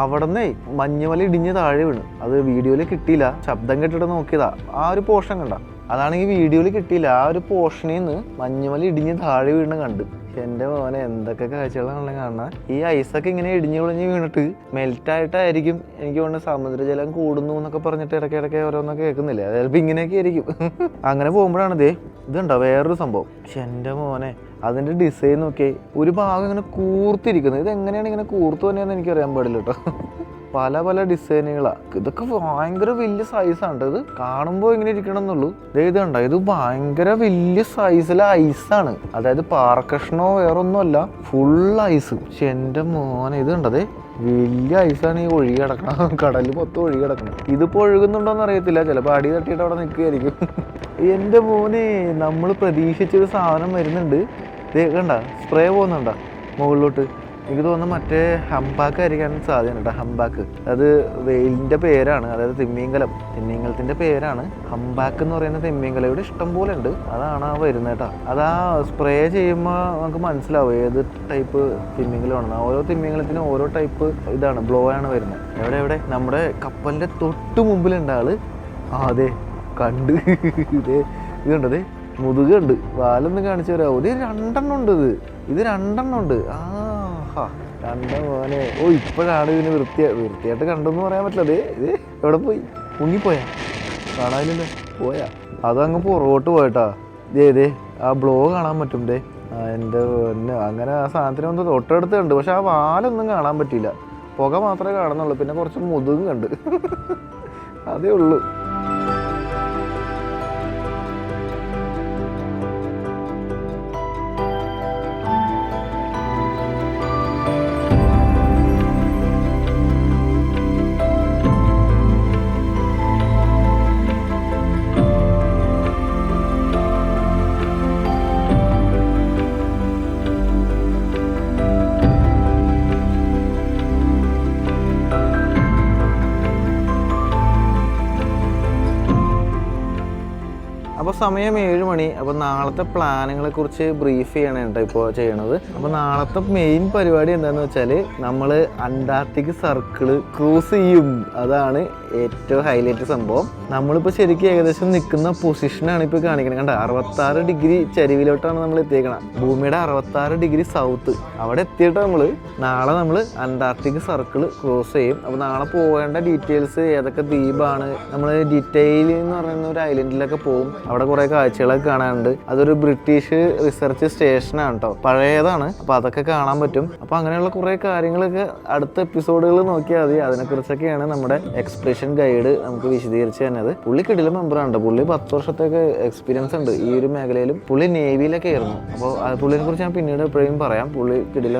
അവിടെ നിന്നേ മഞ്ഞുമല ഇടിഞ്ഞ് താഴെ വീണ്. അത് വീഡിയോയിൽ കിട്ടിയില്ല, ശബ്ദം കേട്ടിട്ട് നോക്കിയതാ. ആ ഒരു പോർഷൻ കണ്ട, അതാണെങ്കിൽ വീഡിയോയിൽ കിട്ടിയില്ല. ആ ഒരു പോർഷനിൽ നിന്ന് മഞ്ഞുമല ഇടിഞ്ഞ് താഴെ വീണ് കണ്ട്. എൻ്റെ മോനെ എന്തൊക്കെ കാഴ്ചകളാണല്ലോ കാണുന്നത്. ഈ ഐസൊക്കെ ഇങ്ങനെ ഇടിഞ്ഞു പൊളിഞ്ഞ് വീണിട്ട് മെൽറ്റായിട്ടായിരിക്കും എനിക്ക് തോന്നുന്നത് സമുദ്രജലം കൂടുന്നു എന്നൊക്കെ പറഞ്ഞിട്ട് ഇടയ്ക്കിടയ്ക്ക് ഓരോന്നൊക്കെ കേൾക്കുന്നില്ല. ചിലപ്പോൾ ഇങ്ങനെയൊക്കെ ആയിരിക്കും. അങ്ങനെ പോകുമ്പോഴാണ് ഇതുണ്ടോ വേറൊരു സംഭവം. പക്ഷെ എൻ്റെ മോനെ അതിൻ്റെ ഡിസൈൻ നോക്കിയേ, ഒരു ഭാഗം ഇങ്ങനെ കൂർത്തിരിക്കുന്നത്. ഇതെങ്ങനെയാണ് ഇങ്ങനെ കൂർത്തു തന്നെയാണെന്ന് എനിക്കറിയാൻ പാടില്ല കേട്ടോ. പല പല ഡിസൈനുകളാണ്. ഇതൊക്കെ ഭയങ്കര വലിയ സൈസാണ്. ഇത് കാണുമ്പോൾ ഇങ്ങനെ ഇരിക്കണം എന്നുള്ളൂ. ഇത് കണ്ടോ, ഇത് ഭയങ്കര വലിയ സൈസിലെ ഐസാണ്. അതായത് പാറക്കഷ്ണോ വേറൊന്നുമല്ല, ഫുൾ ഐസ്. പക്ഷെ എൻ്റെ മോനെ ഇത് കണ്ടതേ വലിയ ഐസാണ് ഈ ഒഴുകി കിടക്കണം, കടലിൽ മൊത്തം ഒഴുകി കിടക്കണം. ഇതിപ്പോൾ ഒഴുകുന്നുണ്ടോന്ന് അറിയത്തില്ല, ചിലപ്പോൾ അടി തട്ടിയിട്ട് അവിടെ നിൽക്കുകയായിരിക്കും. എൻ്റെ മോനെ നമ്മൾ പ്രതീക്ഷിച്ചൊരു സാധനം വരുന്നുണ്ട്. കണ്ട, സ്പ്രേ പോകുന്നുണ്ടോ മുകളിലോട്ട്. എനിക്ക് തോന്നുന്നു മറ്റേ ഹംബാക്ക് ആയിരിക്കാൻ സാധ്യത കേട്ടോ. ഹംബാക്ക് അത് വെയിലിൻ്റെ പേരാണ്, അതായത് തിമ്മിങ്കലത്തിൻ്റെ പേരാണ് ഹംബാക്ക് എന്ന് പറയുന്ന തിമ്മിങ്കലം. ഇവിടെ ഇഷ്ടം പോലെ ഉണ്ട്. അതാണ് ആ വരുന്നത് കേട്ടോ. അതാ സ്പ്രേ ചെയ്യുമ്പോൾ നമുക്ക് മനസ്സിലാവും ഏത് ടൈപ്പ് തിമ്മിങ്കലമാണെന്ന്. ഓരോ തിമ്മിങ്കലത്തിനും ഓരോ ടൈപ്പ് ഇതാണ്, ബ്ലോ ആണ് വരുന്നത്. എവിടെ നമ്മുടെ കപ്പലിൻ്റെ തൊട്ട് മുമ്പിലുണ്ട് ആള്. അതെ കണ്ട്, ഇത് കണ്ടത് മുതുകുണ്ട്. വാലൊന്ന് കാണിച്ചു തരാമോ? ഇത് രണ്ടെണ്ണം ഉണ്ട്. ഇത് രണ്ടെണ്ണം ഉണ്ട്. രണ്ട മോനെ. ഇപ്പോഴാണ് ഇതിന് വൃത്തിയായിട്ട് കണ്ടെന്ന് പറയാൻ പറ്റില്ല. ഇത് എവിടെ പോയി? മുങ്ങിപ്പോയാ? കാണാനില്ലല്ലോ. പോയാ? അതങ്ങ് പുറകോട്ട് പോയിട്ടാ. ആ ബ്ലോ കാണാൻ പറ്റും. എൻ്റെ അങ്ങനെ ആ സാധനത്തിന് ഒന്ന് തൊട്ടടുത്ത് കണ്ട്. പക്ഷെ ആ വാലൊന്നും കാണാൻ പറ്റിയില്ല, പുക മാത്രമേ കാണുന്നുള്ളൂ. പിന്നെ കുറച്ച് മുതുകും കണ്ട്. അതേ ഉള്ളൂ. അപ്പോൾ സമയം 7 മണി. അപ്പോൾ നാളത്തെ പ്ലാനുകളെ കുറിച്ച് ബ്രീഫ് ചെയ്യണം കേട്ടോ ഇപ്പോൾ ചെയ്യണത്. അപ്പോൾ നാളത്തെ മെയിൻ പരിപാടി എന്താണെന്ന് വെച്ചാൽ നമ്മൾ അന്റാർട്ടിക് സർക്കിള് ക്രൂസ് ചെയ്യും. അതാണ് ഏറ്റവും ഹൈലൈറ്റ് സംഭവം. നമ്മളിപ്പോൾ ശരിക്കും ഏകദേശം നിൽക്കുന്ന പൊസിഷനാണ് ഇപ്പോൾ കാണിക്കുന്നത്. കണ്ട, 66 ഡിഗ്രി ചരിവിലോട്ടാണ് നമ്മൾ എത്തിയേക്കണം. ഭൂമിയുടെ 66 ഡിഗ്രി സൗത്ത്. അവിടെ എത്തിയിട്ട് നാളെ നമ്മൾ അന്റാർട്ടിക് സർക്കിള് ക്രോസ് ചെയ്യും. അപ്പോൾ നാളെ പോകേണ്ട ഡീറ്റെയിൽസ്, ഏതൊക്കെ ദ്വീപാണ്, നമ്മൾ ഡീറ്റെയിൽ എന്ന് പറയുന്ന ഒരു ഐലൻഡിലൊക്കെ പോകും. അവിടെ കുറേ കാഴ്ചകളൊക്കെ കാണാനുണ്ട്. അതൊരു ബ്രിട്ടീഷ് റിസർച്ച് സ്റ്റേഷനാണ് കേട്ടോ, പഴയതാണ്. അപ്പോൾ അതൊക്കെ കാണാൻ പറ്റും. അപ്പോൾ അങ്ങനെയുള്ള കുറേ കാര്യങ്ങളൊക്കെ അടുത്ത എപ്പിസോഡുകൾ നോക്കിയാൽ മതി. അതിനെക്കുറിച്ചൊക്കെയാണ് നമ്മുടെ എക്സ്പ്രഷൻ ഗൈഡ് നമുക്ക് വിശദീകരിച്ച് തന്നത്. പുള്ളി കിടില മെമ്പറാണ്. പുള്ളി 10 വർഷത്തേക്ക് എക്സ്പീരിയൻസ് ഉണ്ട് ഈ ഒരു മേഖലയിലും. പുള്ളി നേവിയിലൊക്കെ ആയിരുന്നു. അപ്പോൾ പുള്ളിനെ കുറിച്ച് ഞാൻ പിന്നീട് എപ്പോഴും പറയാം. പുള്ളി കിടില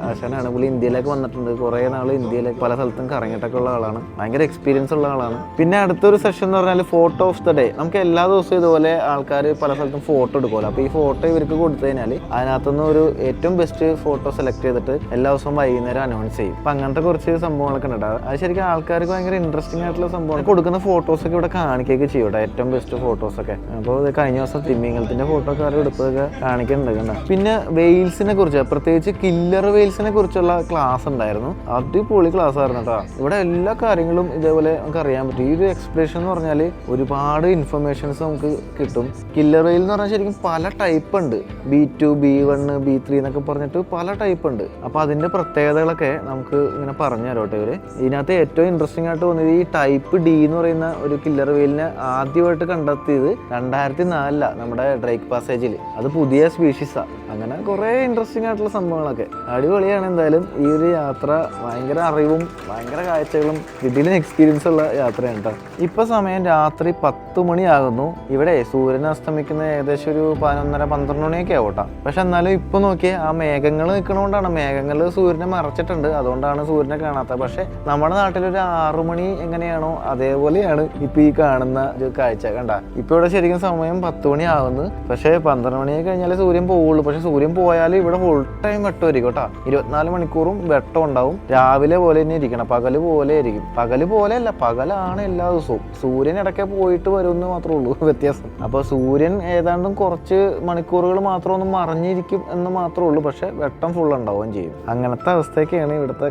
ആശാനാണ്. പുള്ളി ഇന്ത്യയിലേക്ക് വന്നിട്ടുണ്ട്. കുറേ നാൾ ഇന്ത്യയിലേക്ക് പല സ്ഥലത്തും കറങ്ങിയിട്ടൊക്കെ ഉള്ള ആളാണ്. ഭയങ്കര എക്സ്പീരിയൻസ് ഉള്ള ആളാണ്. പിന്നെ അടുത്തൊരു സെഷൻ എന്ന് പറഞ്ഞാൽ ഫോട്ടോ ഓഫ് ദ ഡേ. നമുക്ക് എല്ലാ ദിവസവും ഇതുപോലെ ആൾക്കാർ പല സ്ഥലത്തും ഫോട്ടോ എടുക്കുമല്ലോ. അപ്പോൾ ഈ ഫോട്ടോ ഇവർക്ക് കൊടുത്തു കഴിഞ്ഞാൽ അതിനകത്തുനിന്ന് ഒരു ഏറ്റവും ബെസ്റ്റ് ഫോട്ടോ സെലക്ട് ചെയ്തിട്ട് എല്ലാ ദിവസവും വൈകുന്നേരം അനൗൺസ് ചെയ്യും. അപ്പം അങ്ങനത്തെ കുറച്ച് സംഭവങ്ങളൊക്കെ ഉണ്ട്. അത് ശരിക്കും ആൾക്കാർക്ക് ഭയങ്കര ഇൻട്രസ്റ്റിംഗ് ആയിട്ടുള്ള സംഭവം. കൊടുക്കുന്ന ഫോട്ടോസൊക്കെ ഇവിടെ കാണിക്കുകയൊക്കെ ചെയ്യും കേട്ടോ, ഏറ്റവും ബെസ്റ്റ് ഫോട്ടോസൊക്കെ. അപ്പോൾ കഴിഞ്ഞ ദിവസം തിമ്മിങ്കലത്തിൻ്റെ ഫോട്ടോ ഒക്കെ എടുപ്പൊക്കെ കാണിക്കുന്നുണ്ട് കണ്ടോ. പിന്നെ വെയിൽസിനെ കുറിച്ച്, പ്രത്യേകിച്ച് കില്ലർ വെയിൽസിനെ കുറിച്ചുള്ള ക്ലാസ് ഉണ്ടായിരുന്നു. അടിപൊളി ക്ലാസ് ആയിരുന്നു കേട്ടോ. ഇവിടെ എല്ലാ കാര്യങ്ങളും ഇതേപോലെ നമുക്ക് അറിയാൻ പറ്റും. ഈ ഒരു എക്സ്പ്രഷൻ എന്ന് പറഞ്ഞാൽ ഒരുപാട് ഇൻഫർമേഷൻസ് നമുക്ക് കിട്ടും. കില്ലർ വെയിൽ എന്ന് പറഞ്ഞാൽ ശരിക്കും പല ടൈപ്പ് ഉണ്ട്. B2, B1, B3 എന്നൊക്കെ പറഞ്ഞിട്ട് പല ടൈപ്പ് ഉണ്ട്. അപ്പോൾ അതിൻ്റെ പ്രത്യേകതകളൊക്കെ നമുക്ക് ഇങ്ങനെ പറഞ്ഞു തരോട്ടെ ഇവര്. ഇതിനകത്ത് ഏറ്റവും ഇൻട്രസ്റ്റിംഗ് ആയിട്ട് തോന്നിയത് ഈ ടൈപ്പ് D എന്ന് പറയുന്ന ഒരു കില്ലർ വെയിലിനെ ആദ്യമായിട്ട് കണ്ടെത്തിയത് 2004 നമ്മുടെ ഡ്രേക്ക് പാസേജിൽ. അത് പുതിയ സ്പീഷീസാണ്. അങ്ങനെ കുറേ ഇൻട്രസ്റ്റിംഗ് ആയിട്ടുള്ള സംഭവങ്ങളൊക്കെ. അടിപൊളിയാണ്. എന്തായാലും ഈ ഒരു യാത്ര ഭയങ്കര അറിവും ഭയങ്കര കാഴ്ചകളും കിടിലൻ എക്സ്പീരിയൻസ് ഉള്ള യാത്രയാണ് കേട്ടോ. ഇപ്പം സമയം രാത്രി 10 മണിയാകുന്നു. ഇവിടെ സൂര്യൻ അസ്തമിക്കുന്ന ഏകദേശം ഒരു 11:30-12 മണിയൊക്കെ ആവട്ടെ. പക്ഷെ എന്നാലും ഇപ്പൊ നോക്കിയേ ആ മേഘങ്ങൾ നിൽക്കണോണ്ടാണ്, മേഘങ്ങൾ സൂര്യനെ മറച്ചിട്ടുണ്ട്, അതുകൊണ്ടാണ് സൂര്യനെ കാണാത്തത്. പക്ഷെ നമ്മുടെ നാട്ടിലൊരു 6 മണി എങ്ങനെയാണോ അതേപോലെയാണ് ഇപ്പൊ ഈ കാണുന്ന ഒരു കാഴ്ച. കണ്ട, ഇപ്പൊ ഇവിടെ ശരിക്കും സമയം 10 മണി ആവുന്നു. പക്ഷെ 12 മണി കഴിഞ്ഞാൽ സൂര്യൻ പോവുള്ളൂ. പക്ഷെ സൂര്യൻ പോയാൽ ഇവിടെ ഫുൾ ടൈം വെട്ടമായിരിക്കും കേട്ടോ. 24 മണിക്കൂറും വെട്ടം ഉണ്ടാവും. രാവിലെ പോലെ തന്നെ ഇരിക്കണം, പകല് പോലെ ആയിരിക്കും. പകല് പോലെയല്ല, പകലാണ് എല്ലാ ദിവസവും. സൂര്യൻ ഇടയ്ക്ക് പോയിട്ട് വരുമെന്ന് മാത്രമേ ഉള്ളൂ വ്യത്യാസം. അപ്പൊ സൂര്യൻ ഏതാണ്ടും കുറച്ച് മണിക്കൂറുകൾ മാത്രം ഒന്ന് മറിഞ്ഞിരിക്കും എന്ന് മാത്രമേ ഉള്ളൂ. പക്ഷെ വെട്ടം ഫുൾ ഉണ്ടാവുകയും ചെയ്യും. അങ്ങനത്തെ അവസ്ഥയൊക്കെയാണ് ഇവിടുത്തെ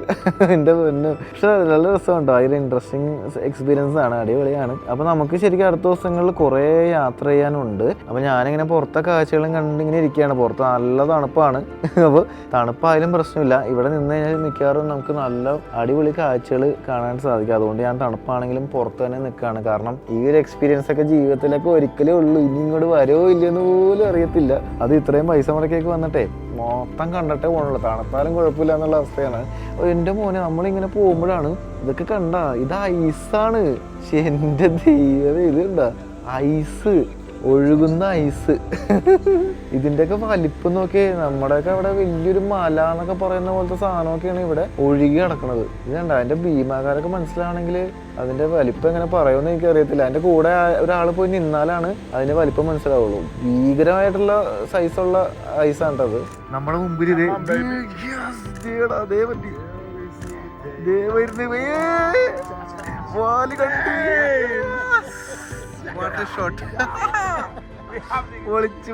എൻ്റെ പൊന്ന്. പക്ഷെ നല്ല രസമുണ്ടോ, അതിൽ ഇൻട്രസ്റ്റിംഗ് എക്സ്പീരിയൻസ് ആണ്, അടിപൊളിയാണ്. അപ്പൊ നമുക്ക് ശരിക്കും അടുത്ത ദിവസങ്ങളിൽ കുറേ യാത്ര ചെയ്യാനുണ്ട്. അപ്പൊ ഞാനിങ്ങനെ പുറത്തെ കാഴ്ചകളും കണ്ടിങ്ങനെ ഇരിക്കുകയാണ്. പുറത്ത് നല്ല തണുപ്പാണ്. അപ്പോൾ തണുപ്പായാലും പ്രശ്നമില്ല, ഇവിടെ നിന്ന് കഴിഞ്ഞാൽ മിക്കവാറും നമുക്ക് നല്ല അടിപൊളി കാഴ്ചകൾ കാണാൻ സാധിക്കും. അതുകൊണ്ട് ഞാൻ തണുപ്പാണെങ്കിലും പുറത്ത് തന്നെ നിൽക്കുകയാണ്. കാരണം ഈ ഒരു എക്സ്പീരിയൻസ് ഒക്കെ ജീവിതത്തിലൊക്കെ ഒരിക്കലേ ഉള്ളൂ. ഇനി ഇങ്ങോട്ട് വരുമോ ഇല്ലെന്ന് പോലും അറിയത്തില്ല. അത് ഇത്രയും പൈസ മുടക്കിയൊക്കെ വന്നിട്ടേ മൊത്തം കണ്ടിട്ടേ പോകണുള്ളൂ. തണുത്താലും കുഴപ്പമില്ല എന്നുള്ള അവസ്ഥയാണ്. എൻ്റെ മോനെ നമ്മളിങ്ങനെ പോകുമ്പോഴാണ് ഇതൊക്കെ കണ്ട, ഇത് ഐസാണ്. എൻ്റെ ദൈവം, ഇത് കണ്ട ഐസ്, ഒഴുകുന്ന ഐസ്. ഇതിൻ്റെയൊക്കെ വലിപ്പം നോക്കിയേ. നമ്മുടെയൊക്കെ അവിടെ വലിയൊരു മല എന്നൊക്കെ പറയുന്ന പോലത്തെ സാധനമൊക്കെയാണ് ഇവിടെ ഒഴുകി കിടക്കുന്നത്. ഇതുണ്ട, അതിൻ്റെ ഭീമാകാരൊക്കെ മനസ്സിലാണെങ്കിൽ അതിൻ്റെ വലിപ്പം എങ്ങനെ പറയുമെന്ന് എനിക്ക് അറിയത്തില്ല. അതിൻ്റെ കൂടെ ഒരാൾ പോയി നിന്നാലാണ് അതിൻ്റെ വലിപ്പം മനസ്സിലാവുള്ളൂ. ഭീകരമായിട്ടുള്ള സൈസുള്ള ഐസാണ് അത്. നമ്മുടെ മുമ്പിൽ ഇത് ഒളിച്ചു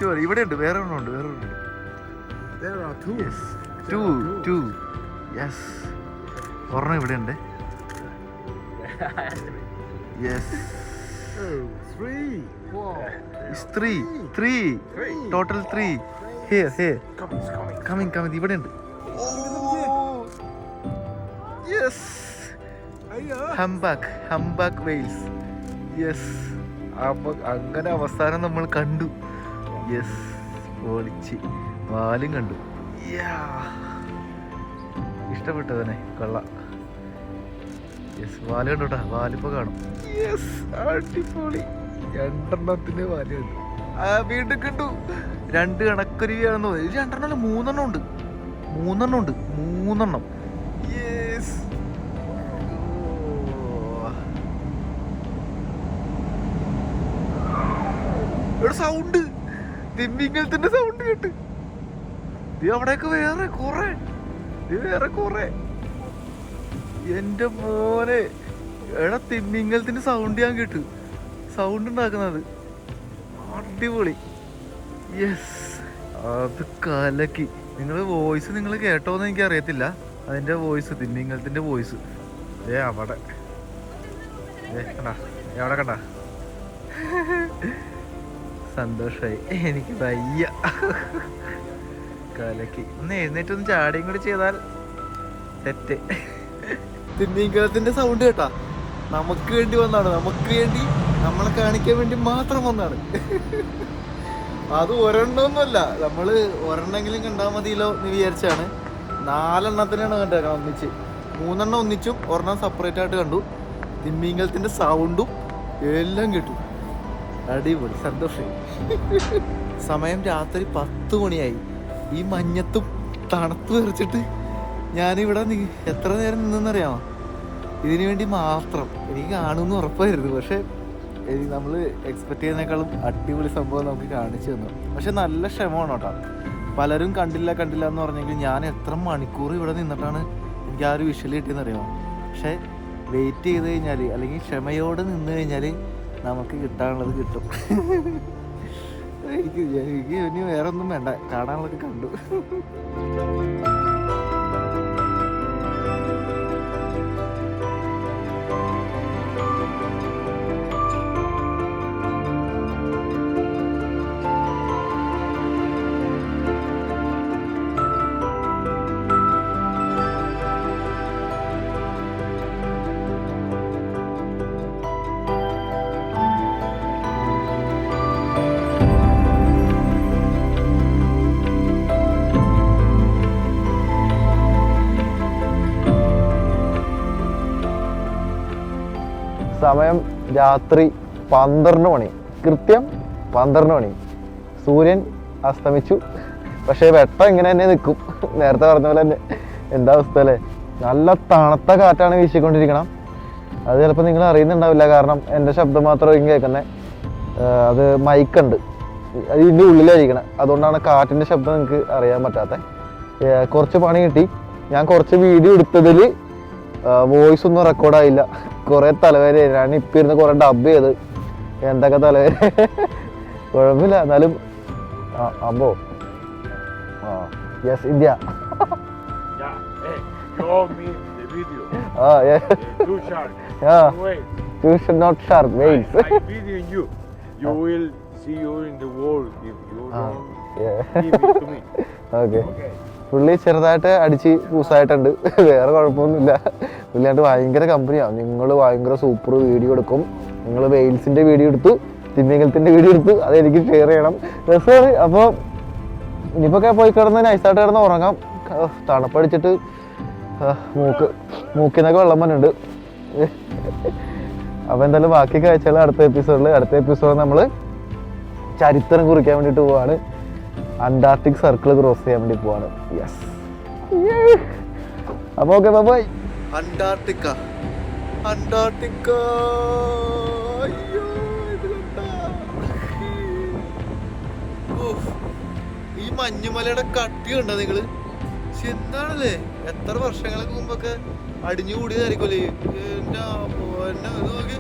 പോലെ ഇവിടെ ഉണ്ട്. വേറെ ഒന്നുണ്ട്, വേറെ ഒന്നുണ്ട്. ഒരെണ്ണം ഇവിടെ ഉണ്ട്. ടോട്ടൽ 3. കമ്മിങ് ഇവിടെ ഉണ്ട്. Humpback Wales. അപ്പൊ അങ്ങനെ അവസാനം നമ്മൾ കണ്ടു. പൊളിച്ച് വാലും കണ്ടു. ഇഷ്ടപ്പെട്ടതന്നെ, കൊള്ളാം. വാല് കണ്ടോട്ടാ, വാലിപ്പോ കാണും. അടിപൊളി. 2 വാല് കണ്ടു. വീണ്ടും കണ്ടു. 2 കണക്കുരുവിയാണെന്ന് തോന്നി. 2 അല്ല 3 ഉണ്ട്. 3 ഇവിടെ സൗണ്ട്, തിമ്മിങ്ങലത്തിന്റെ സൗണ്ട് കേട്ട്. അവിടെയൊക്കെ വേറെ കുറെ. എന്റെ മോനെ, എടാ തിമ്മിങ്ങലത്തിന്റെ സൗണ്ട് ഞാൻ കേട്ടു. സൗണ്ട് ഉണ്ടാക്കുന്നത് അടിപൊളി. അത് കലക്കി. വോയിസ് നിങ്ങൾ കേട്ടോന്ന് എനിക്ക് അറിയത്തില്ല. അതിന്റെ വോയിസ്, തിമ്മിങ്ങലത്തിന്റെ വോയിസ്. അവിടെ കണ്ട. സന്തോഷമായി, എനിക്ക് വയ്യ. കലക്കി. ഒന്ന് എഴുന്നേറ്റൊന്ന് ചാടിയും കൂടി ചെയ്താൽ തെറ്റ്. തിമ്മിങ്കലത്തിന്റെ സൗണ്ട് കേട്ടാ, നമുക്ക് വേണ്ടി വന്നാണ്, നമുക്ക് വേണ്ടി, നമ്മളെ കാണിക്കാൻ വേണ്ടി മാത്രം വന്നാണ്. അത് ഒരെണ്ണമൊന്നുമല്ല, നമ്മള് ഒരെണ്ണെങ്കിലും കണ്ടാൽ മതിയല്ലോ എന്ന് വിചാരിച്ചാണ്. 4 എണ്ണത്തിനാണ് കണ്ടേക്കാം ഒന്നിച്ച്. 3 എണ്ണം ഒന്നിച്ചും 1 എണ്ണം സെപ്പറേറ്റ് ആയിട്ട് കണ്ടു. തിമ്മിങ്കലത്തിന്റെ സൗണ്ടും എല്ലാം കേട്ടു. അടിപൊളി, സന്തോഷമായി. സമയം രാത്രി 10 മണിയായി. ഈ മഞ്ഞത്തും തണുത്ത് തെറിച്ചിട്ട് ഞാനിവിടെ എത്ര നേരം നിന്നെന്നറിയാമോ? ഇതിനു വേണ്ടി മാത്രം. എനിക്ക് കാണുമെന്ന് ഉറപ്പായിരുന്നു. പക്ഷെ നമ്മൾ എക്സ്പെക്ട് ചെയ്യുന്നതിനേക്കാളും അടിപൊളി സംഭവം നമുക്ക് കാണിച്ചു തന്നു. പക്ഷെ നല്ല ക്ഷമമാണ് കേട്ടോ. പലരും കണ്ടില്ല എന്ന് പറഞ്ഞെങ്കിൽ ഞാൻ എത്ര മണിക്കൂർ ഇവിടെ നിന്നിട്ടാണ് എനിക്ക് ആ ഒരു വിഷ്വൽ കിട്ടിയെന്നറിയാമോ? പക്ഷെ വെയിറ്റ് ചെയ്ത് കഴിഞ്ഞാൽ, അല്ലെങ്കിൽ ക്ഷമയോടെ നിന്ന് കഴിഞ്ഞാൽ നമുക്ക് കിട്ടാനുള്ളത് കിട്ടും. എനിക്ക് ഇനി വേറെ ഒന്നും വേണ്ട, കാണാനുള്ളതൊക്കെ കണ്ടു. സമയം രാത്രി 12 മണി, കൃത്യം 12 മണി. സൂര്യൻ അസ്തമിച്ചു, പക്ഷേ വെട്ടം ഇങ്ങനെ തന്നെ നിൽക്കും. നേരത്തെ പറഞ്ഞ പോലെ തന്നെ. എന്താ അവസ്ഥ അല്ലേ? നല്ല തണുത്ത കാറ്റാണ് വീശിക്കൊണ്ടിരിക്കണം. അത് ചിലപ്പോൾ നിങ്ങൾ അറിയുന്നുണ്ടാവില്ല, കാരണം എൻ്റെ ശബ്ദം മാത്രമായിരിക്കും കേൾക്കുന്നത്. അത് മൈക്കുണ്ട്, അത് ഇതിൻ്റെ ഉള്ളിലായിരിക്കണം. അതുകൊണ്ടാണ് കാറ്റിൻ്റെ ശബ്ദം നിങ്ങൾക്ക് അറിയാൻ പറ്റാത്ത. കുറച്ച് പണി കിട്ടി. ഞാൻ കുറച്ച് വീഡിയോ എടുത്തതിൽ വോയിസ് ഒന്നും റെക്കോർഡായില്ല. കുറേ തലവേദന. ഞാൻ ഇപ്പം ഇരുന്ന് കുറേ ഡബ് ചെയ്ത് എന്തൊക്കെ തലവേദന. കുഴപ്പമില്ല, എന്നാലും അമ്പോ yes India. You should not shark whales. I video you. You will see you in the world if you don't give it to me. Okay. പുള്ളി ചെറുതായിട്ട് അടിച്ച് പൂസായിട്ടുണ്ട്, വേറെ കുഴപ്പമൊന്നുമില്ല. പുള്ളിയായിട്ട് ഭയങ്കര കമ്പനിയാണ്. നിങ്ങൾ ഭയങ്കര സൂപ്പർ വീഡിയോ എടുക്കും. നിങ്ങൾ വെയിൽസിൻ്റെ വീഡിയോ എടുത്തു, തിമിംഗലത്തിൻ്റെ വീഡിയോ എടുത്തു, അതെനിക്ക് ഷെയർ ചെയ്യണം. രസമാണ്. അപ്പോൾ ഇനിയിപ്പോൾ പോയി കിടന്ന് നൈസായിട്ട് കിടന്ന് ഉറങ്ങാം. തണുപ്പടിച്ചിട്ട് മൂക്കിന്നൊക്കെ വെള്ളം വന്നിട്ടുണ്ട്. അപ്പോൾ എന്തായാലും ബാക്കി കാഴ്ചകൾ അടുത്ത എപ്പിസോഡിൽ നമ്മൾ ചരിത്രം കുറിക്കാൻ വേണ്ടിയിട്ട് പോവാണ്. അന്റാർട്ടിക് സർക്കിൾ ക്രോസ് ചെയ്യാൻ വേണ്ടി പോവാണ്. യെസ്. അപ്പോൾ ഓക്കെ, ബൈ. അന്റാർട്ടിക്ക. അയ്യോ, ഈ മഞ്ഞുമലയുടെ കട്ടി കണ്ടോ നിങ്ങള്? എന്താണല്ലേ, എത്ര വർഷങ്ങൾക്ക് മുമ്പൊക്കെ അടിഞ്ഞു കൂടിയതായിരിക്കുമല്ലേ. എന്നെ നോക്കി